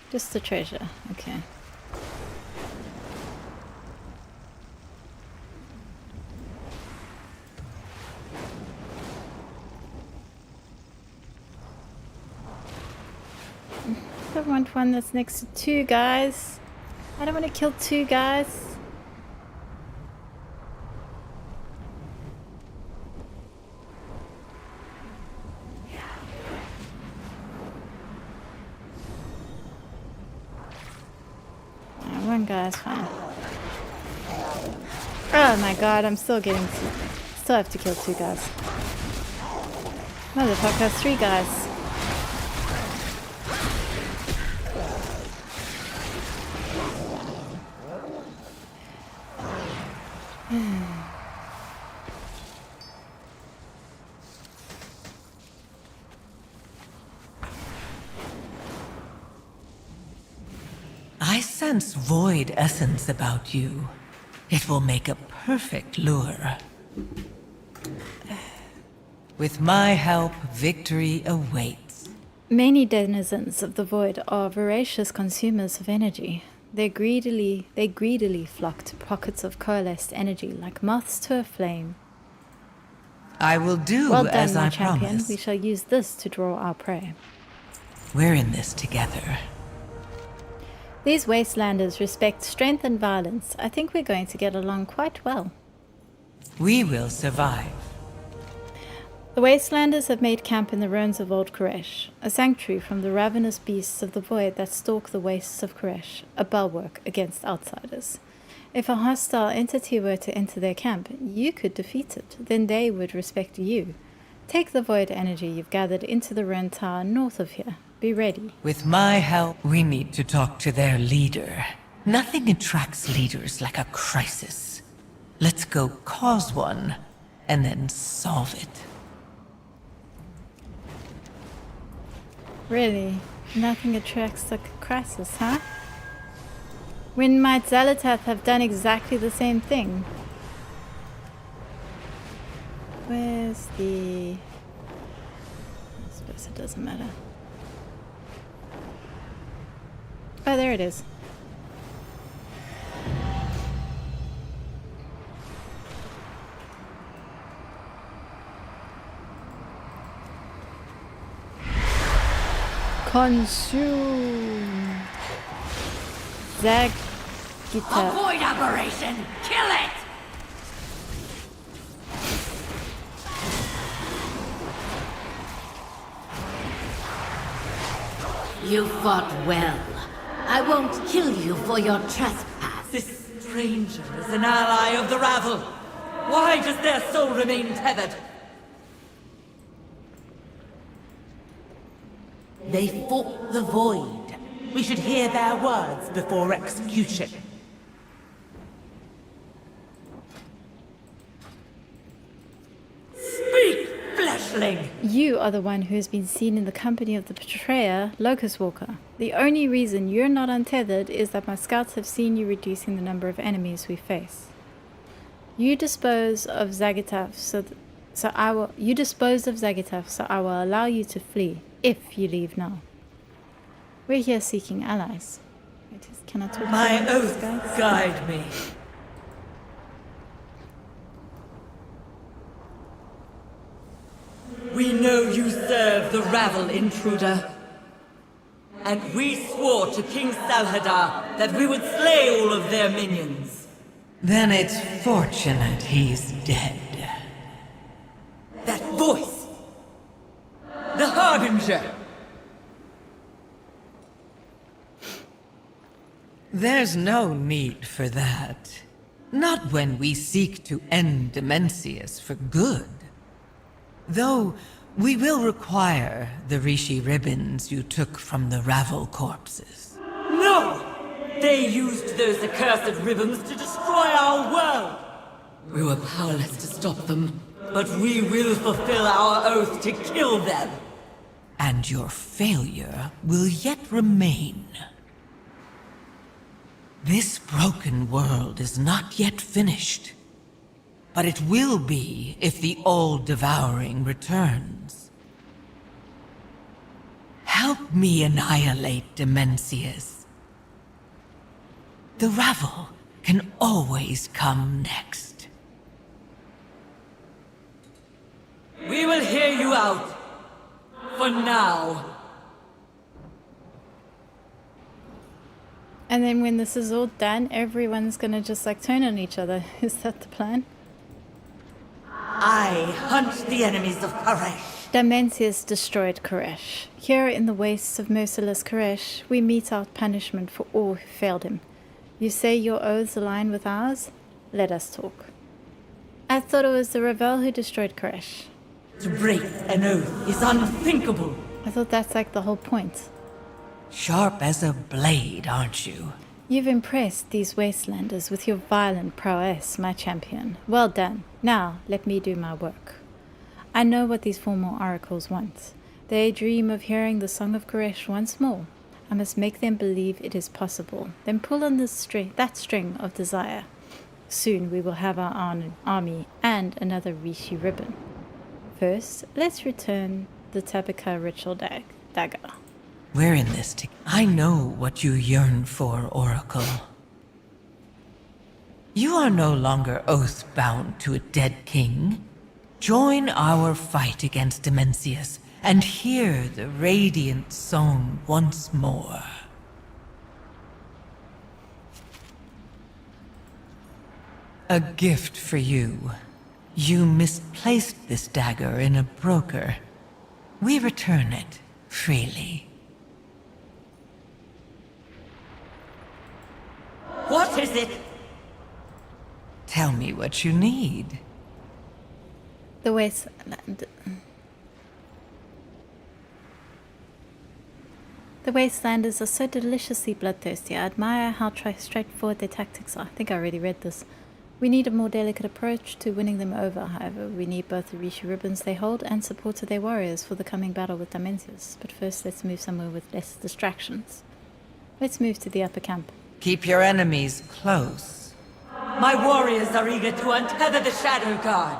Just a treasure, okay. I don't want one that's next to two guys. I don't want to kill two guys. One guy's fine. Oh my god, I'm still getting still have to kill two guys. Motherfucker, three guys. I sense void essence about you. It will make a perfect lure. With my help, victory awaits. Many denizens of the void are voracious consumers of energy. They greedily flock to pockets of coalesced energy like moths to a flame. I will do well done, as my I champion. promised. We shall use this to draw our prey. We're in this together. These wastelanders respect strength and violence. I think we're going to get along quite well. We will survive. The wastelanders have made camp in the ruins of Old Koresh, a sanctuary from the ravenous beasts of the void that stalk the wastes of Koresh, a bulwark against outsiders. If a hostile entity were to enter their camp, you could defeat it. Then they would respect you. Take the void energy you've gathered into the ruined tower north of here. Be ready. With my help, we need to talk to their leader. Nothing attracts leaders like a crisis. Let's go cause one, and then solve it. Really? Nothing attracts like a crisis, huh? When might Xalatath have done exactly the same thing? Where's the... I suppose it doesn't matter. Oh, there it is. Consume. Zag guitar. Avoid aberration! Kill it! You fought well. I won't kill you for your trespass. This stranger is an ally of the rabble. Why does their soul remain tethered? They fought the void. We should hear their words before execution. Speak, fleshling! You are the one who has been seen in the company of the betrayer, Locust Walker. The only reason you're not untethered is that my scouts have seen you reducing the number of enemies we face. You dispose of Zagataf, so I will allow you to flee, if you leave now. We're here seeking allies. Can I talk My to oath guys? guide me. We know you serve the Ravel intruder. And we swore to King Salhadar that we would slay all of their minions. Then it's fortunate he's dead. That voice! The Harbinger! There's no need for that. Not when we seek to end Demencius for good. Though, we will require the Rishi ribbons you took from the Ravel corpses. No! They used those accursed ribbons to destroy our world! We were powerless to stop them, but we will fulfill our oath to kill them! And your failure will yet remain. This broken world is not yet finished. But it will be if the old devouring returns. Help me annihilate Demencius. The Ravel can always come next. We will hear you out. For now. And then when this is all done, everyone's gonna just like turn on each other. Is that the plan? I hunt the enemies of Koresh. Demencius destroyed Koresh. Here in the wastes of merciless Koresh, we mete out punishment for all who failed him. You say your oaths align with ours? Let us talk. I thought it was the Ravel who destroyed Koresh. To break an oath is unthinkable. I thought that's like the whole point. Sharp as a blade, aren't you? You've impressed these wastelanders with your violent prowess, my champion. Well done. Now, let me do my work. I know what these former oracles want. They dream of hearing the Song of Koresh once more. I must make them believe it is possible. Then pull on that string of desire. Soon we will have our army and another Rishi ribbon. First, let's return the Tabaka ritual dagger. We're in this together. I know what you yearn for, Oracle. You are no longer oath-bound to a dead king. Join our fight against Demencius and hear the radiant song once more. A gift for you. You misplaced this dagger in a broker. We return it freely. What is it? Tell me what you need. The wasteland. The Wastelanders are so deliciously bloodthirsty. I admire how straightforward their tactics are. I think I already read this. We need a more delicate approach to winning them over, however. We need both the Rishi ribbons they hold and support of their warriors for the coming battle with Demencius. But first, let's move somewhere with less distractions. Let's move to the upper camp. Keep your enemies close. My warriors are eager to untether the Shadow Guard.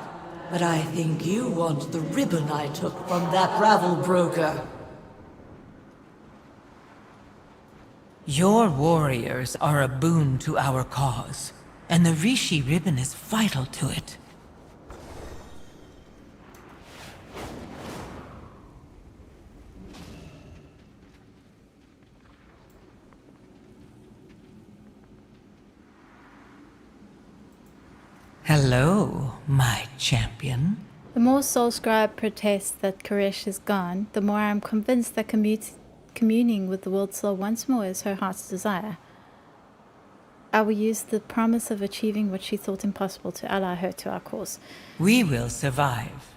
But I think you want the ribbon I took from that Ravel broker. Your warriors are a boon to our cause, and the Rishi ribbon is vital to it. Hello, my champion. The more Soulscribe protests that Koresh is gone, the more I am convinced that communing with the World Soul once more is her heart's desire. I will use the promise of achieving what she thought impossible to ally her to our cause. We will survive.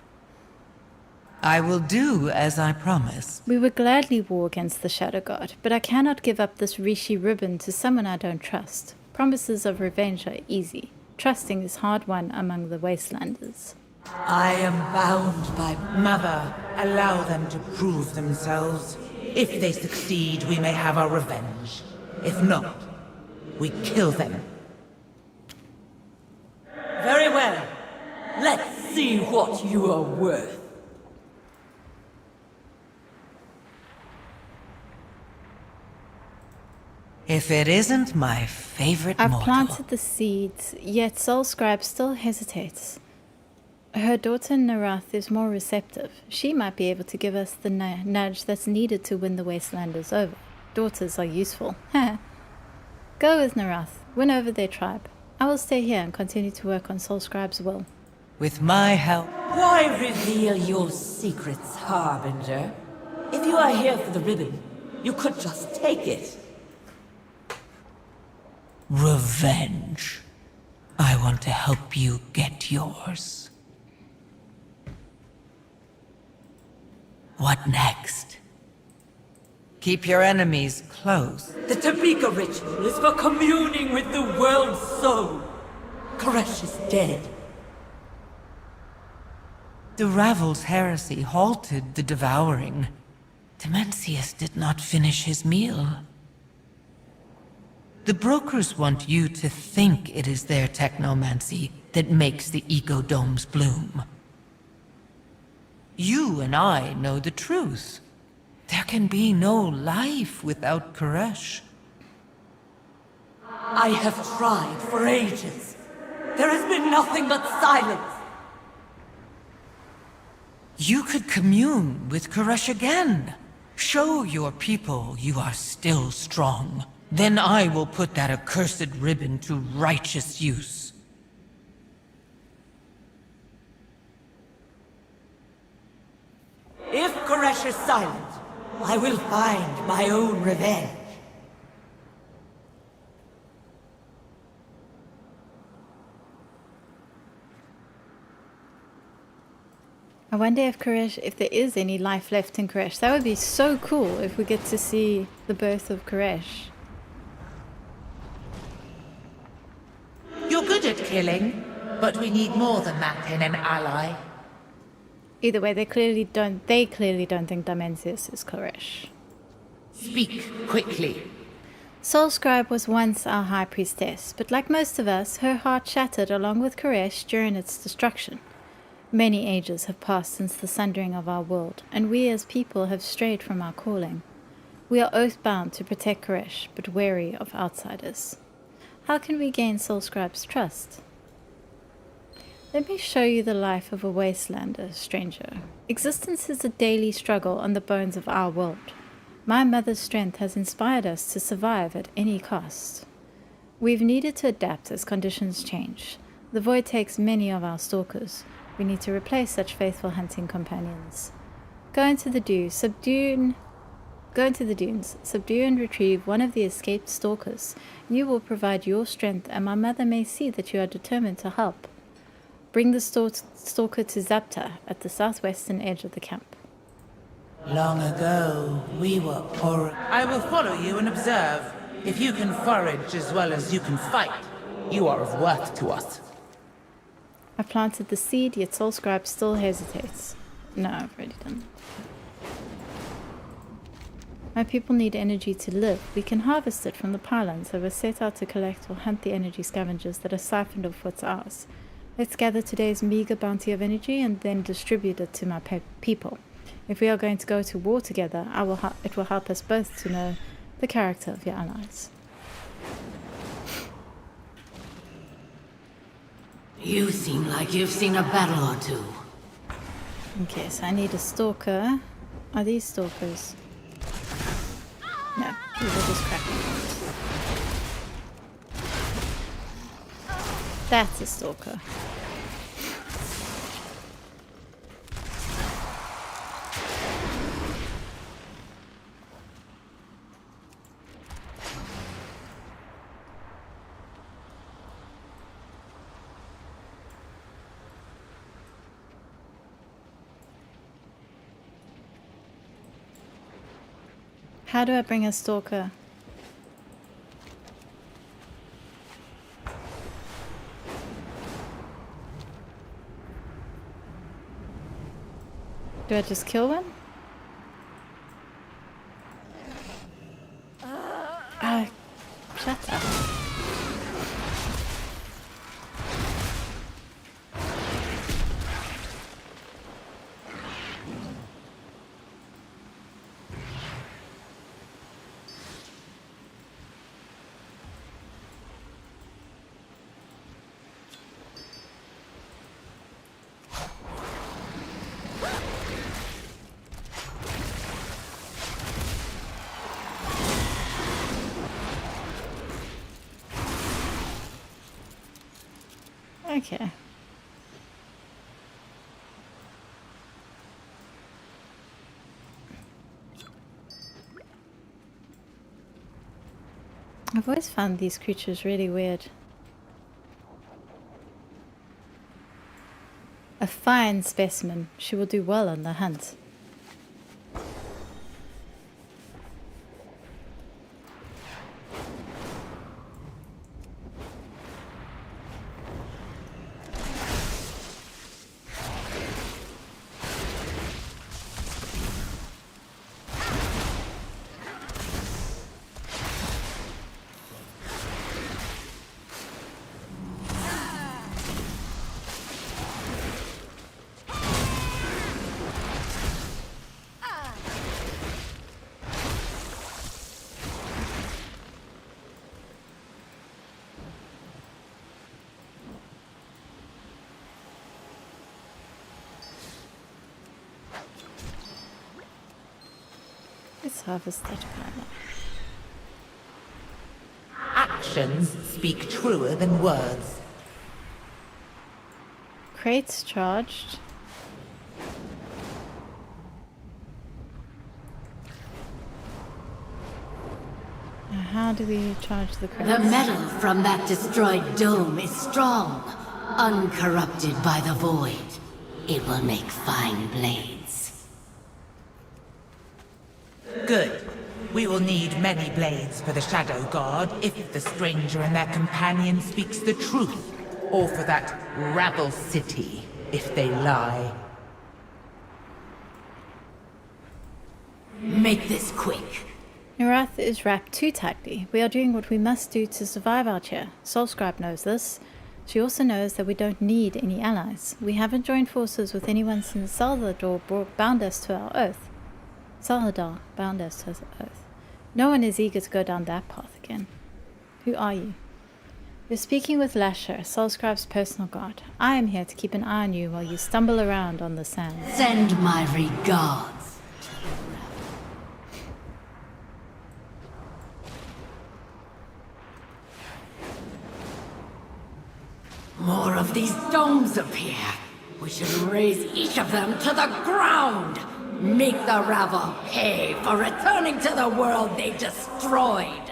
I will do as I promise. We would gladly war against the Shadow God, but I cannot give up this Rishi ribbon to someone I don't trust. Promises of revenge are easy. Trusting is hard won among the Wastelanders. I am bound by Mother. Allow them to prove themselves. If they succeed, we may have our revenge. If not, we kill them. Very well. Let's see what you are worth. If it isn't my favorite I've mortal. planted the seeds, yet Soulscribe still hesitates. Her daughter Narath is more receptive. She might be able to give us the nudge that's needed to win the Wastelanders over. Daughters are useful. Go with Narath. Win over their tribe. I will stay here and continue to work on Soulscribe's will. With my help. Why reveal your secrets, Harbinger? If you are here for the ribbon, you could just take it. Revenge. I want to help you get yours. What next? Keep your enemies close. The Tabika ritual is for communing with the world's soul. Koresh is dead. The Ravel's heresy halted the devouring. Demencius did not finish his meal. The brokers want you to think it is their technomancy that makes the ecodomes bloom. You and I know the truth. There can be no life without Koresh. I have tried for ages. There has been nothing but silence. You could commune with Koresh again. Show your people you are still strong. Then I will put that accursed ribbon to righteous use. If Koresh is silent, I will find my own revenge. I wonder if there is any life left in Koresh. That would be so cool if we get to see the birth of Koresh. You're good at killing, but we need more than that in an ally. Either way, they clearly don't think Dimensius is Koresh. Speak quickly. Soulscribe was once our high priestess, but like most of us, her heart shattered along with Koresh during its destruction. Many ages have passed since the sundering of our world, and we as people have strayed from our calling. We are oath-bound to protect Koresh, but wary of outsiders. How can we gain Soulscribe's trust? Let me show you the life of a wastelander, stranger. Existence is a daily struggle on the bones of our world. My mother's strength has inspired us to survive at any cost. We've needed to adapt as conditions change. The void takes many of our stalkers. We need to replace such faithful hunting companions. Go into the dunes, subdue and retrieve one of the escaped stalkers. You will provide your strength, and my mother may see that you are determined to help. Bring the stalker to Zapta at the southwestern edge of the camp. Long ago, we were poor. I will follow you and observe. If you can forage as well as you can fight, you are of worth to us. I planted the seed, yet Soulscribe still hesitates. No, I've already done that. My people need energy to live. We can harvest it from the pylons that were set out to collect or hunt the energy scavengers that are siphoned off what's ours. Let's gather today's meager bounty of energy and then distribute it to my people. If we are going to go to war together, it will help us both to know the character of your allies. You seem like you've seen a battle or two. Okay, so I need a stalker. Are these stalkers? No, these are just cracking ones. That's a stalker. How do I bring a stalker? Do I just kill one? Shut up. Okay. I've always found these creatures really weird. A fine specimen. She will do well on the hunt. Let's harvest that power. Actions speak truer than words. Crates charged. Now how do we charge the crates? The metal from that destroyed dome is strong, uncorrupted by the void. It will make fine blades. Good. We will need many blades for the Shadow Guard if the stranger and their companion speaks the truth, or for that rabble city if they lie. Make this quick. Narath is wrapped too tightly. We are doing what we must do to survive out here. Soulscribe knows this. She also knows that we don't need any allies. We haven't joined forces with anyone since Salvador bound us to our oath. Salvador bound us to his oath. No one is eager to go down that path again. Who are you? You're speaking with Lasher, Soulscribe's personal guard. I am here to keep an eye on you while you stumble around on the sand. Send my regards. More of these domes appear. We should raise each of them to the ground. Make the rabble pay for returning to the world they destroyed.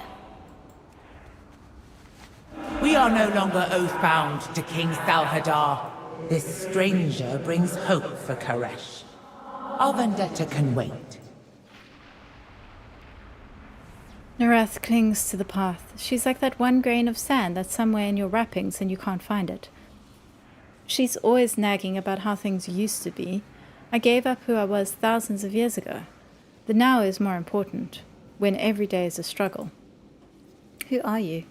We are no longer oath-bound to King Salvador. This stranger brings hope for Koresh. Our vendetta can wait. Narath clings to the path. She's like that one grain of sand that's somewhere in your wrappings and you can't find it. She's always nagging about how things used to be. I gave up who I was thousands of years ago. The now is more important, when every day is a struggle. Who are you?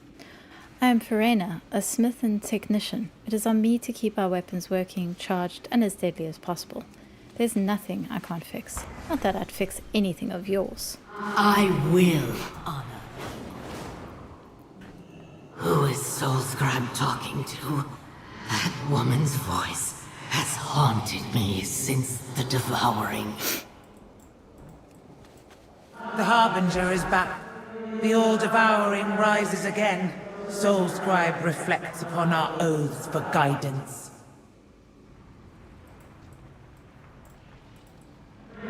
I am Farena, a smith and technician. It is on me to keep our weapons working, charged, and as deadly as possible. There's nothing I can't fix. Not that I'd fix anything of yours. I will honor. Who is Soulscribe talking to? That woman's voice has haunted me since the devouring. The Harbinger is back. The all-devouring rises again. Soulscribe reflects upon our oaths for guidance.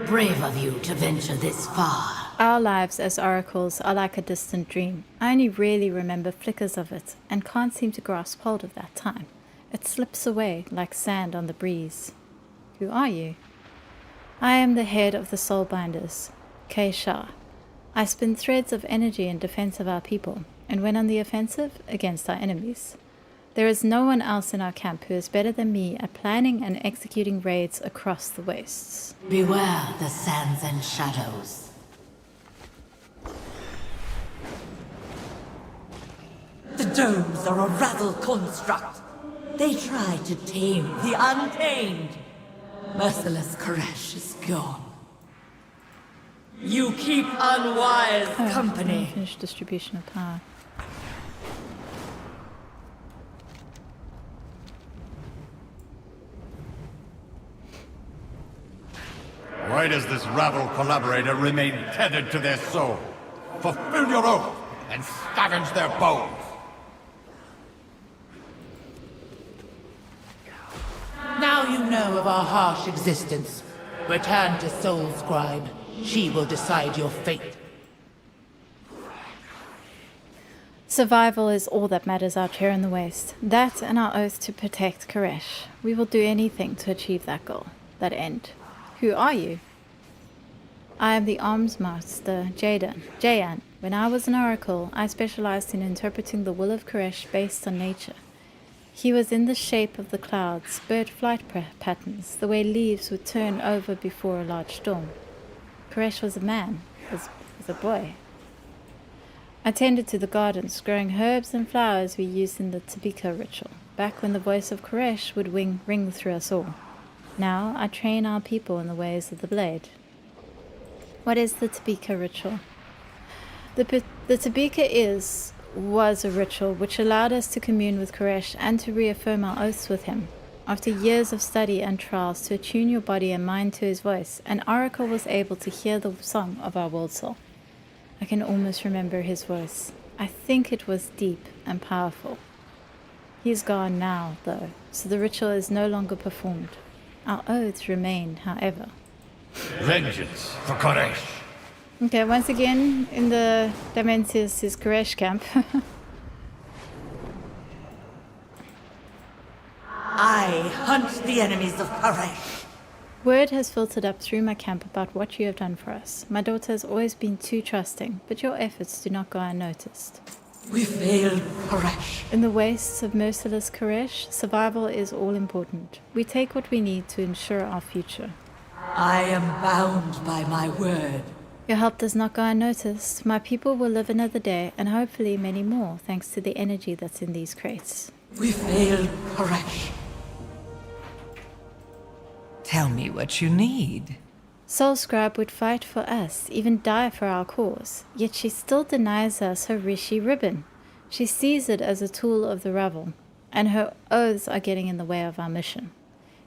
Brave of you to venture this far. Our lives as oracles are like a distant dream. I only really remember flickers of it, and can't seem to grasp hold of that time. It slips away like sand on the breeze. Who are you? I am the head of the Soulbinders, Kay Shah. I spin threads of energy in defense of our people, and when on the offensive, against our enemies. There is no one else in our camp who is better than me at planning and executing raids across the wastes. Beware the sands and shadows. The domes are a ravel construct. They try to tame the untamed. Merciless Koresh is gone. You keep unwise company. Unfinished distribution of power. Why does this rabble collaborator remain tethered to their soul? Fulfill your oath and scavenge their bones! Now you know of our harsh existence. Return to Soul Scribe. She will decide your fate. Survival is all that matters out here in the Waste. That and our oath to protect Koresh. We will do anything to achieve that goal, that end. Who are you? I am the Arms Master, Jayan. When I was an oracle, I specialized in interpreting the will of Koresh based on nature. He was in the shape of the clouds, bird flight patterns, the way leaves would turn over before a large storm. Koresh was a man, was a boy. I tended to the gardens, growing herbs and flowers we used in the Tabika ritual, back when the voice of Koresh would ring through us all. Now I train our people in the ways of the blade. What is the Tabika ritual? The Tabika was a ritual which allowed us to commune with Koresh and to reaffirm our oaths with him. After years of study and trials to attune your body and mind to his voice, an oracle was able to hear the song of our world soul. I can almost remember his voice. I think it was deep and powerful. He is gone now, though, so the ritual is no longer performed. Our oaths remain, however. Vengeance for Koresh! Okay, once again, in the Dimensius' Koresh camp. I hunt the enemies of Koresh. Word has filtered up through my camp about what you have done for us. My daughter has always been too trusting, but your efforts do not go unnoticed. We failed Koresh. In the wastes of merciless Koresh, survival is all important. We take what we need to ensure our future. I am bound by my word. Your help does not go unnoticed. My people will live another day, and hopefully many more, thanks to the energy that's in these crates. We failed Koresh. Tell me what you need. Soul Scribe would fight for us, even die for our cause, yet she still denies us her Rishi ribbon. She sees it as a tool of the Ravel, and her oaths are getting in the way of our mission.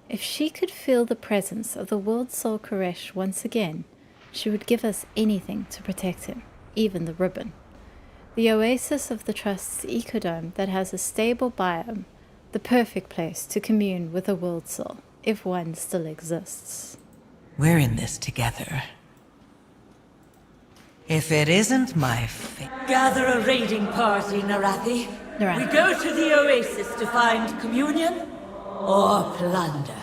If she could feel the presence of the World Soul Koresh once again, she would give us anything to protect him, even the ribbon. The oasis of the Trust's ecodome that has a stable biome, the perfect place to commune with a World Soul, if one still exists. We're in this together. If it isn't my Gather a raiding party, Narathi. We go to the oasis to find communion or plunder.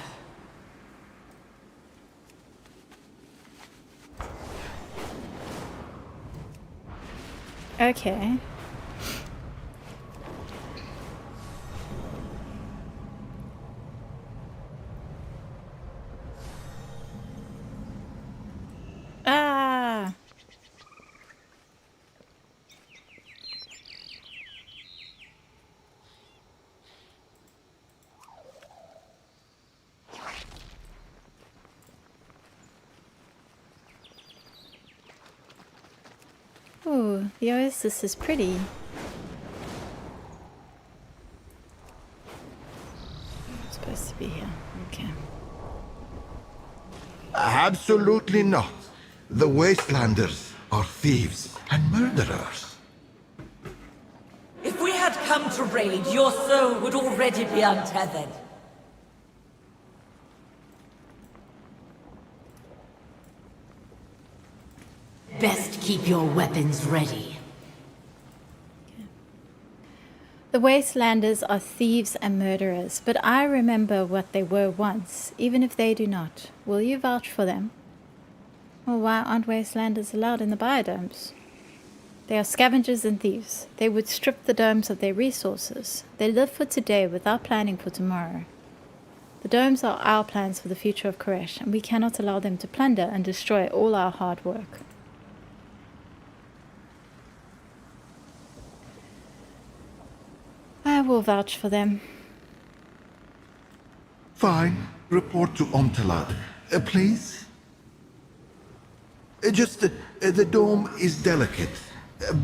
Okay. Ah! Oh, the oasis is pretty. I'm supposed to be here. Okay. Absolutely not. The Wastelanders are thieves and murderers. If we had come to raid, your soul would already be untethered. Best keep your weapons ready. The Wastelanders are thieves and murderers, but I remember what they were once, even if they do not. Will you vouch for them? Well, why aren't wastelanders allowed in the biodomes? They are scavengers and thieves. They would strip the domes of their resources. They live for today without planning for tomorrow. The domes are our plans for the future of Koresh, and we cannot allow them to plunder and destroy all our hard work. I will vouch for them. Fine. Report to Omtalad. Please? The dome is delicate.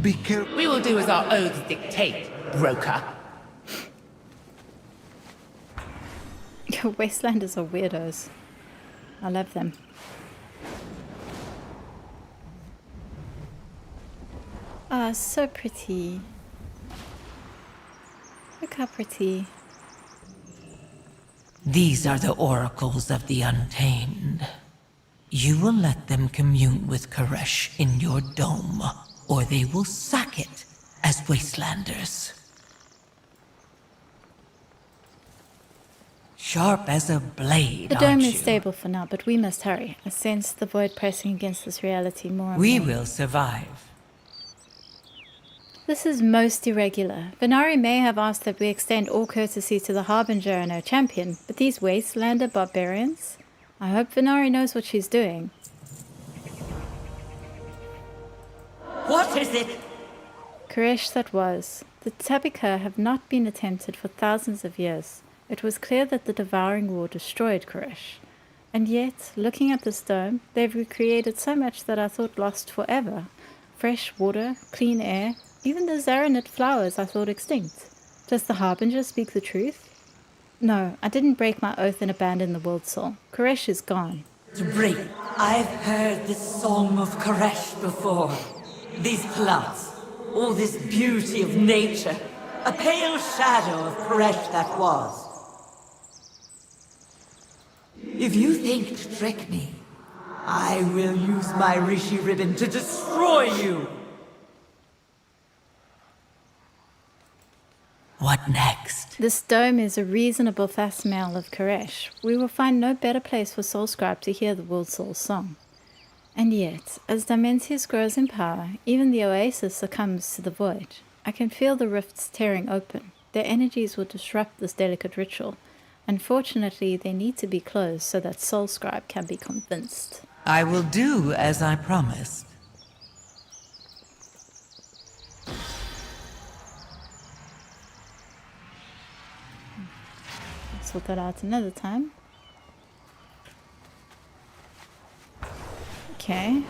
Be careful. We will do as our oaths dictate, broker. Your wastelanders are weirdos. I love them. Ah, so pretty. Look how pretty. These are the oracles of the Untamed. You will let them commune with Koresh in your dome, or they will sack it as wastelanders. Sharp as a blade, The dome aren't is you? stable for now, but we must hurry. I sense the void pressing against this reality more and We more. will survive. This is most irregular. Venari may have asked that we extend all courtesy to the Harbinger and her champion, but these wastelander barbarians? I hope Venari knows what she's doing. What is it? Koresh that was. The Tabika have not been attempted for thousands of years. It was clear that the Devouring War destroyed Koresh. And yet, looking at this dome, they've recreated so much that I thought lost forever. Fresh water, clean air, even the Zaranite flowers I thought extinct. Does the Harbinger speak the truth? No, I didn't break my oath and abandon the World Soul. Koresh is gone. To break. I've heard the song of Koresh before. These plants, all this beauty of nature. A pale shadow of Koresh that was. If you think to trick me, I will use my Rishi ribbon to destroy you! What next? This dome is a reasonable facsimile of Koresh. We will find no better place for Soulscribe to hear the World Soul's song. And yet, as Dimensius grows in power, even the Oasis succumbs to the void. I can feel the rifts tearing open. Their energies will disrupt this delicate ritual. Unfortunately, they need to be closed so that Soulscribe can be convinced. I will do as I promised. Sort that out another time. Okay.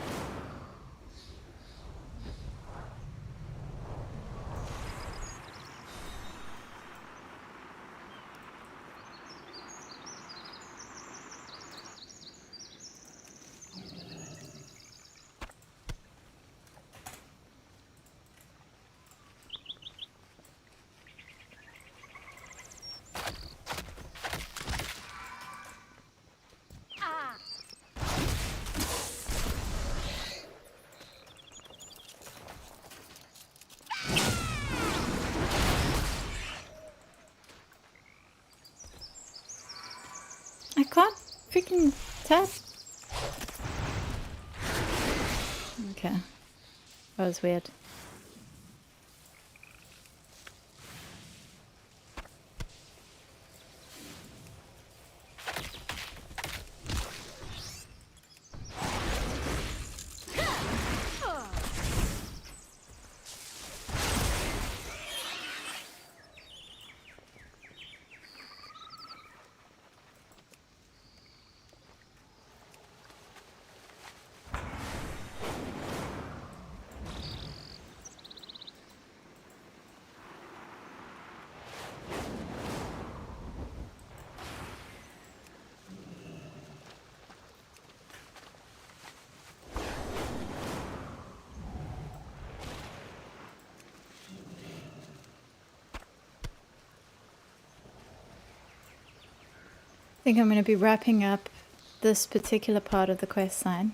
I can't freaking tap. Okay. That was weird. I think I'm going to be wrapping up this particular part of the quest line.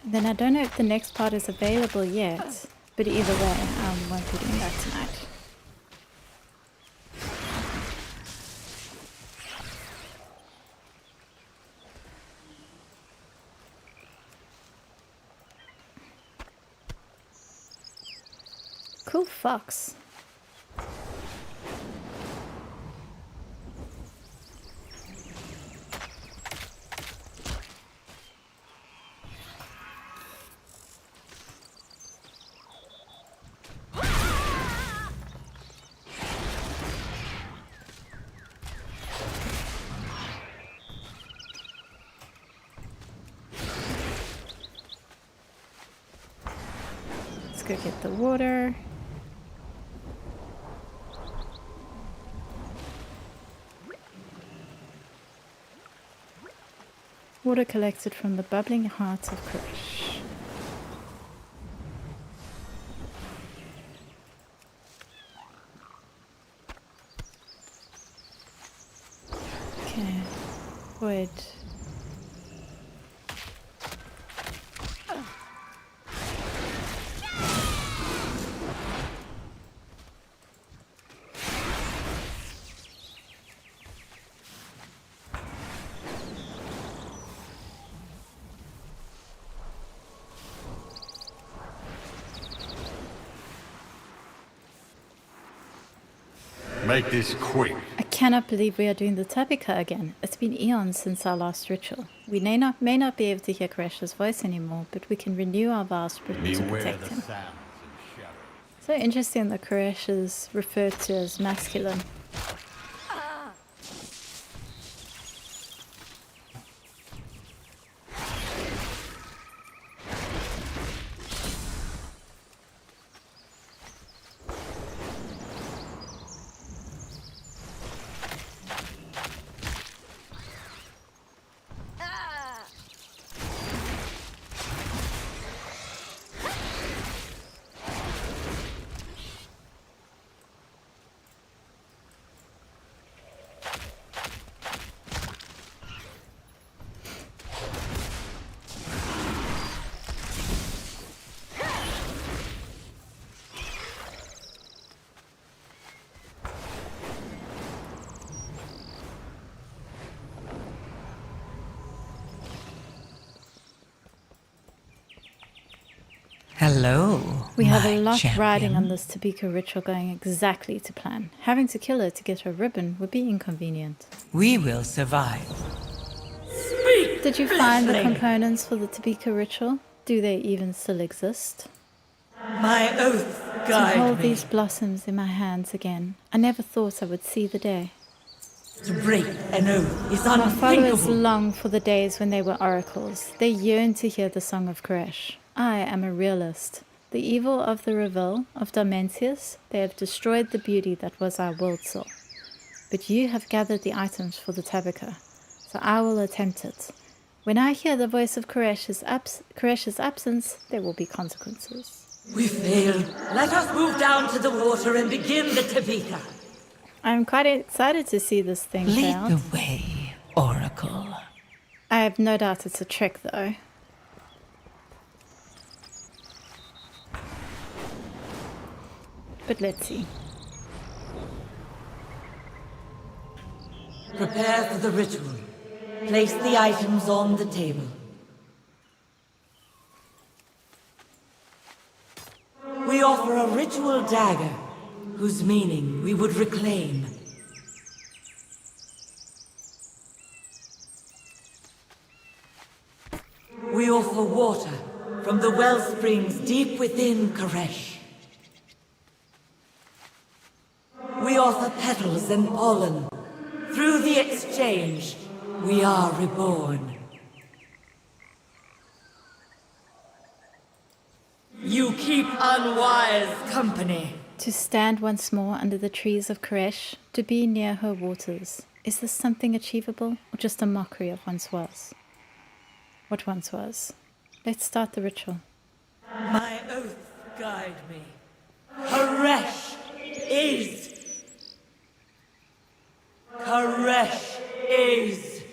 Then I don't know if the next part is available yet, but either way, I won't be doing that tonight. Cool fox. Let's go get the water. Water collected from the bubbling heart of Koresh. Okay, wood. Make this quick. I cannot believe we are doing the Tabika again. It's been eons since our last ritual. We may not be able to hear Koresh's voice anymore, but we can renew our vows to protect him. So interesting that Koresh is referred to as masculine. Hello. We have a my lot champion. riding on this Tabika ritual going exactly to plan. Having to kill her to get her ribbon would be inconvenient. We will survive. Did you find the components for the Tabika ritual? Do they even still exist? My oath To guide hold me. these blossoms in my hands again. I never thought I would see the day. To break an oath is My followers unthinkable. long for the days when they were oracles. They yearn to hear the song of Koresh. I am a realist. The evil of the reveal of Darmentius, they have destroyed the beauty that was our world soul. But you have gathered the items for the Tabika, so I will attempt it. When I hear the voice of Koresh's absence, there will be consequences. We failed. Let us move down to the water and begin the Tabika. I'm quite excited to see this thing play Lead out. the way, Oracle. I have no doubt it's a trick, though. But let's see. Prepare for the ritual. Place the items on the table. We offer a ritual dagger, whose meaning we would reclaim. We offer water from the well springs deep within Koresh. We offer petals and pollen. Through the exchange, we are reborn. You keep unwise company. To stand once more under the trees of Koresh, to be near her waters. Is this something achievable, or just a mockery of once was? What once was? Let's start the ritual. My oath guide me. Koresh is. Koresh is.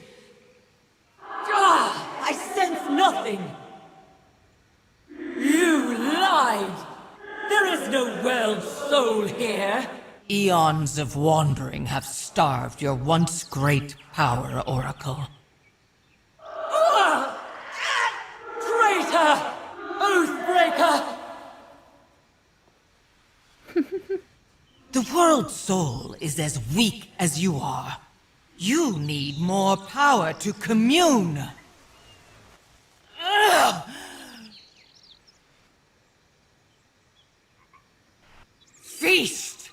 Ah! I sense nothing. You lied. There is no world soul here. Eons of wandering have starved your once great power, Oracle. Ah! Traitor! Oathbreaker! The world's soul is as weak as you are. You need more power to commune. Ugh! Feast!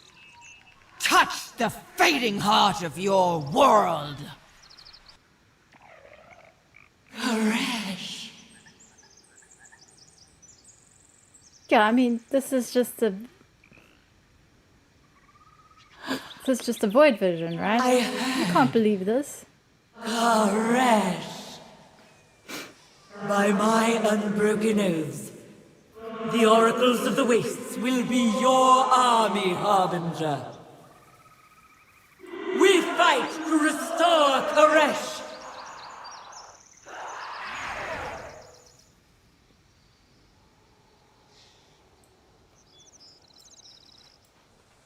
Touch the fading heart of your world! Koresh. Yeah, I mean, this is just a void vision, right? I can't believe this. Koresh. By my unbroken oaths, the oracles of the wastes will be your army, Harbinger. We fight to restore Koresh.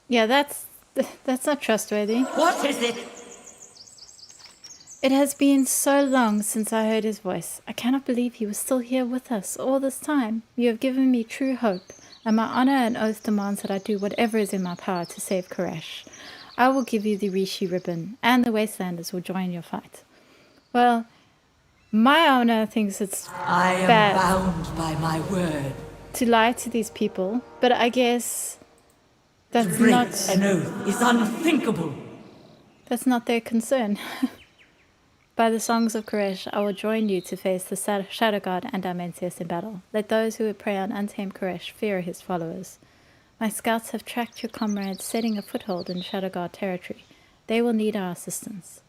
Yeah, that's not trustworthy. What is it? It has been so long since I heard his voice. I cannot believe he was still here with us all this time. You have given me true hope, and my honor and oath demands that I do whatever is in my power to save Koresh. I will give you the Rishi ribbon, and the Wastelanders will join your fight. Well, my honor thinks it's I am bad bound by my word. to lie to these people, but I guess To that's break not an oath is unthinkable. That's not their concern. By the songs of Koresh, I will join you to face the Shadow God and Armentius in battle. Let those who would prey on untamed Koresh fear his followers. My scouts have tracked your comrades, setting a foothold in Shadow God territory. They will need our assistance.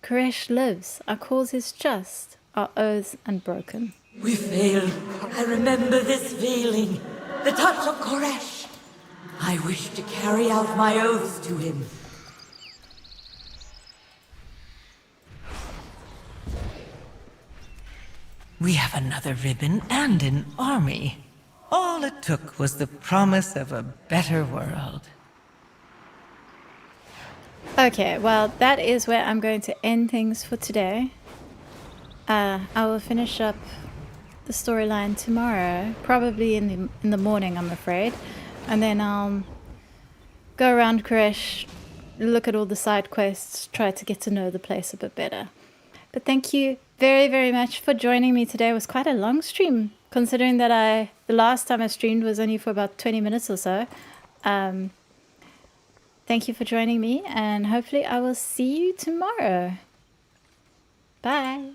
Koresh lives. Our cause is just. Our oaths unbroken. We failed. I remember this feeling. The touch of Koresh. I wish to carry out my oaths to him. We have another ribbon and an army. All it took was the promise of a better world. Okay, well, that is where I'm going to end things for today. I will finish up the storyline tomorrow, probably in the morning, I'm afraid. And then I'll go around Koresh, look at all the side quests, try to get to know the place a bit better. But thank you very, very much for joining me today. It was quite a long stream, considering that the last time I streamed was only for about 20 minutes or so. Thank you for joining me, and hopefully I will see you tomorrow. Bye.